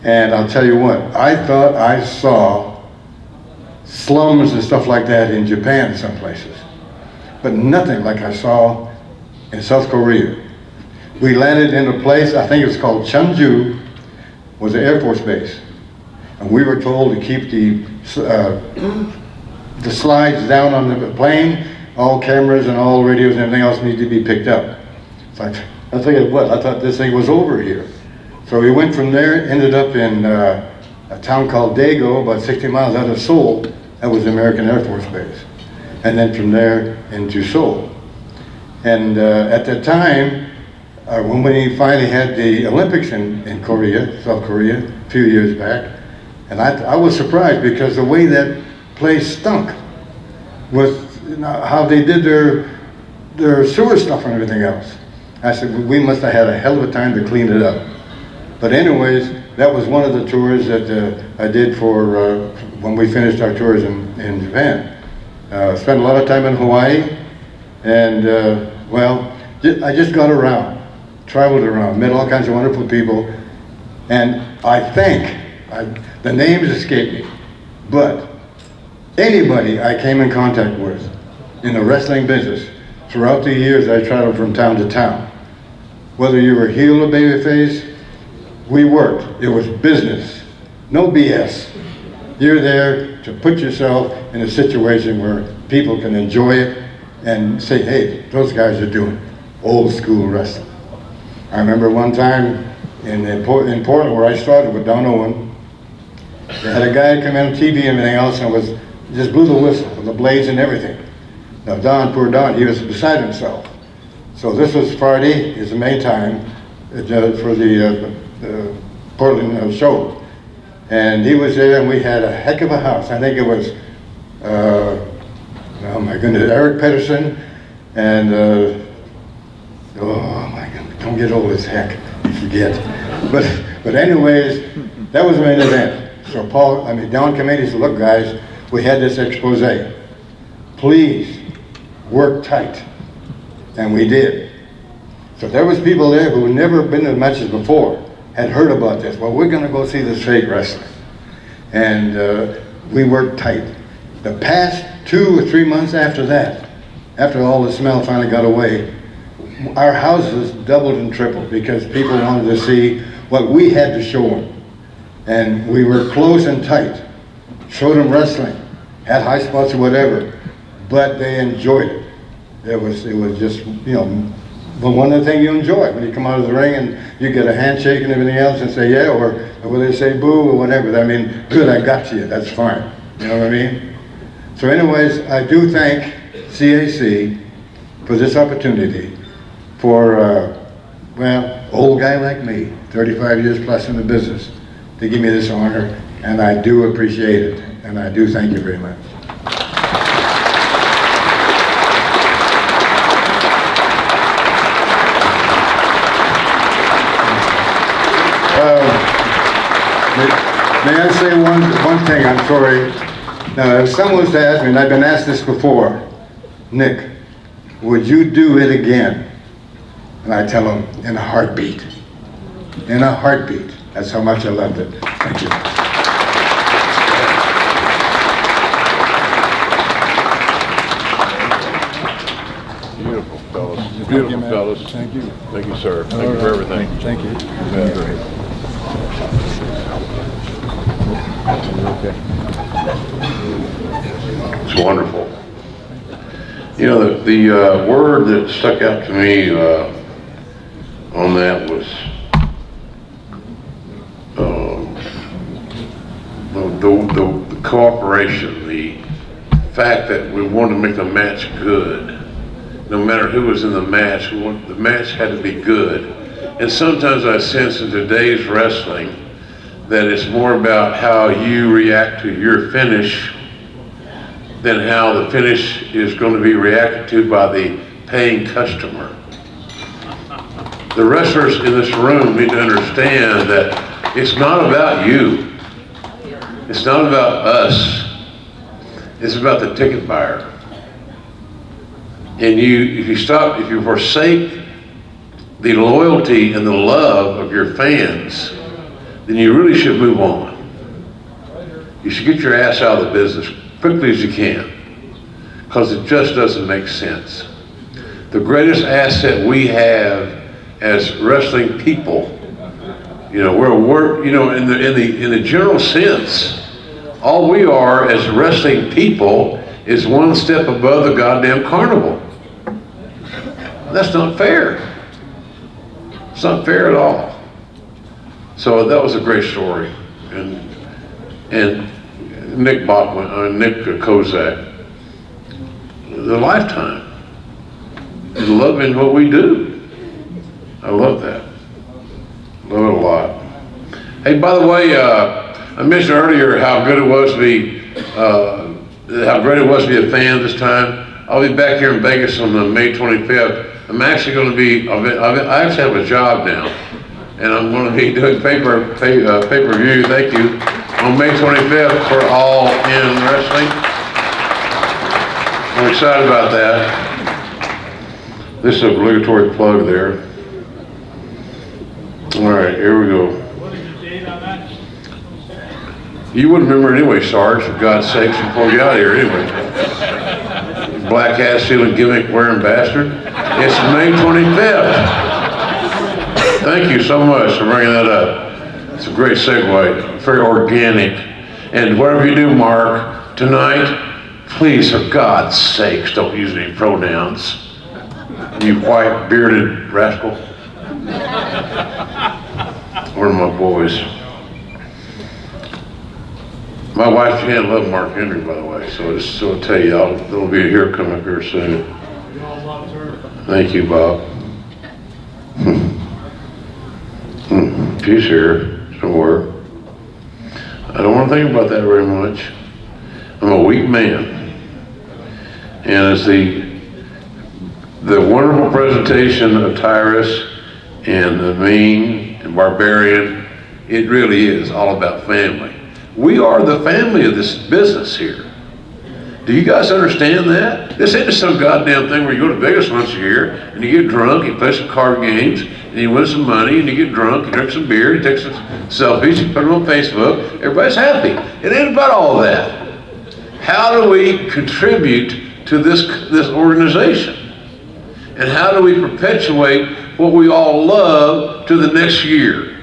And I'll tell you what, I thought I saw slums and stuff like that in Japan in some places, but nothing like I saw in South Korea. We landed in a place, I think it was called Cheonju, was an Air Force base. And we were told to keep the slides down on the plane. All cameras and all radios and everything else needed to be picked up. So I figured, what? I thought this thing was over here. So we went from there, ended up in a town called Daegu, about 60 miles out of Seoul. That was the American Air Force base. And then from there into Seoul. And at that time, when we finally had the Olympics in Korea, South Korea, a few years back, and I was surprised because the way that place stunk with how they did their sewer stuff and everything else. I said, we must have had a hell of a time to clean it up. But anyways, that was one of the tours that I did for when we finished our tours in Japan. Spent a lot of time in Hawaii, and well, I just got around, traveled around, met all kinds of wonderful people, and I think, the names escape me, but anybody I came in contact with in the wrestling business throughout the years I traveled from town to town, whether you were heel or babyface, we worked. It was business, no BS. You're there to put yourself in a situation where people can enjoy it and say, hey, those guys are doing old school wrestling. I remember one time in Portland where I started with Don Owen, they had a guy come in on TV and everything else and just blew the whistle with the blades and everything. Now Don, poor Don, he was beside himself. So this was Friday, is the main time for the Portland show. And he was there and we had a heck of a house. I think it was, oh my goodness, Eric Pedersen and, oh my goodness, don't get old as heck, you forget. But anyways, that was the main event. So Don came in, he said, look guys, we had this expose. Please work tight. And we did. So there was people there who had never been to matches before, had heard about this. Well, we're gonna go see this fake wrestling. And we worked tight. The past 2 or 3 months after that, after all the smell finally got away, our houses doubled and tripled because people wanted to see what we had to show them. And we were close and tight, showed them wrestling, had high spots or whatever, but they enjoyed it. It was just, you know, but one of the things you enjoy when you come out of the ring and you get a handshake and everything else and say yeah, or whether they say boo or whatever. I mean, good, I got to you, that's fine. You know what I mean? So anyways, I do thank CAC for this opportunity for, well, old guy like me, 35 years plus in the business, to give me this honor, and I do appreciate it, and I do thank you very much. May I say one thing? I'm sorry. Now, if someone was to ask me, and I've been asked this before, Nick, would you do it again? And I tell him, in a heartbeat. In a heartbeat. That's how much I loved it. Thank you.
Beautiful, fellas. Beautiful, fellas. Thank you. Thank you, sir. Thank you for everything. Thank you. Great. It's wonderful. You know, the word that stuck out to me on that was the cooperation, the fact that we wanted to make the match good. No matter who was in the match, the match had to be good. And sometimes I sense in today's wrestling that it's more about how you react to your finish than how the finish is going to be reacted to by the paying customer. The wrestlers in this room need to understand that it's not about you. It's not about us. It's about the ticket buyer. And if you forsake the loyalty and the love of your fans, then you really should move on. You should get your ass out of the business quickly as you can, because it just doesn't make sense. The greatest asset we have as wrestling people, you know, we're you know, in the general sense, all we are as wrestling people is one step above the goddamn carnival. That's not fair. It's not fair at all. So that was a great story, and Nick Kozak, the lifetime, is loving what we do. I love that. Love it a lot. Hey, by the way, I mentioned earlier how good it was to be, how great it was to be a fan this time. I'll be back here in Vegas on May 25th. I'm actually going to be, I actually have a job now, and I'm going to be doing pay-per-view, thank you, on May 25th for All In Wrestling. I'm excited about that. This is an obligatory plug there. All right, here we go. You wouldn't remember anyway, Sarge, for God's sakes, before we get out of here anyway. Black ass stealing gimmick wearing bastard. It's May 25th. Thank you so much for bringing that up. It's a great segue, very organic. And whatever you do, Mark, tonight, please, for God's sakes, don't use any pronouns. You white bearded rascal. Where are my boys? My wife can't love Mark Henry, by the way, so just I'll tell you, there'll be a here coming up here soon. Thank you, Bob. She's here somewhere. I don't want to think about that very much. I'm a weak man. And as the wonderful presentation of Tyrus and the Mean and Barbarian, it really is all about family. We are the family of this business here. Do you guys understand that? This ain't just some goddamn thing where you go to Vegas once a year and you get drunk, you play some card games, and you win some money, and you get drunk, you drink some beer, you take some selfies, you put them on Facebook, everybody's happy. It ain't about all that. How do we contribute to this organization? And how do we perpetuate what we all love to the next year?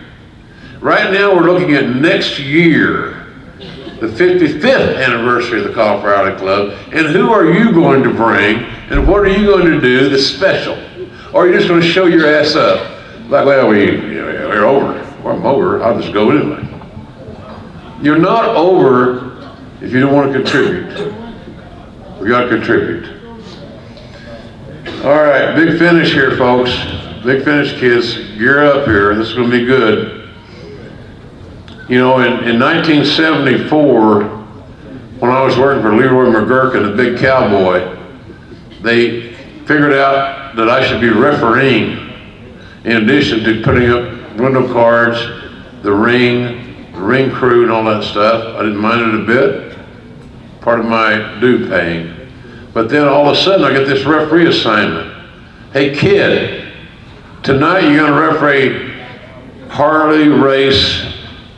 Right now we're looking at next year, the 55th anniversary of the Cauliflower Club, and who are you going to bring, and what are you going to do that's special? Or are you just going to show your ass up? Like, well, we're over. Well, I'm over, I'll just go anyway. You're not over if you don't want to contribute. We got to contribute. All right, big finish here, folks. Big finish, kids. Gear up here. This is going to be good. You know, in 1974, when I was working for Leroy McGurk and the Big Cowboy, they figured out that I should be refereeing in addition to putting up window cards, the ring crew and all that stuff. I didn't mind it a bit. Part of my due paying. But then all of a sudden I get this referee assignment. Hey kid, tonight you're gonna referee Harley Race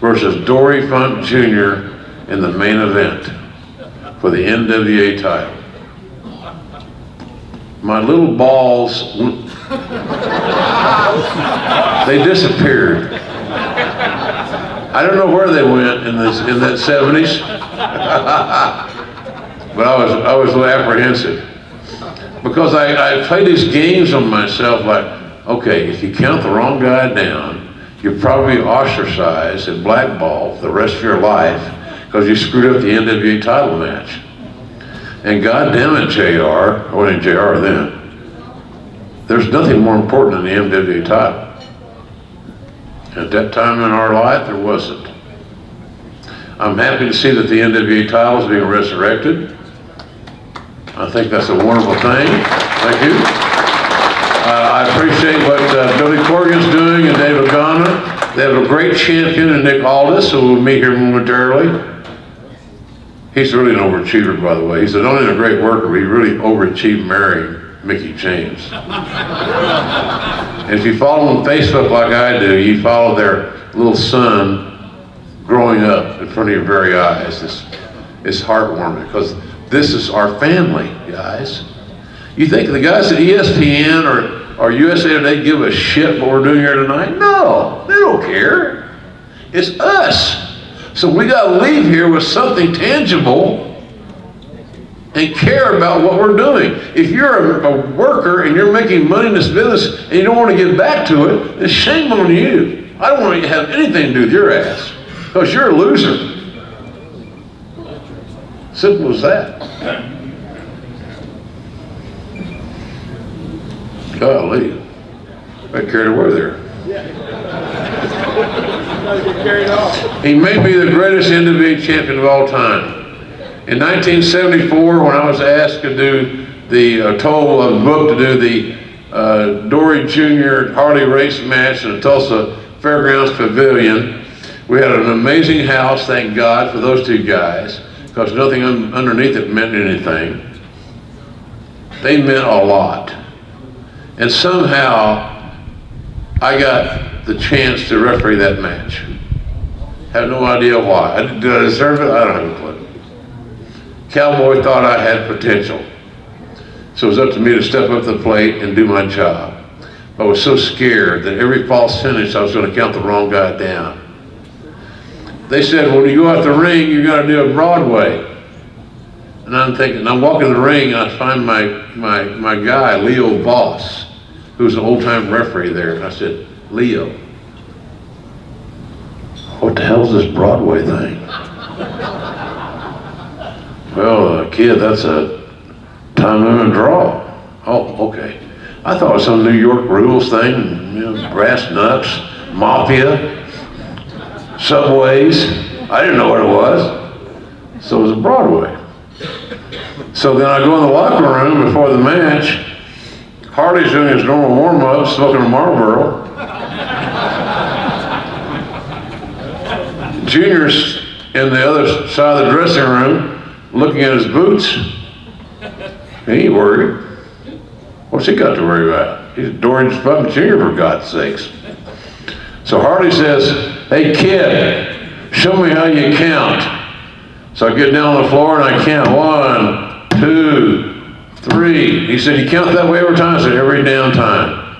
versus Dory Funk Jr. in the main event for the NWA title. My little balls, they disappeared. I don't know where they went in that 70s, but I was a little apprehensive because I played these games on myself like, okay, if you count the wrong guy down, you'll probably be ostracized and blackballed for the rest of your life because you screwed up the NWA title match. And God damn it, JR, I wasn't JR then, there's nothing more important than the NWA title. At that time in our life, there wasn't. I'm happy to see that the NWA title is being resurrected. I think that's a wonderful thing. Thank you. I appreciate what Billy Corgan's doing and David Ghana. They have a great champion in Nick Aldis, who will meet here momentarily. He's really an overachiever, by the way. He's not only a great worker, but he really overachieved marrying Mickey James. And if you follow them on Facebook like I do, you follow their little son growing up in front of your very eyes. It's heartwarming because this is our family, guys. You think the guys at ESPN or USA Today give a shit what we're doing here tonight? No, they don't care. It's us. So we got to leave here with something tangible and care about what we're doing. If you're a worker and you're making money in this business and you don't want to give back to it, then shame on you. I don't want to have anything to do with your ass because you're a loser. Simple as that. Golly, I carried away there. He may be the greatest NWA champion of all time. In 1974, when I was asked to do told of the book to do the Dory Jr. Harley Race match in the Tulsa Fairgrounds Pavilion, we had an amazing house, thank God, for those two guys, because nothing underneath it meant anything. They meant a lot. And somehow, I got the chance to referee that match. Have no idea why. Did I deserve it? I don't have a clue. Cowboy thought I had potential. So it was up to me to step up to the plate and do my job. I was so scared that every false finish I was going to count the wrong guy down. They said, when you go out the ring, you got to do a Broadway. And I'm thinking, I'm walking the ring and I find my guy, Leo Voss, who's an old-time referee there. And I said, Leo, what the hell's this Broadway thing? Well, kid, that's a time limit draw. Oh, okay. I thought it was some New York rules thing, you know, brass knucks, mafia, subways. I didn't know what it was. So it was a Broadway. So then I go in the locker room before the match. Harley's doing his normal warm-up, smoking a Marlboro. Junior's in the other side of the dressing room, looking at his boots. He ain't worried. What's he got to worry about? He's Dory Funk Jr. for God's sakes. So Harley says, hey kid, show me how you count. So I get down on the floor and I count 1, 2, 3. He said, you count that way every time? I said, every damn time.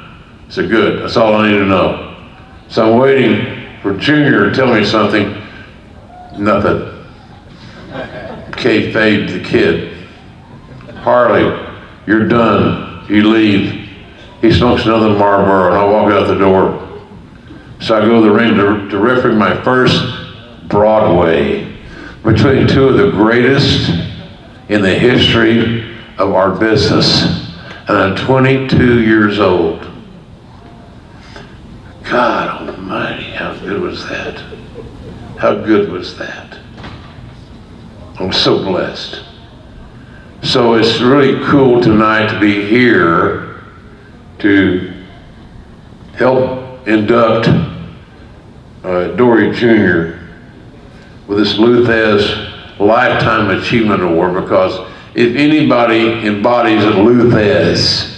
I said, good, that's all I need to know. So I'm waiting for Junior to tell me something. Nothing. Kayfabe the kid. Harley, you're done. You leave. He smokes another Marlboro and I walk out the door. So I go to the ring to referee my first Broadway between two of the greatest in the history of our business. And I'm 22 years old. God almighty, how good was that? How good was that? I'm so blessed. So it's really cool tonight to be here to help induct Dory Jr. with this Luthez Lifetime Achievement Award, because if anybody embodies Luthez,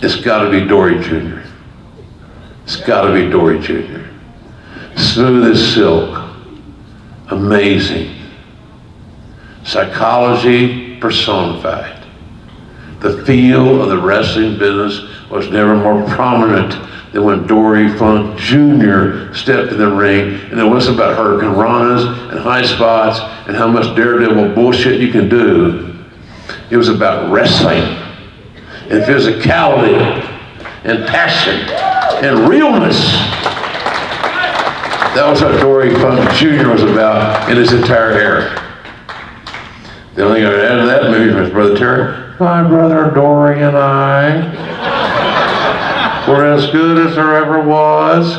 it's got to be Dory Jr. It's got to be Dory Jr. Smooth as silk, amazing. Psychology personified. The feel of the wrestling business was never more prominent than when Dory Funk Jr. stepped in the ring, and it wasn't about hurricane ranas and high spots and how much daredevil bullshit you can do. It was about wrestling and physicality and passion and realness. That was what Dory Funk Jr. was about in his entire era. The only thing I would add to that movie from his brother Terry, my brother Dory and I were as good as there ever was,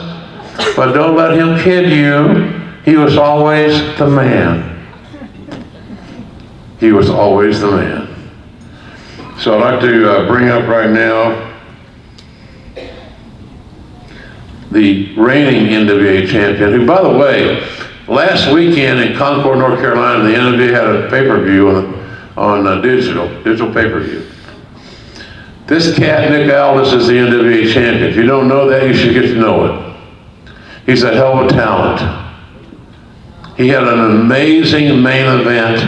but don't let him kid you. He was always the man. He was always the man. So I'd like to bring up right now the reigning NWA champion, who, by the way, last weekend in Concord, North Carolina, the NWA had a pay-per-view on digital pay-per-view. This cat, Nick Aldis, is the NWA champion. If you don't know that, you should get to know it. He's a hell of a talent. He had an amazing main event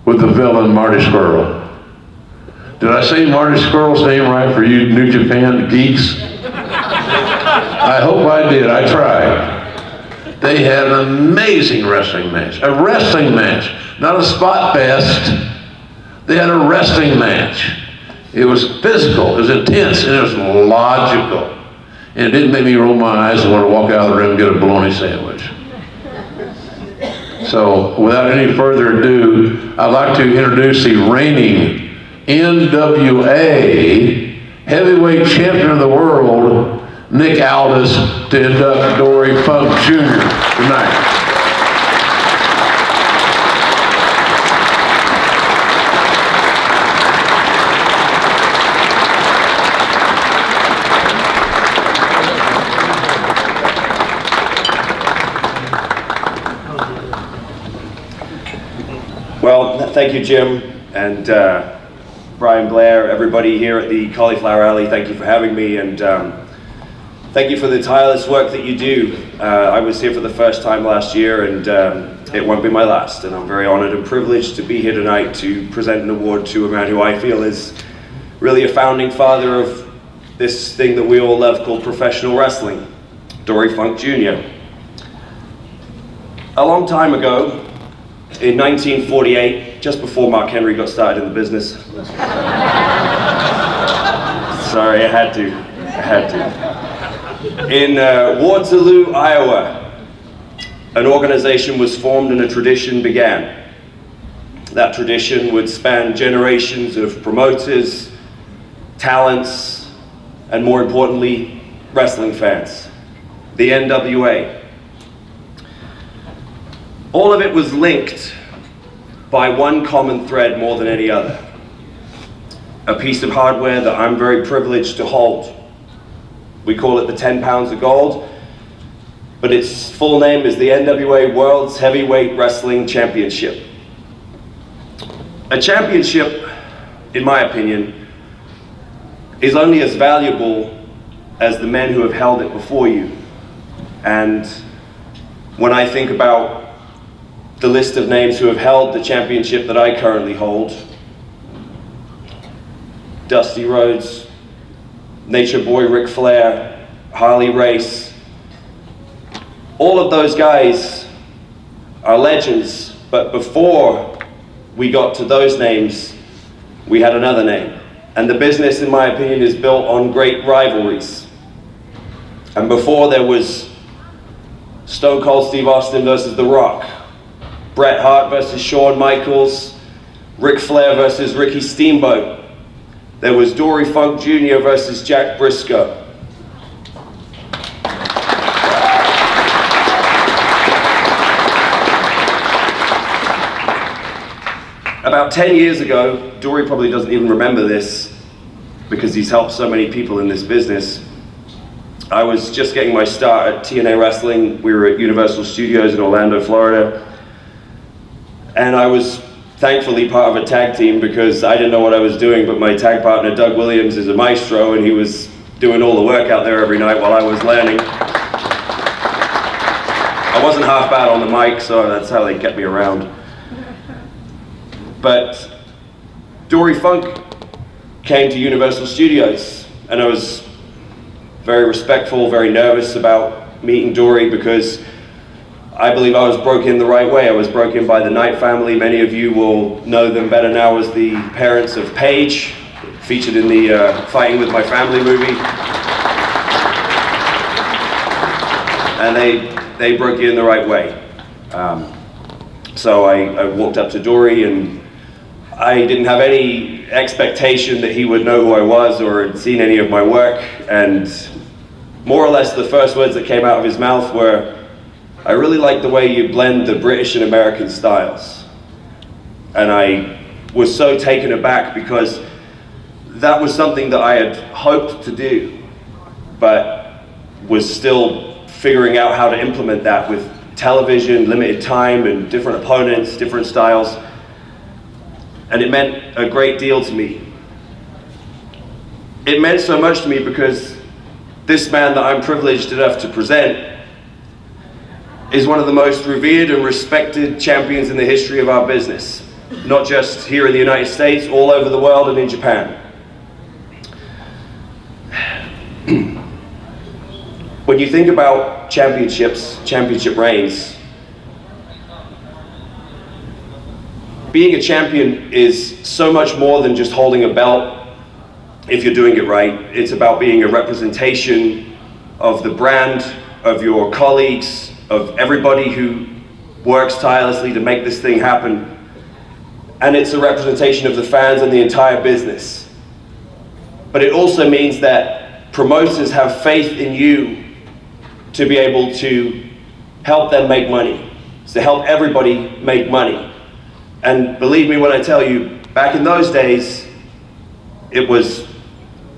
with the villain, Marty Scurll. Did I say Marty Scurll's name right for you New Japan geeks? I hope I did. I tried. They had an amazing wrestling match. A wrestling match, not a spot fest. They had a wrestling match. It was physical, it was intense, and it was logical. And it didn't make me roll my eyes and want to walk out of the ring and get a bologna sandwich. So, without any further ado, I'd like to introduce the reigning NWA heavyweight champion of the world, Nick Aldis, to induct Dory Funk Jr. tonight.
Well, thank you, Jim, and Brian Blair, everybody here at the Cauliflower Alley, thank you for having me, and thank you for the tireless work that you do. I was here for the first time last year, and it won't be my last, and I'm very honored and privileged to be here tonight to present an award to a man who I feel is really a founding father of this thing that we all love called professional wrestling, Dory Funk Jr. A long time ago, in 1948, just before Mark Henry got started in the business. Sorry, I had to. In Waterloo, Iowa, an organization was formed and a tradition began. That tradition would span generations of promoters, talents, and more importantly, wrestling fans, the NWA. All of it was linked by one common thread more than any other. A piece of hardware that I'm very privileged to hold. We call it the 10 pounds of gold, but its full name is the NWA World's Heavyweight Wrestling Championship. A championship, in my opinion, is only as valuable as the men who have held it before you. And when I think about the list of names who have held the championship that I currently hold, Dusty Rhodes, Nature Boy Ric Flair, Harley Race, all of those guys are legends, but before we got to those names, we had another name. And the business, in my opinion, is built on great rivalries. And before there was Stone Cold Steve Austin versus The Rock, Bret Hart versus Shawn Michaels, Ric Flair versus Ricky Steamboat. There was Dory Funk Jr. versus Jack Briscoe. About 10 years ago, Dory probably doesn't even remember this because he's helped so many people in this business. I was just getting my start at TNA Wrestling. We were at Universal Studios in Orlando, Florida. And I was thankfully part of a tag team because I didn't know what I was doing, but my tag partner, Doug Williams, is a maestro, and he was doing all the work out there every night while I was learning. I wasn't half bad on the mic, so that's how they kept me around. But Dory Funk came to Universal Studios, and I was very respectful, very nervous about meeting Dory because I believe I was brought in the right way. I was brought in by the Knight family. Many of you will know them better now as the parents of Paige, featured in the Fighting With My Family movie. And they broke you in the right way. So I walked up to Dory, and I didn't have any expectation that he would know who I was or had seen any of my work. And more or less the first words that came out of his mouth were, "I really like the way you blend the British and American styles." And I was so taken aback because that was something that I had hoped to do, but was still figuring out how to implement that with television, limited time, and different opponents, different styles. And it meant a great deal to me. It meant so much to me because this man that I'm privileged enough to present is one of the most revered and respected champions in the history of our business. Not just here in the United States, all over the world and in Japan. When you think about championships, championship reigns, being a champion is so much more than just holding a belt if you're doing it right. It's about being a representation of the brand, of your colleagues, of everybody who works tirelessly to make this thing happen. And it's a representation of the fans and the entire business. But it also means that promoters have faith in you to be able to help them make money, to help everybody make money. And believe me when I tell you, back in those days, it was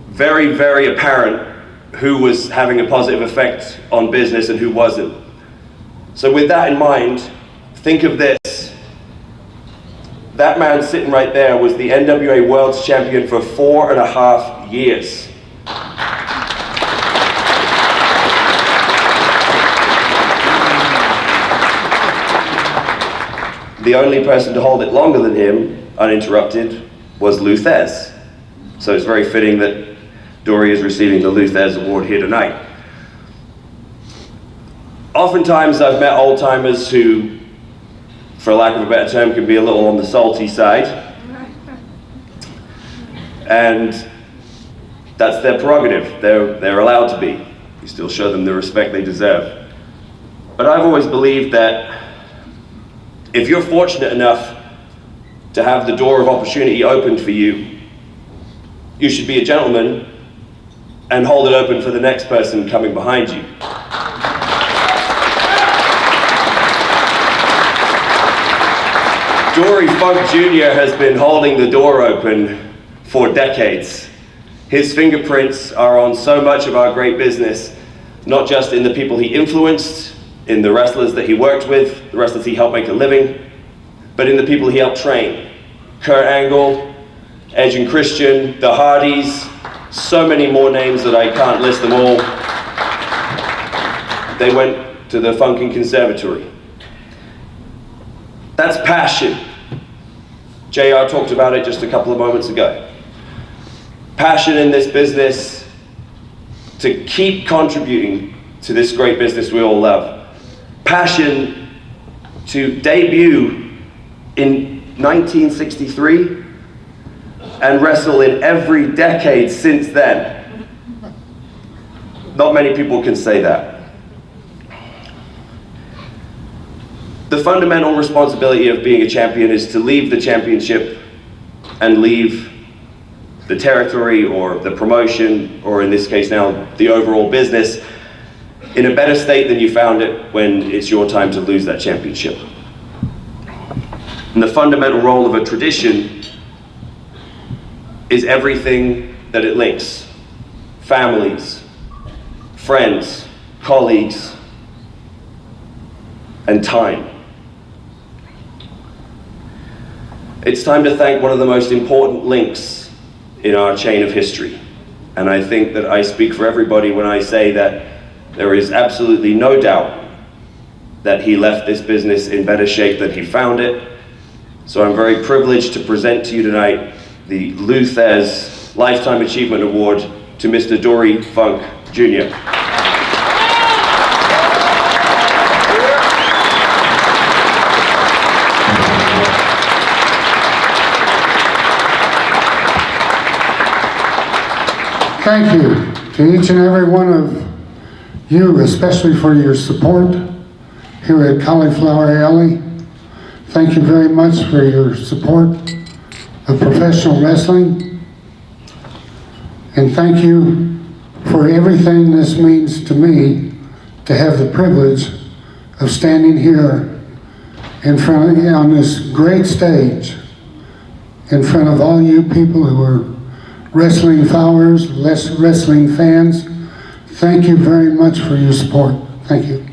very, very apparent who was having a positive effect on business and who wasn't. So with that in mind, think of this. That man sitting right there was the NWA World's Champion for 4.5 years. The only person to hold it longer than him, uninterrupted, was Lou Thez. So it's very fitting that Dory is receiving the Lou Thez Award here tonight. Oftentimes I've met old timers who, for lack of a better term, can be a little on the salty side. And that's their prerogative. They're allowed to be. You still show them the respect they deserve. But I've always believed that if you're fortunate enough to have the door of opportunity opened for you, you should be a gentleman and hold it open for the next person coming behind you. Dory Funk Jr. has been holding the door open for decades. His fingerprints are on so much of our great business, not just in the people he influenced, in the wrestlers that he worked with, the wrestlers he helped make a living, but in the people he helped train. Kurt Angle, Edge and Christian, the Hardys, so many more names that I can't list them all. They went to the Funkin' Conservatory. That's passion. JR talked about it just a couple of moments ago. Passion in this business to keep contributing to this great business we all love. Passion to debut in 1963 and wrestle in every decade since then. Not many people can say that. The fundamental responsibility of being a champion is to leave the championship and leave the territory or the promotion, or in this case now, the overall business, in a better state than you found it when it's your time to lose that championship. And the fundamental role of a tradition is everything that it links. Families, friends, colleagues, and time. It's time to thank one of the most important links in our chain of history. And I think that I speak for everybody when I say that there is absolutely no doubt that he left this business in better shape than he found it. So I'm very privileged to present to you tonight the Luthez Lifetime Achievement Award to Mr. Dory Funk Jr.
Thank you to each and every one of you, especially for your support here at Cauliflower Alley. Thank you very much for your support of professional wrestling. And thank you for everything this means to me to have the privilege of standing here in front of you on this great stage in front of all you people who are wrestling followers, wrestling fans. Thank you very much for your support. Thank you.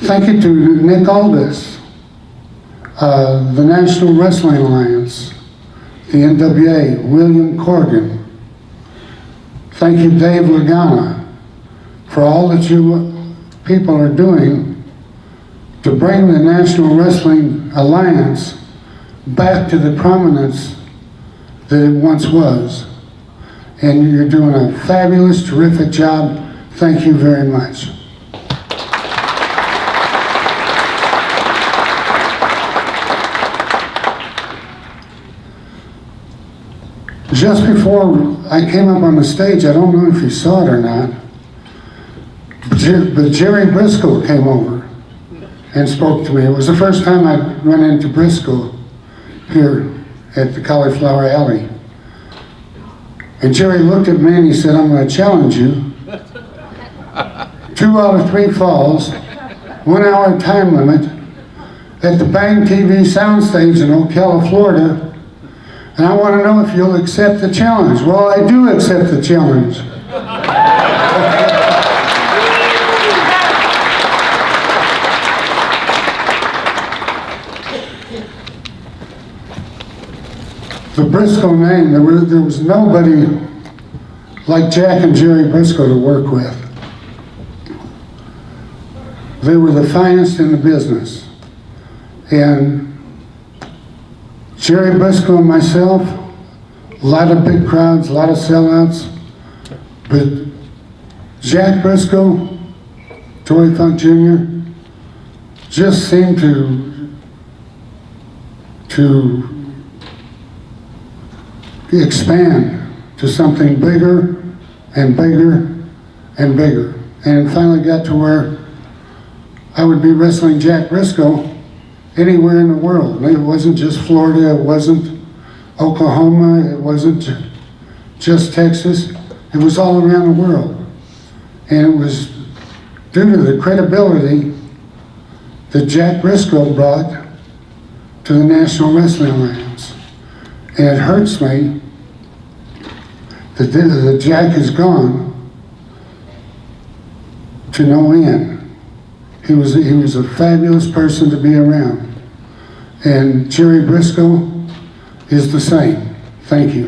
Thank you to Nick Aldis, the National Wrestling Alliance, the NWA, William Corgan. Thank you, Dave Lagana, for all that you people are doing to bring the National Wrestling Alliance back to the prominence that it once was. And you're doing a fabulous, terrific job. Thank you very much. Just before I came up on the stage, I don't know if you saw it or not, but Jerry Briscoe came over and spoke to me. It was the first time I'd run into Briscoe here at the Cauliflower Alley. And Jerry looked at me and he said, I'm going to challenge you. 2 out of 3 falls, 1 hour time limit at the Bang TV soundstage in Ocala, Florida. And I want to know if you'll accept the challenge. Well, I do accept the challenge. The Briscoe name, there was nobody like Jack and Jerry Briscoe to work with. They were the finest in the business. And Jerry Briscoe and myself, a lot of big crowds, a lot of sellouts, but Jack Briscoe, Dory Funk Jr. just seemed to expand to something bigger and bigger and bigger. And it finally got to where I would be wrestling Jack Briscoe anywhere in the world. It wasn't just Florida, it wasn't Oklahoma, it wasn't just Texas, it was all around the world. And it was due to the credibility that Jack Briscoe brought to the National Wrestling Alliance. And it hurts me that Jack is gone to no end. He was a fabulous person to be around. And Jerry Briscoe is the same. Thank you.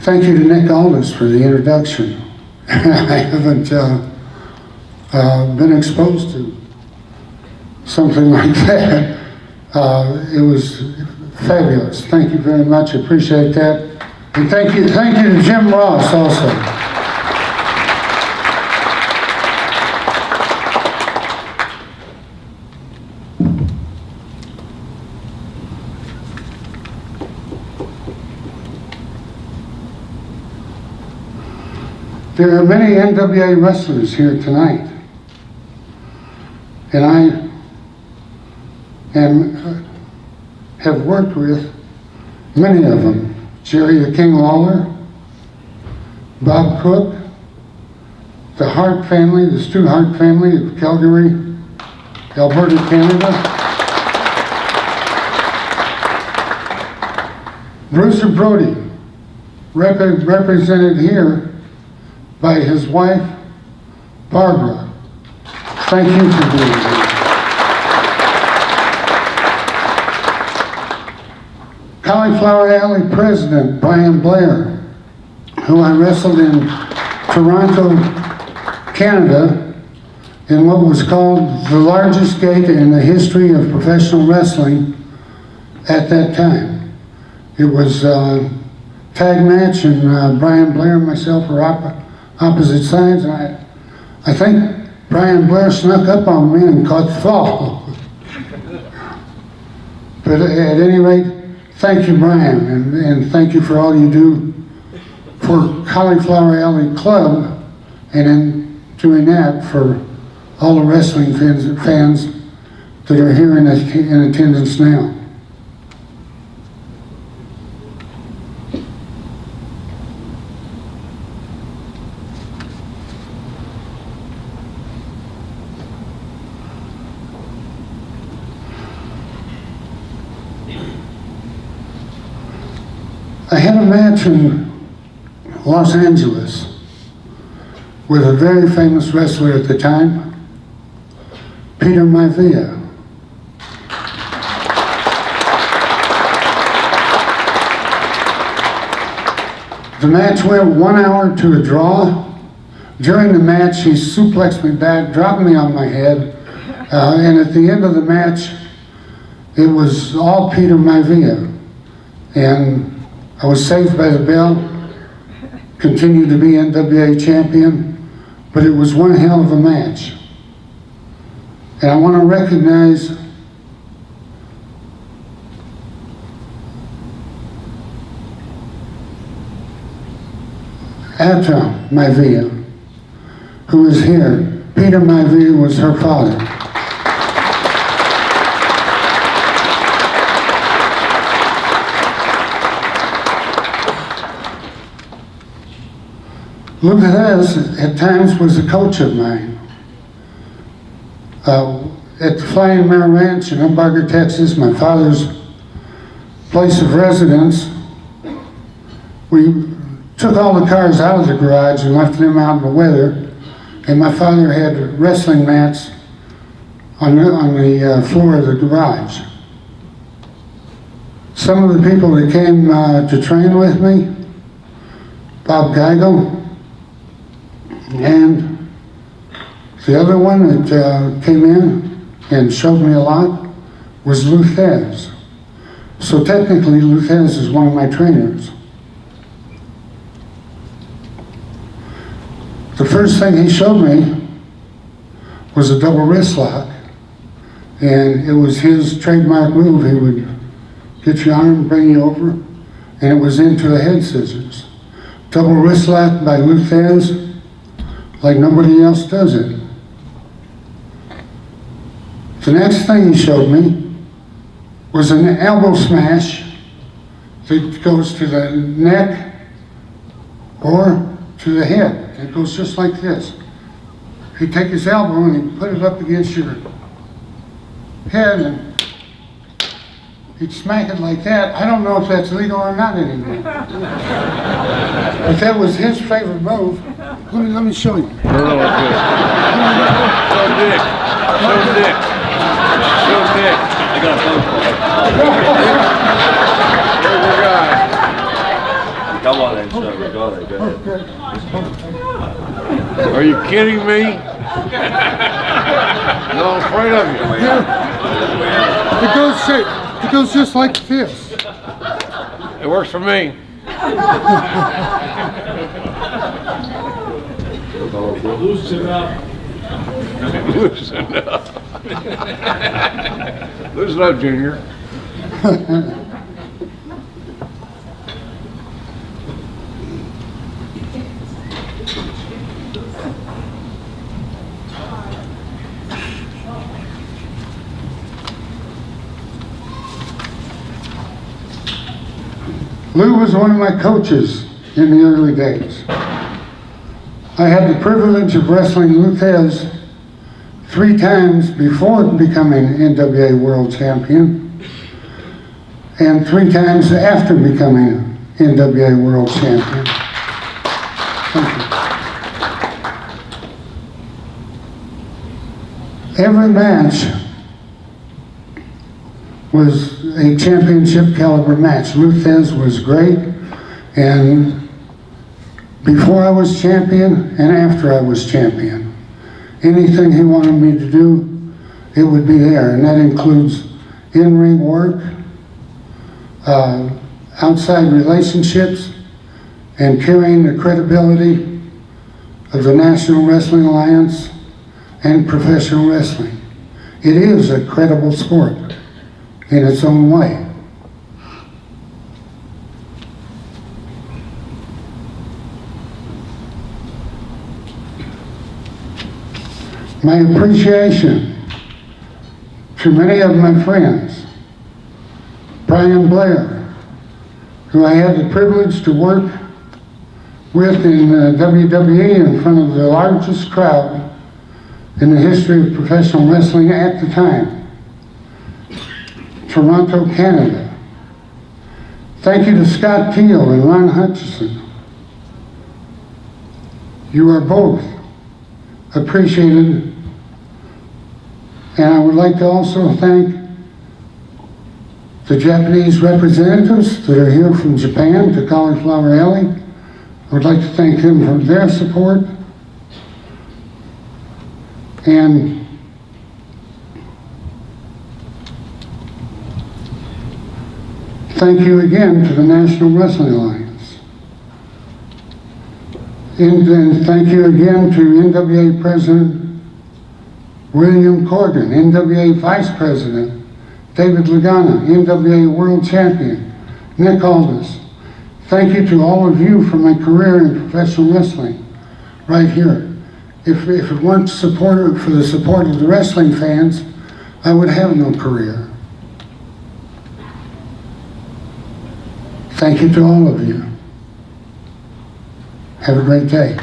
Thank you to Nick Aldis for the introduction. I haven't been exposed to something like that. It was fabulous. Thank you very much. I appreciate that. And thank you to Jim Ross also. There are many NWA wrestlers here tonight, and I have worked with many of them. Jerry the King Lawler, Bob Cook, the Hart family, the Stu Hart family of Calgary, Alberta, Canada. Bruiser Brody, represented here by his wife, Barbara. Thank you for being here. Cauliflower Alley President, Brian Blair, who I wrestled in Toronto, Canada, in what was called the largest gate in the history of professional wrestling at that time. It was a tag match, and Brian Blair and myself were opposite sides, and I think Brian Blair snuck up on me and caught the fall. But at any rate, thank you, Brian, and thank you for all you do for Cauliflower Alley Club, and in doing that for all the wrestling fans that are here in attendance now. I had a match in Los Angeles with a very famous wrestler at the time, Peter Maivia. The match went 1 hour to a draw. During the match, he suplexed me back, dropped me on my head, and at the end of the match, it was all Peter Maivia. And I was saved by the bell, continued to be NWA champion, but it was one hell of a match. And I want to recognize Ata Maivia, who is here. Peter Maivia was her father. Luthez at times was a coach of mine. At the Flying Mare Ranch in Umbarger, Texas, my father's place of residence, we took all the cars out of the garage and left them out in the weather, and my father had wrestling mats on the floor of the garage. Some of the people that came to train with me, Bob Geigel, and the other one that came in and showed me a lot was Luthez. So technically, Luthez is one of my trainers. The first thing he showed me was a double wrist lock, and it was his trademark move. He would get your arm, bring you over, and it was into the head scissors. Double wrist lock by Luthez, like nobody else does it. The next thing he showed me was an elbow smash that goes to the neck or to the head. It goes just like this. He'd take his elbow and he'd put it up against your head and he'd smack it like that. I don't know if that's legal or not anymore. But that was his favorite move. Let me show you.
Show Dick. Show Dick. I got a phone call.
Come on then, sir. Go ahead.
Are you kidding me? No, I'm afraid of you.
It goes just like this.
It works for me.
Loosen up.
Loosen up. Loosen up, Junior.
Lou was one of my coaches in the early days. I had the privilege of wrestling Luthez 3 times before becoming NWA World Champion. and 3 times after becoming NWA World Champion. Thank you. Every match was a championship caliber match. Luthez was great, and before I was champion and after I was champion, anything he wanted me to do, it would be there, and that includes in-ring work, outside relationships, and carrying the credibility of the National Wrestling Alliance and professional wrestling. It is a credible sport in its own way. My appreciation to many of my friends, Brian Blair, who I had the privilege to work with in WWE in front of the largest crowd in the history of professional wrestling at the time. Toronto, Canada. Thank you to Scott Teal and Ron Hutchison. You are both appreciated, and I would like to also thank the Japanese representatives that are here from Japan to Cauliflower Alley. I would like to thank them for their support. And thank you again to the National Wrestling Alliance. And thank you again to NWA President William Corgan, NWA Vice President David Lagana, NWA World Champion Nick Aldis. Thank you to all of you for my career in professional wrestling right here. If it weren't for the support of the wrestling fans, I would have no career. Thank you to all of you. Have a great day.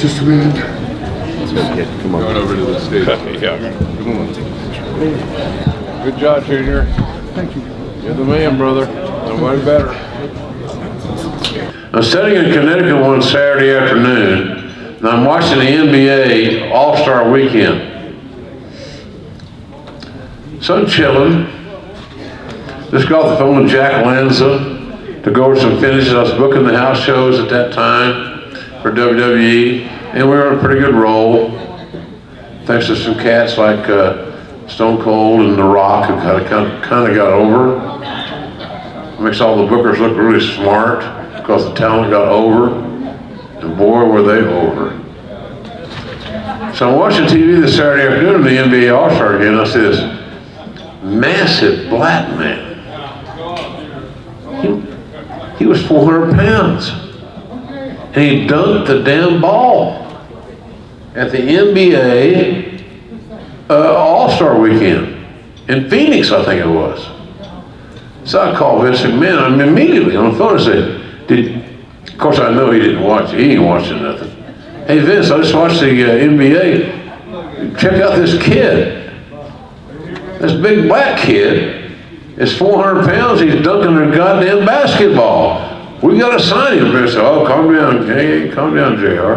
Just a minute.
Come on. Going over to the stage. Yeah. Come on. Good job, Junior.
Thank you.
You're the man, brother. Nobody better.
I'm sitting in Connecticut one Saturday afternoon, and I'm watching the NBA All-Star Weekend. So I'm chilling. Just got off the phone with Jack Lanza to go over some finishes. I was booking the house shows at that time for WWE, and we were on a pretty good roll. Thanks to some cats like Stone Cold and The Rock, who kind of got over. Makes all the bookers look really smart because the talent got over, and boy were they over. So I'm watching TV this Saturday afternoon, the NBA All-Star game, and I see this massive black man. He was 400 pounds. And he dunked the damn ball at the NBA All-Star Weekend in Phoenix, I think it was. So I called Vince McMahon immediately on the phone and said, of course I know he didn't watch it, he ain't watching nothing. Hey Vince, I just watched the NBA. Check out this kid. This big black kid is 400 pounds, he's dunking a goddamn basketball. We got to sign him. I said, oh, calm down, JR.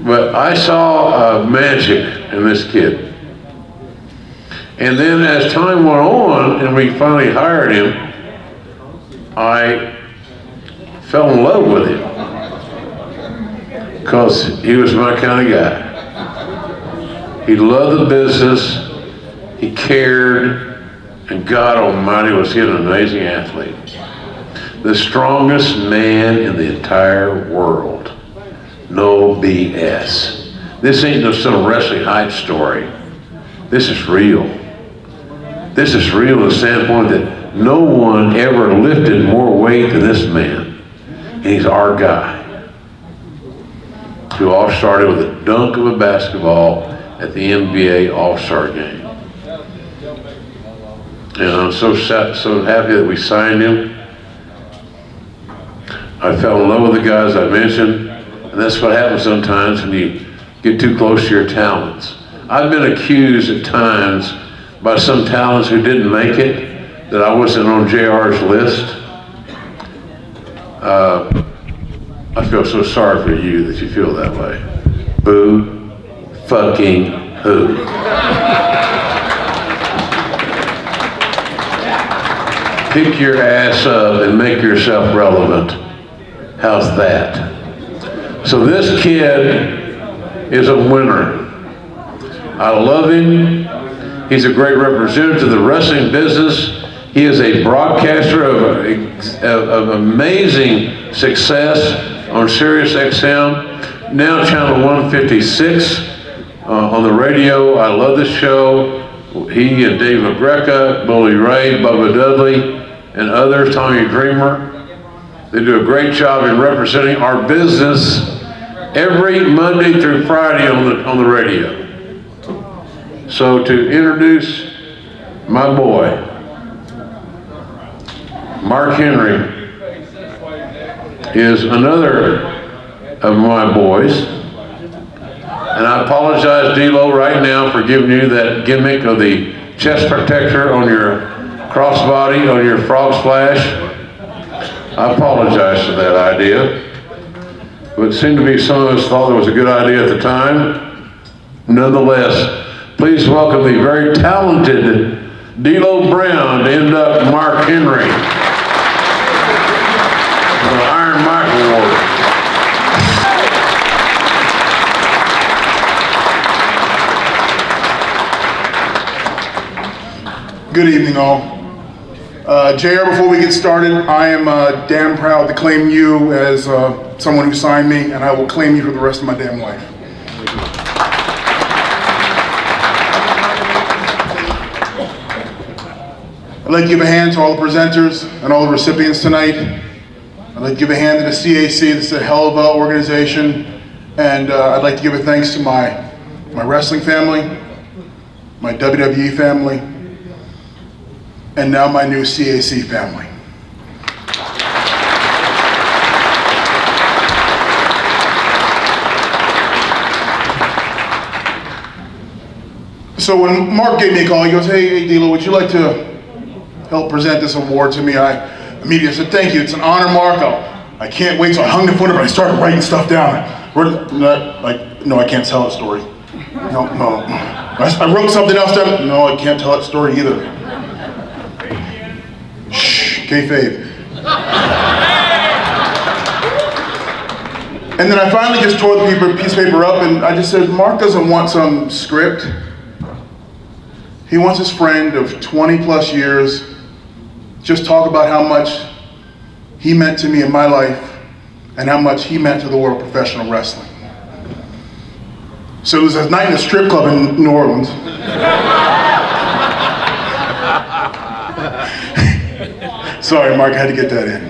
But I saw magic in this kid. And then as time went on and we finally hired him, I fell in love with him because he was my kind of guy. He loved the business, he cared, and God Almighty, was he an amazing athlete. The strongest man in the entire world. No BS. This ain't no some wrestling hype story. This is real. This is real to the standpoint that no one ever lifted more weight than this man. And he's our guy. Who all started with a dunk of a basketball at the NBA All-Star game. And I'm so happy that we signed him. I fell in love with the guys I mentioned, and that's what happens sometimes when you get too close to your talents. I've been accused at times by some talents who didn't make it that I wasn't on JR's list. I feel so sorry for you that you feel that way. Boo fucking who. Pick your ass up and make yourself relevant. How's that? So this kid is a winner. I love him. He's a great representative of the wrestling business. He is a broadcaster of amazing success on Sirius XM, now channel 156 on the radio. I love this show. He and Dave McGreca, Bully Ray, Bubba Dudley, and others, Tommy Dreamer. They do a great job in representing our business every Monday through Friday on the radio. So to introduce my boy, Mark Henry, is another of my boys. And I apologize, D-Lo, right now for giving you that gimmick of the chest protector on your crossbody, on your frog splash. I apologize for that idea. But it seemed to be some of us thought it was a good idea at the time. Nonetheless, please welcome the very talented D-Lo Brown to induct Mark Henry. The Iron Mike Award.
Good evening, all. JR, before we get started, I am damn proud to claim you as someone who signed me, and I will claim you for the rest of my damn life. I'd like to give a hand to all the presenters and all the recipients tonight. I'd like to give a hand to the CAC. This is a hell of an organization. And I'd like to give a thanks to my wrestling family, my WWE family, and now my new CAC family. So when Mark gave me a call, he goes, hey D-Lo, would you like to help present this award to me? I immediately said, thank you, it's an honor, Mark. I can't wait. So I hung the footer, but I started writing stuff down. No, I can't tell that story. No. I wrote something else down. No, I can't tell that story either. Shh, kayfabe. And then I finally just tore the piece of paper up and I just said, Mark doesn't want some script. He wants his friend of 20 plus years just talk about how much he meant to me in my life and how much he meant to the world of professional wrestling. So it was a night in a strip club in New Orleans. Sorry, Mark, I had to get that in.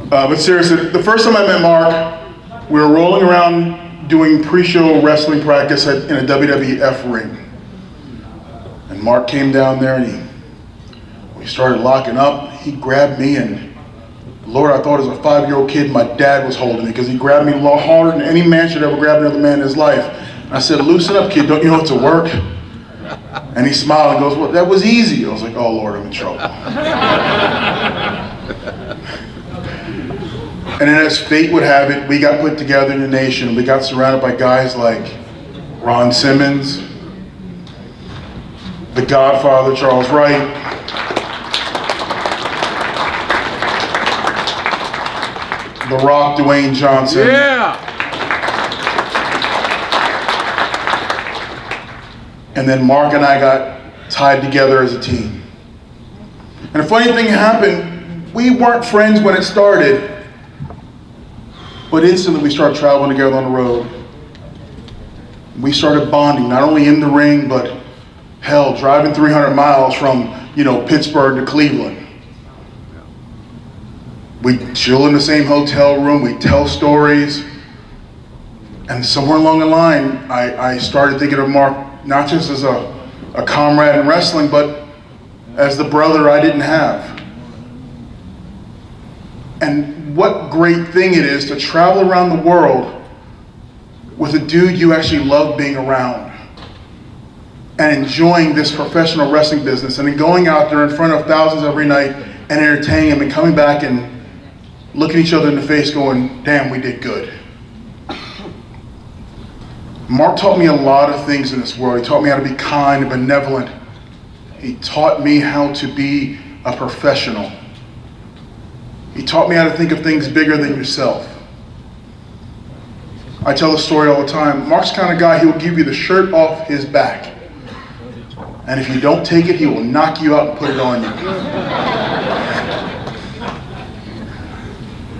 But seriously, the first time I met Mark, we were rolling around doing pre-show wrestling practice in a WWF ring. And Mark came down there and we started locking up. He grabbed me and Lord, I thought as a 5-year-old kid my dad was holding me because he grabbed me a lot harder than any man should ever grab another man in his life. And I said, loosen up, kid, don't you know it's a work? And he smiled and goes, well, that was easy. I was like, oh Lord, I'm in trouble. And then as fate would have it, we got put together in the nation. We got surrounded by guys like Ron Simmons, the Godfather, Charles Wright, The Rock, Dwayne Johnson.
Yeah!
And then Mark and I got tied together as a team. And a funny thing happened, we weren't friends when it started, but instantly we started traveling together on the road. We started bonding, not only in the ring, but hell, driving 300 miles from, Pittsburgh to Cleveland. We chill in the same hotel room, we tell stories. And somewhere along the line, I started thinking of Mark not just as a comrade in wrestling, but as the brother I didn't have. And what great thing it is to travel around the world with a dude you actually love being around and enjoying this professional wrestling business, and then going out there in front of thousands every night and entertaining them and coming back and looking each other in the face going, damn, we did good. Mark taught me a lot of things in this world. He taught me how to be kind and benevolent. He taught me how to be a professional. He taught me how to think of things bigger than yourself. I tell the story all the time. Mark's the kind of guy, he will give you the shirt off his back. And if you don't take it, he will knock you out and put it on you.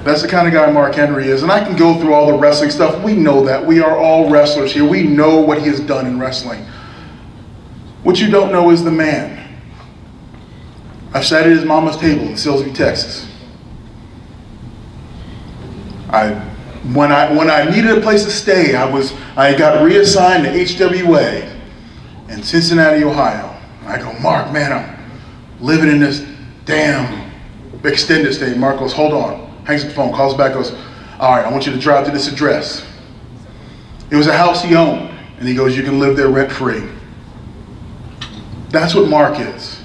That's the kind of guy Mark Henry is. And I can go through all the wrestling stuff. We know that. We are all wrestlers here. We know what he has done in wrestling. What you don't know is the man. I've sat at his mama's table in Silsbee, Texas. When I needed a place to stay, I got reassigned to HWA in Cincinnati, Ohio. I go, Mark, man, I'm living in this damn extended stay. Mark goes, hold on. Hangs up the phone, calls back, goes, all right, I want you to drive to this address. It was a house he owned, and he goes, you can live there rent-free. That's what Mark is.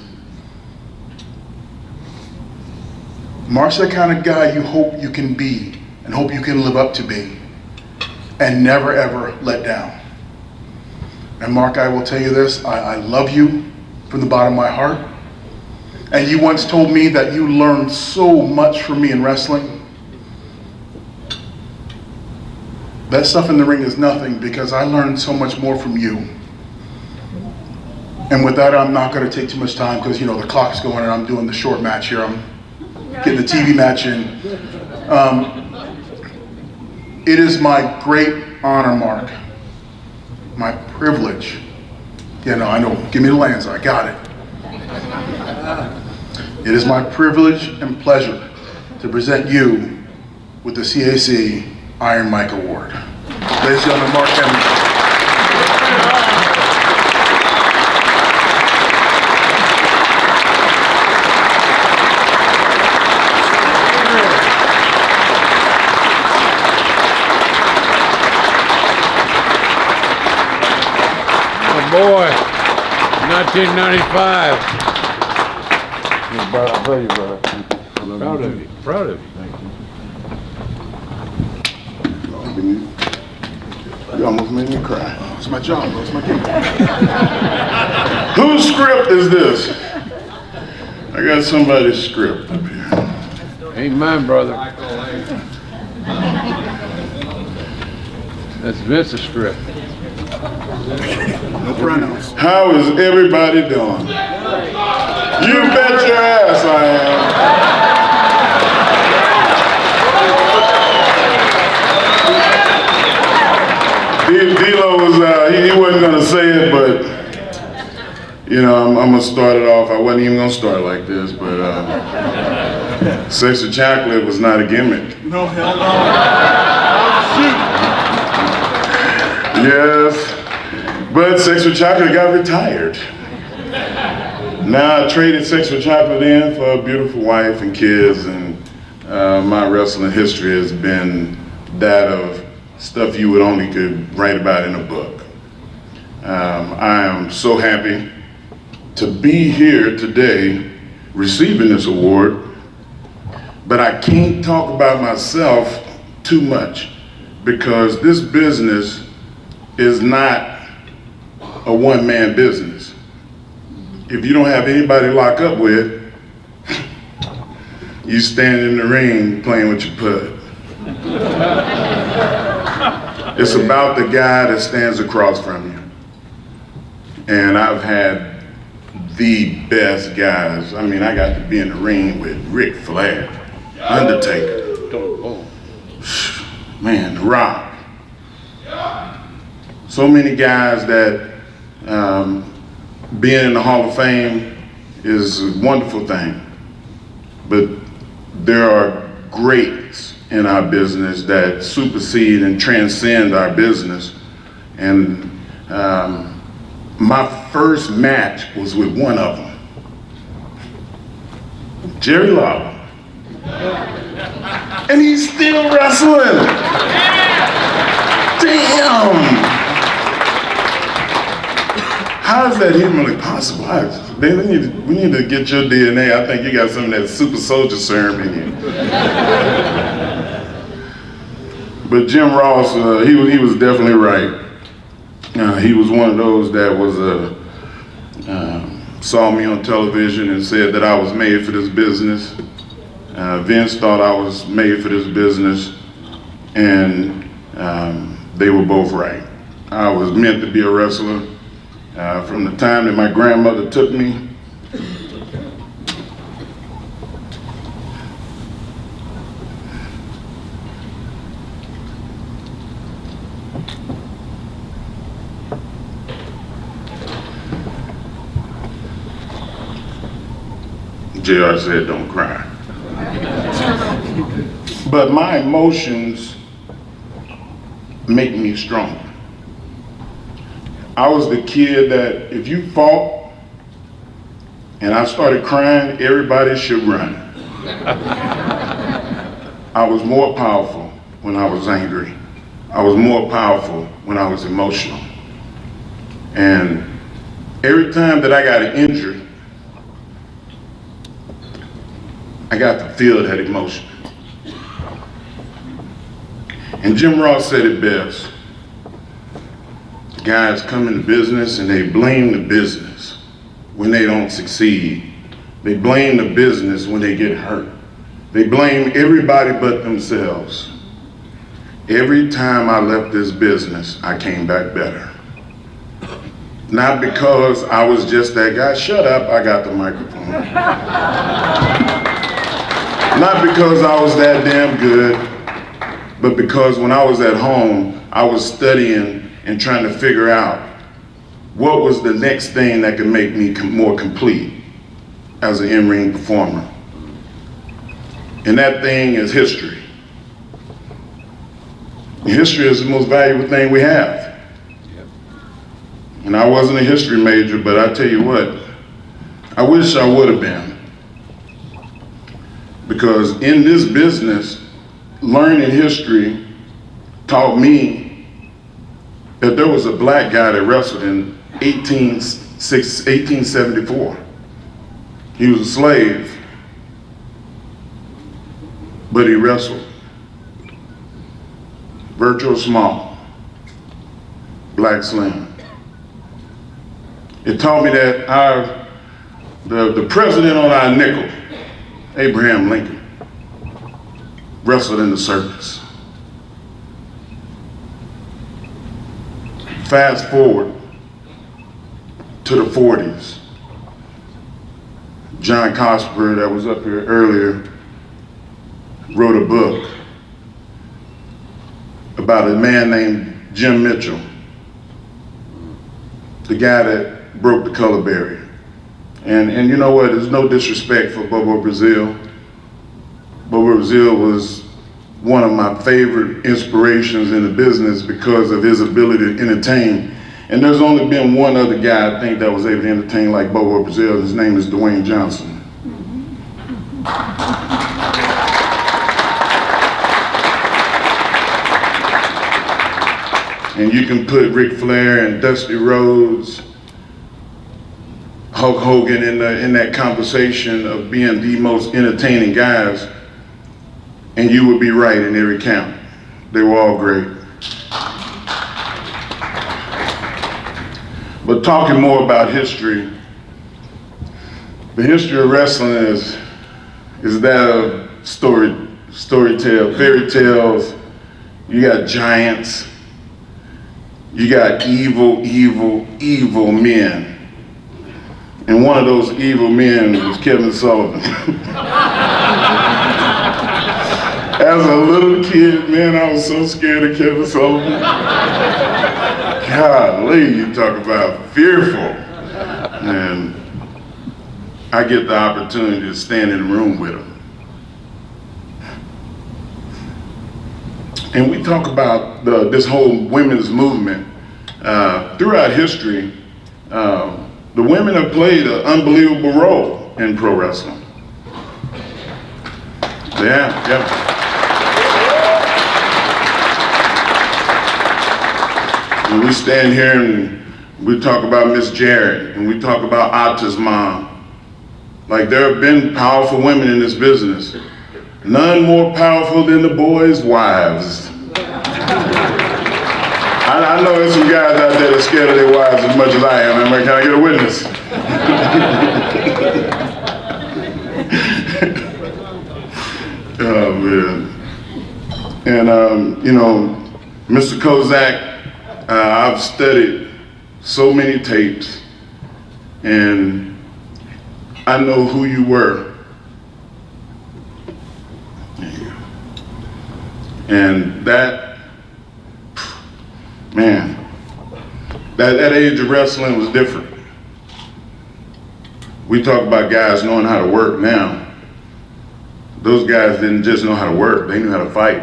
Mark's the kind of guy you hope you can be and hope you can live up to be and never ever let down. And Mark, I will tell you this, I love you from the bottom of my heart. And you once told me that you learned so much from me in wrestling. That stuff in the ring is nothing, because I learned so much more from you. And with that, I'm not going to take too much time, because the clock's going and I'm doing the short match here. I'm getting the TV match in. It is my great honor, Mark, my privilege. Yeah, no, I know. Give me the lands. I got it. It is my privilege and pleasure to present you with the CAC Iron Mike Award. Ladies and gentlemen, Mark Henry.
Boy, 1995. I love you, brother. Proud of you. Proud of you. Thank you.
You almost made me cry. It's my job, bro. It's my game. Whose script is this? I got somebody's script up here.
Ain't mine, brother. That's Vince's script.
No pronouns. How is everybody doing? You bet your ass I am. D-Lo was, he wasn't going to say it, but, I'm going to start it off. I wasn't even going to start like this, but Sex with Chocolate was not a gimmick. No, hell no. Yes. But Sex with Chocolate got retired. Now I traded Sex with Chocolate in for a beautiful wife and kids, and my wrestling history has been that of stuff you would only could write about in a book. I am so happy to be here today receiving this award, but I can't talk about myself too much, because this business is not a one-man business. If you don't have anybody to lock up with, you stand in the ring playing with your pud. It's about the guy that stands across from you. And I've had the best guys. I mean, I got to be in the ring with Ric Flair, Undertaker, man, The Rock,
so many guys that being in the Hall of Fame is a wonderful thing, but there are greats in our business that supersede and transcend our business. And my first match was with one of them, Jerry Lawler. And he's still wrestling. Damn! How is that humanly possible? We need to get your DNA. I think you got some of that super soldier serum in you. But Jim Ross, he was definitely right. He was one of those that was saw me on television and said that I was made for this business. Vince thought I was made for this business, and they were both right. I was meant to be a wrestler. From the time that my grandmother took me, JR said, "Don't cry." But my emotions make me stronger. I was the kid that if you fought and I started crying, everybody should run. I was more powerful when I was angry. I was more powerful when I was emotional. And every time that I got an injury, I got to feel that emotion. And Jim Ross said it best. Guys come into business and they blame the business when they don't succeed. They blame the business when they get hurt. They blame everybody but themselves. Every time I left this business, I came back better. Not because I was just that guy. Shut up, I got the microphone. Not because I was that damn good, but because when I was at home, I was studying and trying to figure out what was the next thing that could make me more complete as an in-ring performer. And that thing is history. History is the most valuable thing we have. And I wasn't a history major, but I tell you what, I wish I would have been. Because in this business, learning history taught me that there was a black guy that wrestled in 1874. He was a slave, but he wrestled. Virtual Small, Black Slim. It taught me that the president on our nickel, Abraham Lincoln, wrestled in the circus. Fast forward to the 40s. John Cosper, that was up here earlier, wrote a book about a man named Jim Mitchell, the guy that broke the color barrier. And you know what, there's no disrespect for Bobo Brazil. Bobo Brazil was one of my favorite inspirations in the business because of his ability to entertain. And there's only been one other guy I think that was able to entertain like Bobo Brazil. His name is Dwayne Johnson. And you can put Ric Flair and Dusty Rhodes, Hulk Hogan in that conversation of being the most entertaining guys, and you would be right in every count. They were all great. But talking more about history, the history of wrestling is that of fairy tales. You got giants. You got evil men. And one of those evil men was Kevin Sullivan. As a little kid, man, I was so scared of Kevin Sullivan.
golly, you talk about fearful. And I get the opportunity to stand in the room with him. And we talk about this whole women's movement. Throughout history, the women have played an unbelievable role in pro wrestling. Yeah. And we stand here and we talk about Miss Jarrett, and we talk about Atta's mom. Like, there have been powerful women in this business. None more powerful than the boys' wives. I know there's some guys out there that are scared of their wives as much as I am. I'm like, can I get a witness? Oh, man. And, you know, Mr. Kozak, I've studied so many tapes, and I know who you were. And that, man, that age of wrestling was different. We talk about guys knowing how to work now. Those guys didn't just know how to work, they knew how to fight.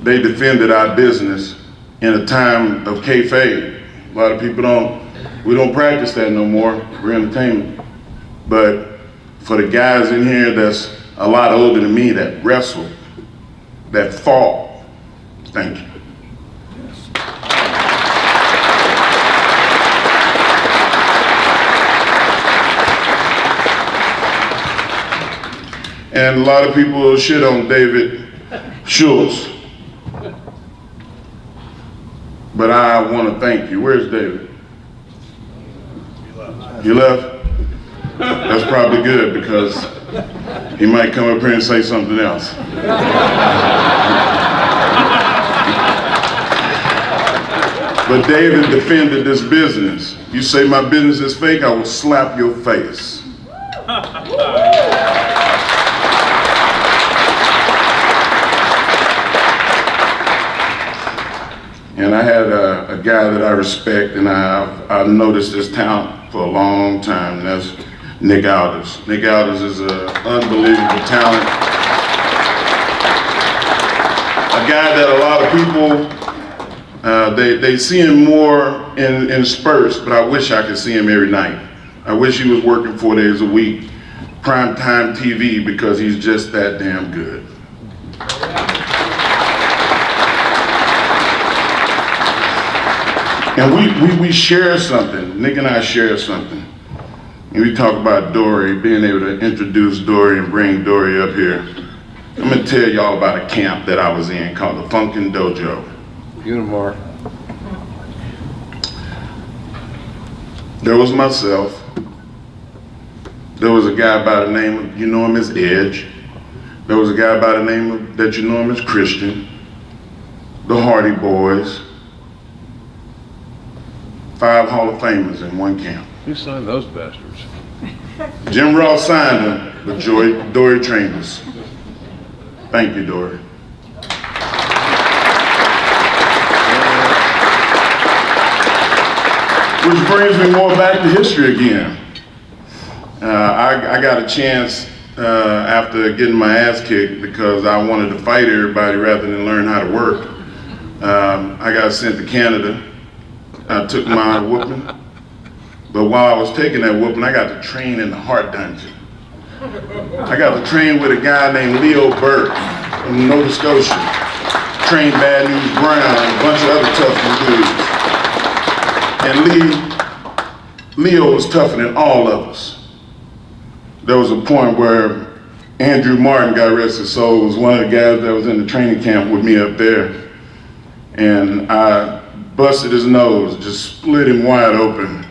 They defended our business in a time of kayfabe. A lot of people we don't practice that no more, we're entertainment. But for the guys in here that's a lot older than me that wrestled, that fought, thank you. And a lot of people shit on David Schultz. But I want to thank you. Where's David? You left? That's probably good, because he might come up here and say something else. But David defended this business. You say my business is fake, I will slap your face. And I had a guy that I respect, and I've noticed his talent for a long time, and that's Nick Alders. Nick Alders is an unbelievable talent. A guy that a lot of people, they see him more in spurts, but I wish I could see him every night. I wish he was working 4 days a week, primetime TV, because he's just that damn good. And we share something. Nick and I share something. And we talk about Dory, being able to introduce Dory and bring Dory up here. I'm gonna tell y'all about a camp that I was in called the Funkin' Dojo.
Unimore.
There was myself. There was a guy by the name of, you know him as Edge. There was a guy by the name of, that you know him as Christian. The Hardy Boys. 5 Hall of Famers in one camp.
Who signed those bastards?
Jim Ross signed them, but Dory trained us. Thank you, Dory. Which brings me more back to history again. I got a chance after getting my ass kicked, because I wanted to fight everybody rather than learn how to work. I got sent to Canada. I took my whooping, but while I was taking that whooping, I got to train in the Heart Dungeon. I got to train with a guy named Leo Burke from Nova Scotia. Trained Bad News Brown, a bunch of other tough dudes. And Leo was tougher than all of us. There was a point where Andrew Martin, God rest his soul, was one of the guys that was in the training camp with me up there. And I busted his nose, just split him wide open.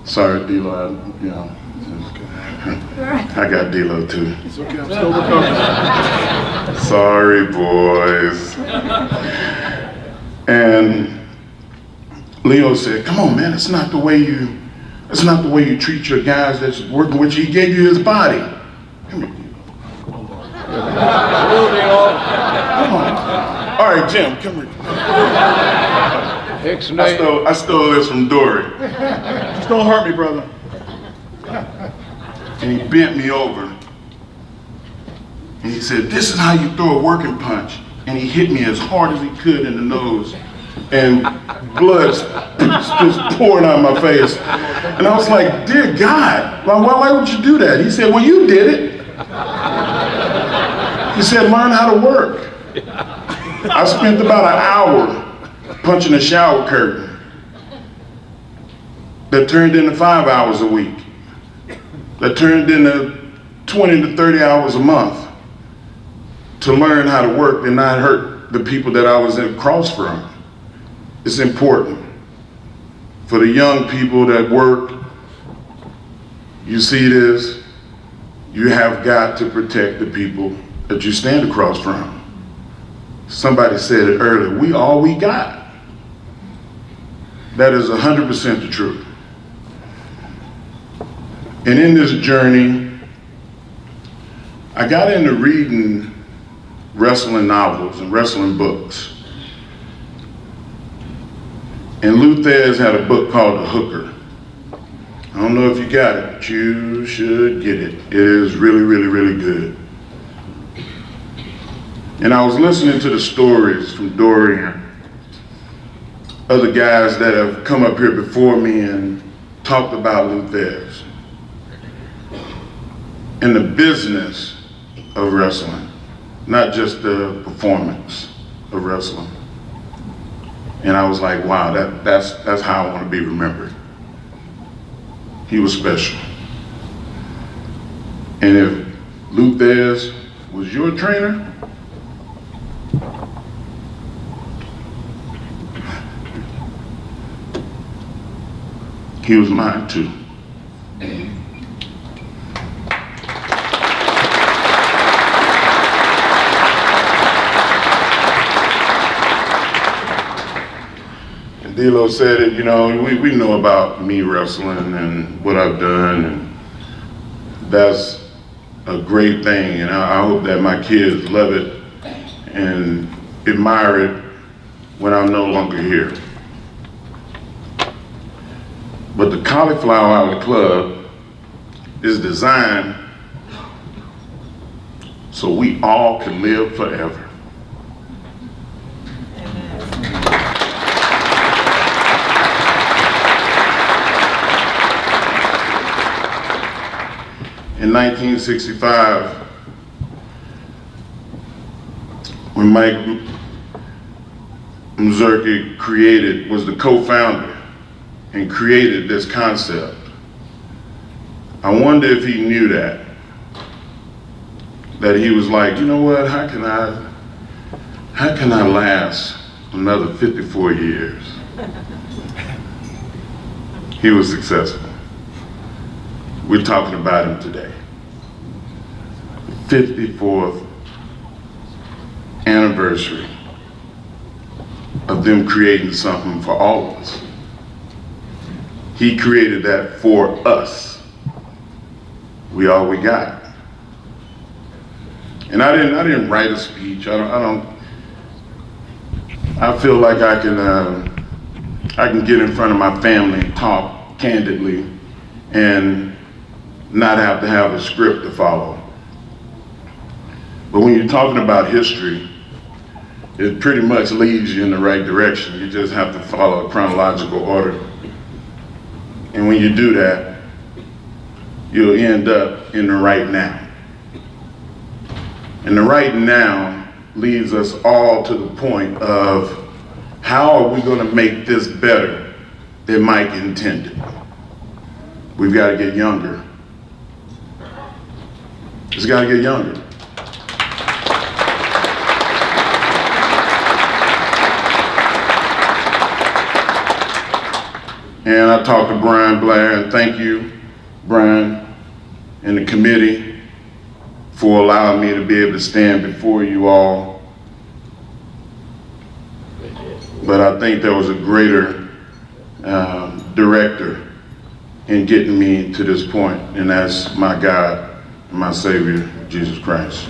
Sorry, D-Lo, I got D-Lo too.
It's okay, I'm still recovering.
Sorry, boys. And Leo said, come on, man, it's not the way you treat your guys that's working with you. He gave you his body. Come here, D-Lo. Come on. All right, Jim, come here.
I stole this from Dory. Just don't hurt me, brother. And he bent me over. And he said, this is how you throw a working punch. And he hit me as hard as he could in the nose. And blood just pouring out my face. And I was like, dear God, why would you do that? He said, well, you did it. He said, learn how to work. I spent about an hour punching a shower curtain that turned into 5 hours a week, that turned into 20 to 30 hours a month to learn how to work and not hurt the people that I was across from. It's important for the young people that work. You see this, you have got to protect the people that you stand across from. Somebody said it earlier, we all we got. That is 100% the truth. And in this journey, I got into reading wrestling novels and wrestling books. And Luthez had a book called The Hooker. I don't know if you got it, but you should get it. It is really, really, really good. And I was listening to the stories from Dory and other guys that have come up here before me and talked about Luthez and the business of wrestling, not just the performance of wrestling. And I was like, wow, that's how I want to be remembered. He was special. And if Luthez was your trainer, he was mine too. And D'Lo said it, you know, we know about me wrestling and what I've done, and that's a great thing, and I hope that my kids love it and admire it when I'm no longer here. But the Cauliflower Alley Club is designed so we all can live forever. In 1965, when Mike Mazurki was the co-founder and created this concept, I wonder if he knew that he was like, you know what, how can I last another 54 years? He was successful. We're talking about him today. 54th anniversary of them creating something for all of us. He created that for us. We all we got. And I didn't write a speech. I feel like I can get in front of my family and talk candidly and not have to have a script to follow. But when you're talking about history, it pretty much leads you in the right direction. You just have to follow a chronological order. And when you do that, you'll end up in the right now. And the right now leads us all to the point of how are we going to make this better than Mike intended? We've got to get younger. It's got to get younger. And I talked to Brian Blair, and thank you, Brian, and the committee for allowing me to be able to stand before you all. But I think there was a greater director in getting me to this point, and that's my God, my Savior, Jesus Christ.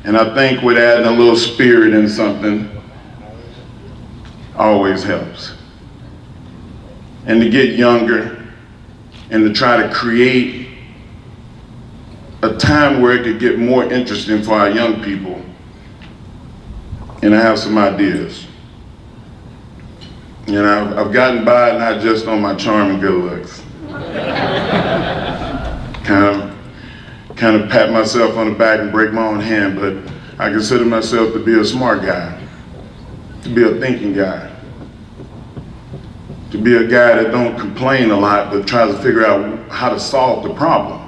And I think with adding a little spirit in something always helps. And to get younger and to try to create a time where it could get more interesting for our young people. And I have some ideas. And I've gotten by not just on my charm and good looks. Kind of pat myself on the back and break my own hand, but I consider myself to be a smart guy, to be a thinking guy, to be a guy that don't complain a lot, but tries to figure out how to solve the problem.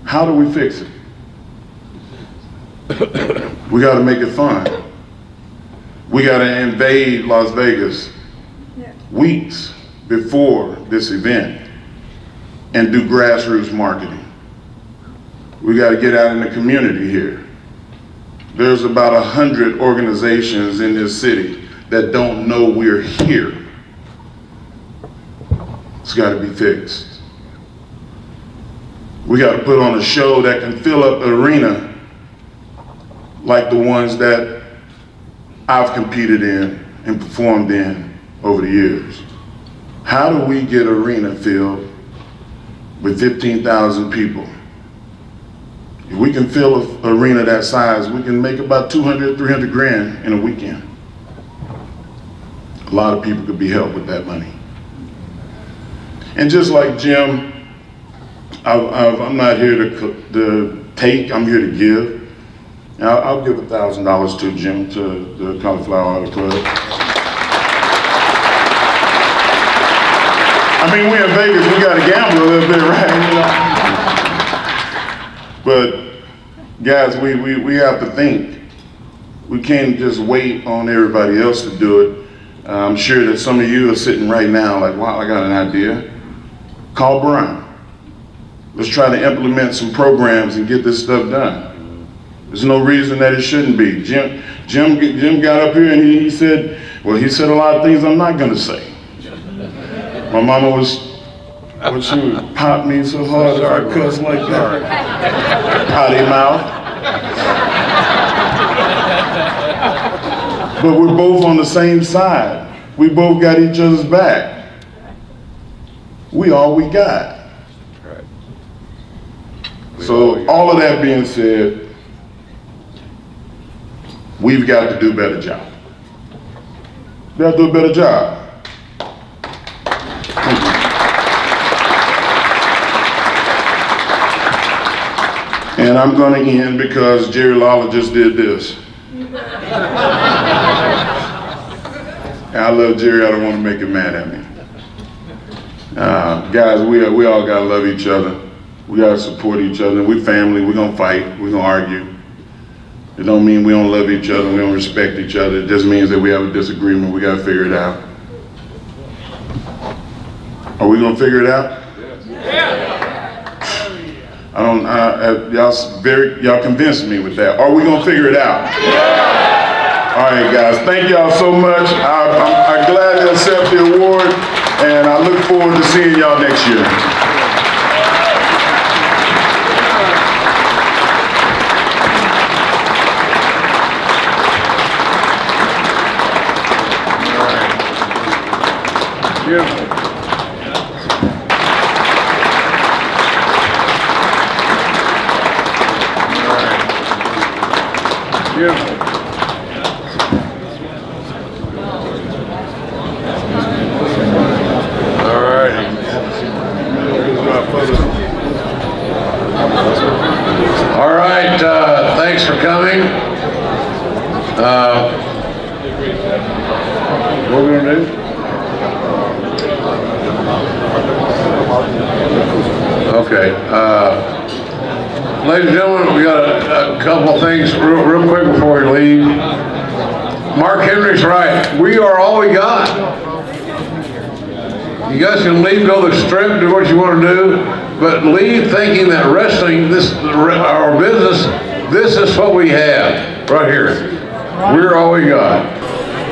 How do we fix it? We got to make it fun. We got to invade Las Vegas weeks before this event and do grassroots marketing. We got to get out in the community here. There's about 100 organizations in this city that don't know we're here. It's got to be fixed. We got to put on a show that can fill up the arena like the ones that I've competed in and performed in over the years. How do we get arena filled with 15,000 people? If we can fill an arena that size, we can make about 200, 300 grand in a weekend. A lot of people could be helped with that money. And just like Jim, I'm not here to take, I'm here to give. And I'll give $1,000 to Jim, to the Cauliflower Auto Club. I mean, we in Vegas, we gotta gamble a little bit, right? But guys, we have to think. We can't just wait on everybody else to do it. I'm sure that some of you are sitting right now like, wow, I got an idea. Call Brian. Let's try to implement some programs and get this stuff done. There's no reason that it shouldn't be. Jim got up here and he said, well, he said a lot of things I'm not gonna say. My mama she would pop me so hard if I cuss like that. Potty mouth. But we're both on the same side. We both got each other's back. We all we got. So all of that being said, we've got to do a better job. We got to do a better job. And I'm going to end because Jerry Lawler just did this. And I love Jerry, I don't want to make him mad at me. Guys, we all got to love each other. We got to support each other. We family, we're going to fight, we're going to argue. It don't mean we don't love each other, we don't respect each other. It just means that we have a disagreement, we got to figure it out. Are we going to figure it out? Y'all convinced me with that. Are we gonna figure it out? All right, guys, thank y'all so much. I'm glad to accept the award, and I look forward to seeing y'all next year.
Beautiful. Beautiful. All righty. All right, thanks for coming. What are we gonna do? Okay. Ladies and gentlemen, we got a couple of things real quick before we leave. Mark Henry's right. We are all we got. You guys can leave, go to the strip, do what you want to do, but leave thinking that wrestling, our business, this is what we have right here. We're all we got.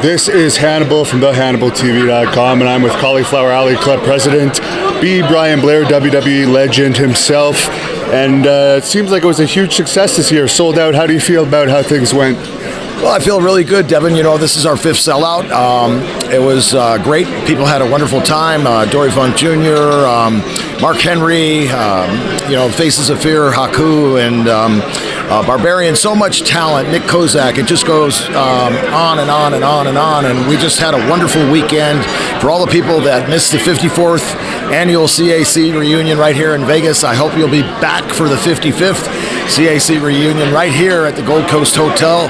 This is Hannibal from thehannibaltv.com, and I'm with Cauliflower Alley Club President B. Brian Blair, WWE legend himself. and it seems like it was a huge success this year, sold out. How do you feel about how things went?
Well, I feel really good, Devin. You know, this is our 5th sellout. It was great. People had a wonderful time. Dory Funk Jr., Mark Henry, you know, Faces of Fear, Haku, and Barbarian. So much talent. Nick Kozak. It just goes on and on and on and on. And we just had a wonderful weekend. For all the people that missed the 54th annual CAC reunion right here in Vegas, I hope you'll be back for the 55th CAC reunion right here at the Gold Coast Hotel,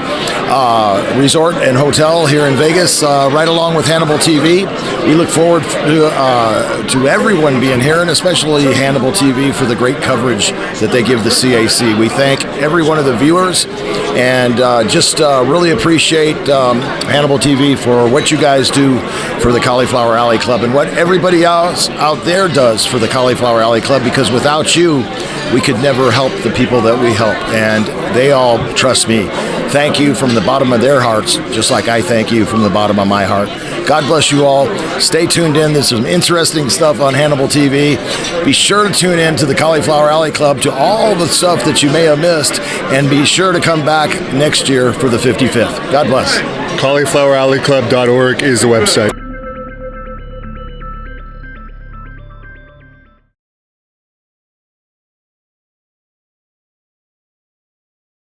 Resort and Hotel here in Vegas, right along with Hannibal TV. We look forward to everyone being here, and especially Hannibal TV for the great coverage that they give the CAC. We thank every one of the viewers, and just really appreciate Hannibal TV for what you guys do for the Cauliflower Alley Club and what everybody else out there does for the Cauliflower Alley Club, because without you, we could never help the people that we help, and they all trust me. Thank you from the bottom of their hearts, just like I thank you from the bottom of my heart. God bless you all. Stay tuned in. There's some interesting stuff on Hannibal TV. Be sure to tune in to the Cauliflower Alley Club, to all the stuff that you may have missed, and be sure to come back next year for the 55th. God bless.
CauliflowerAlleyClub.org is the website.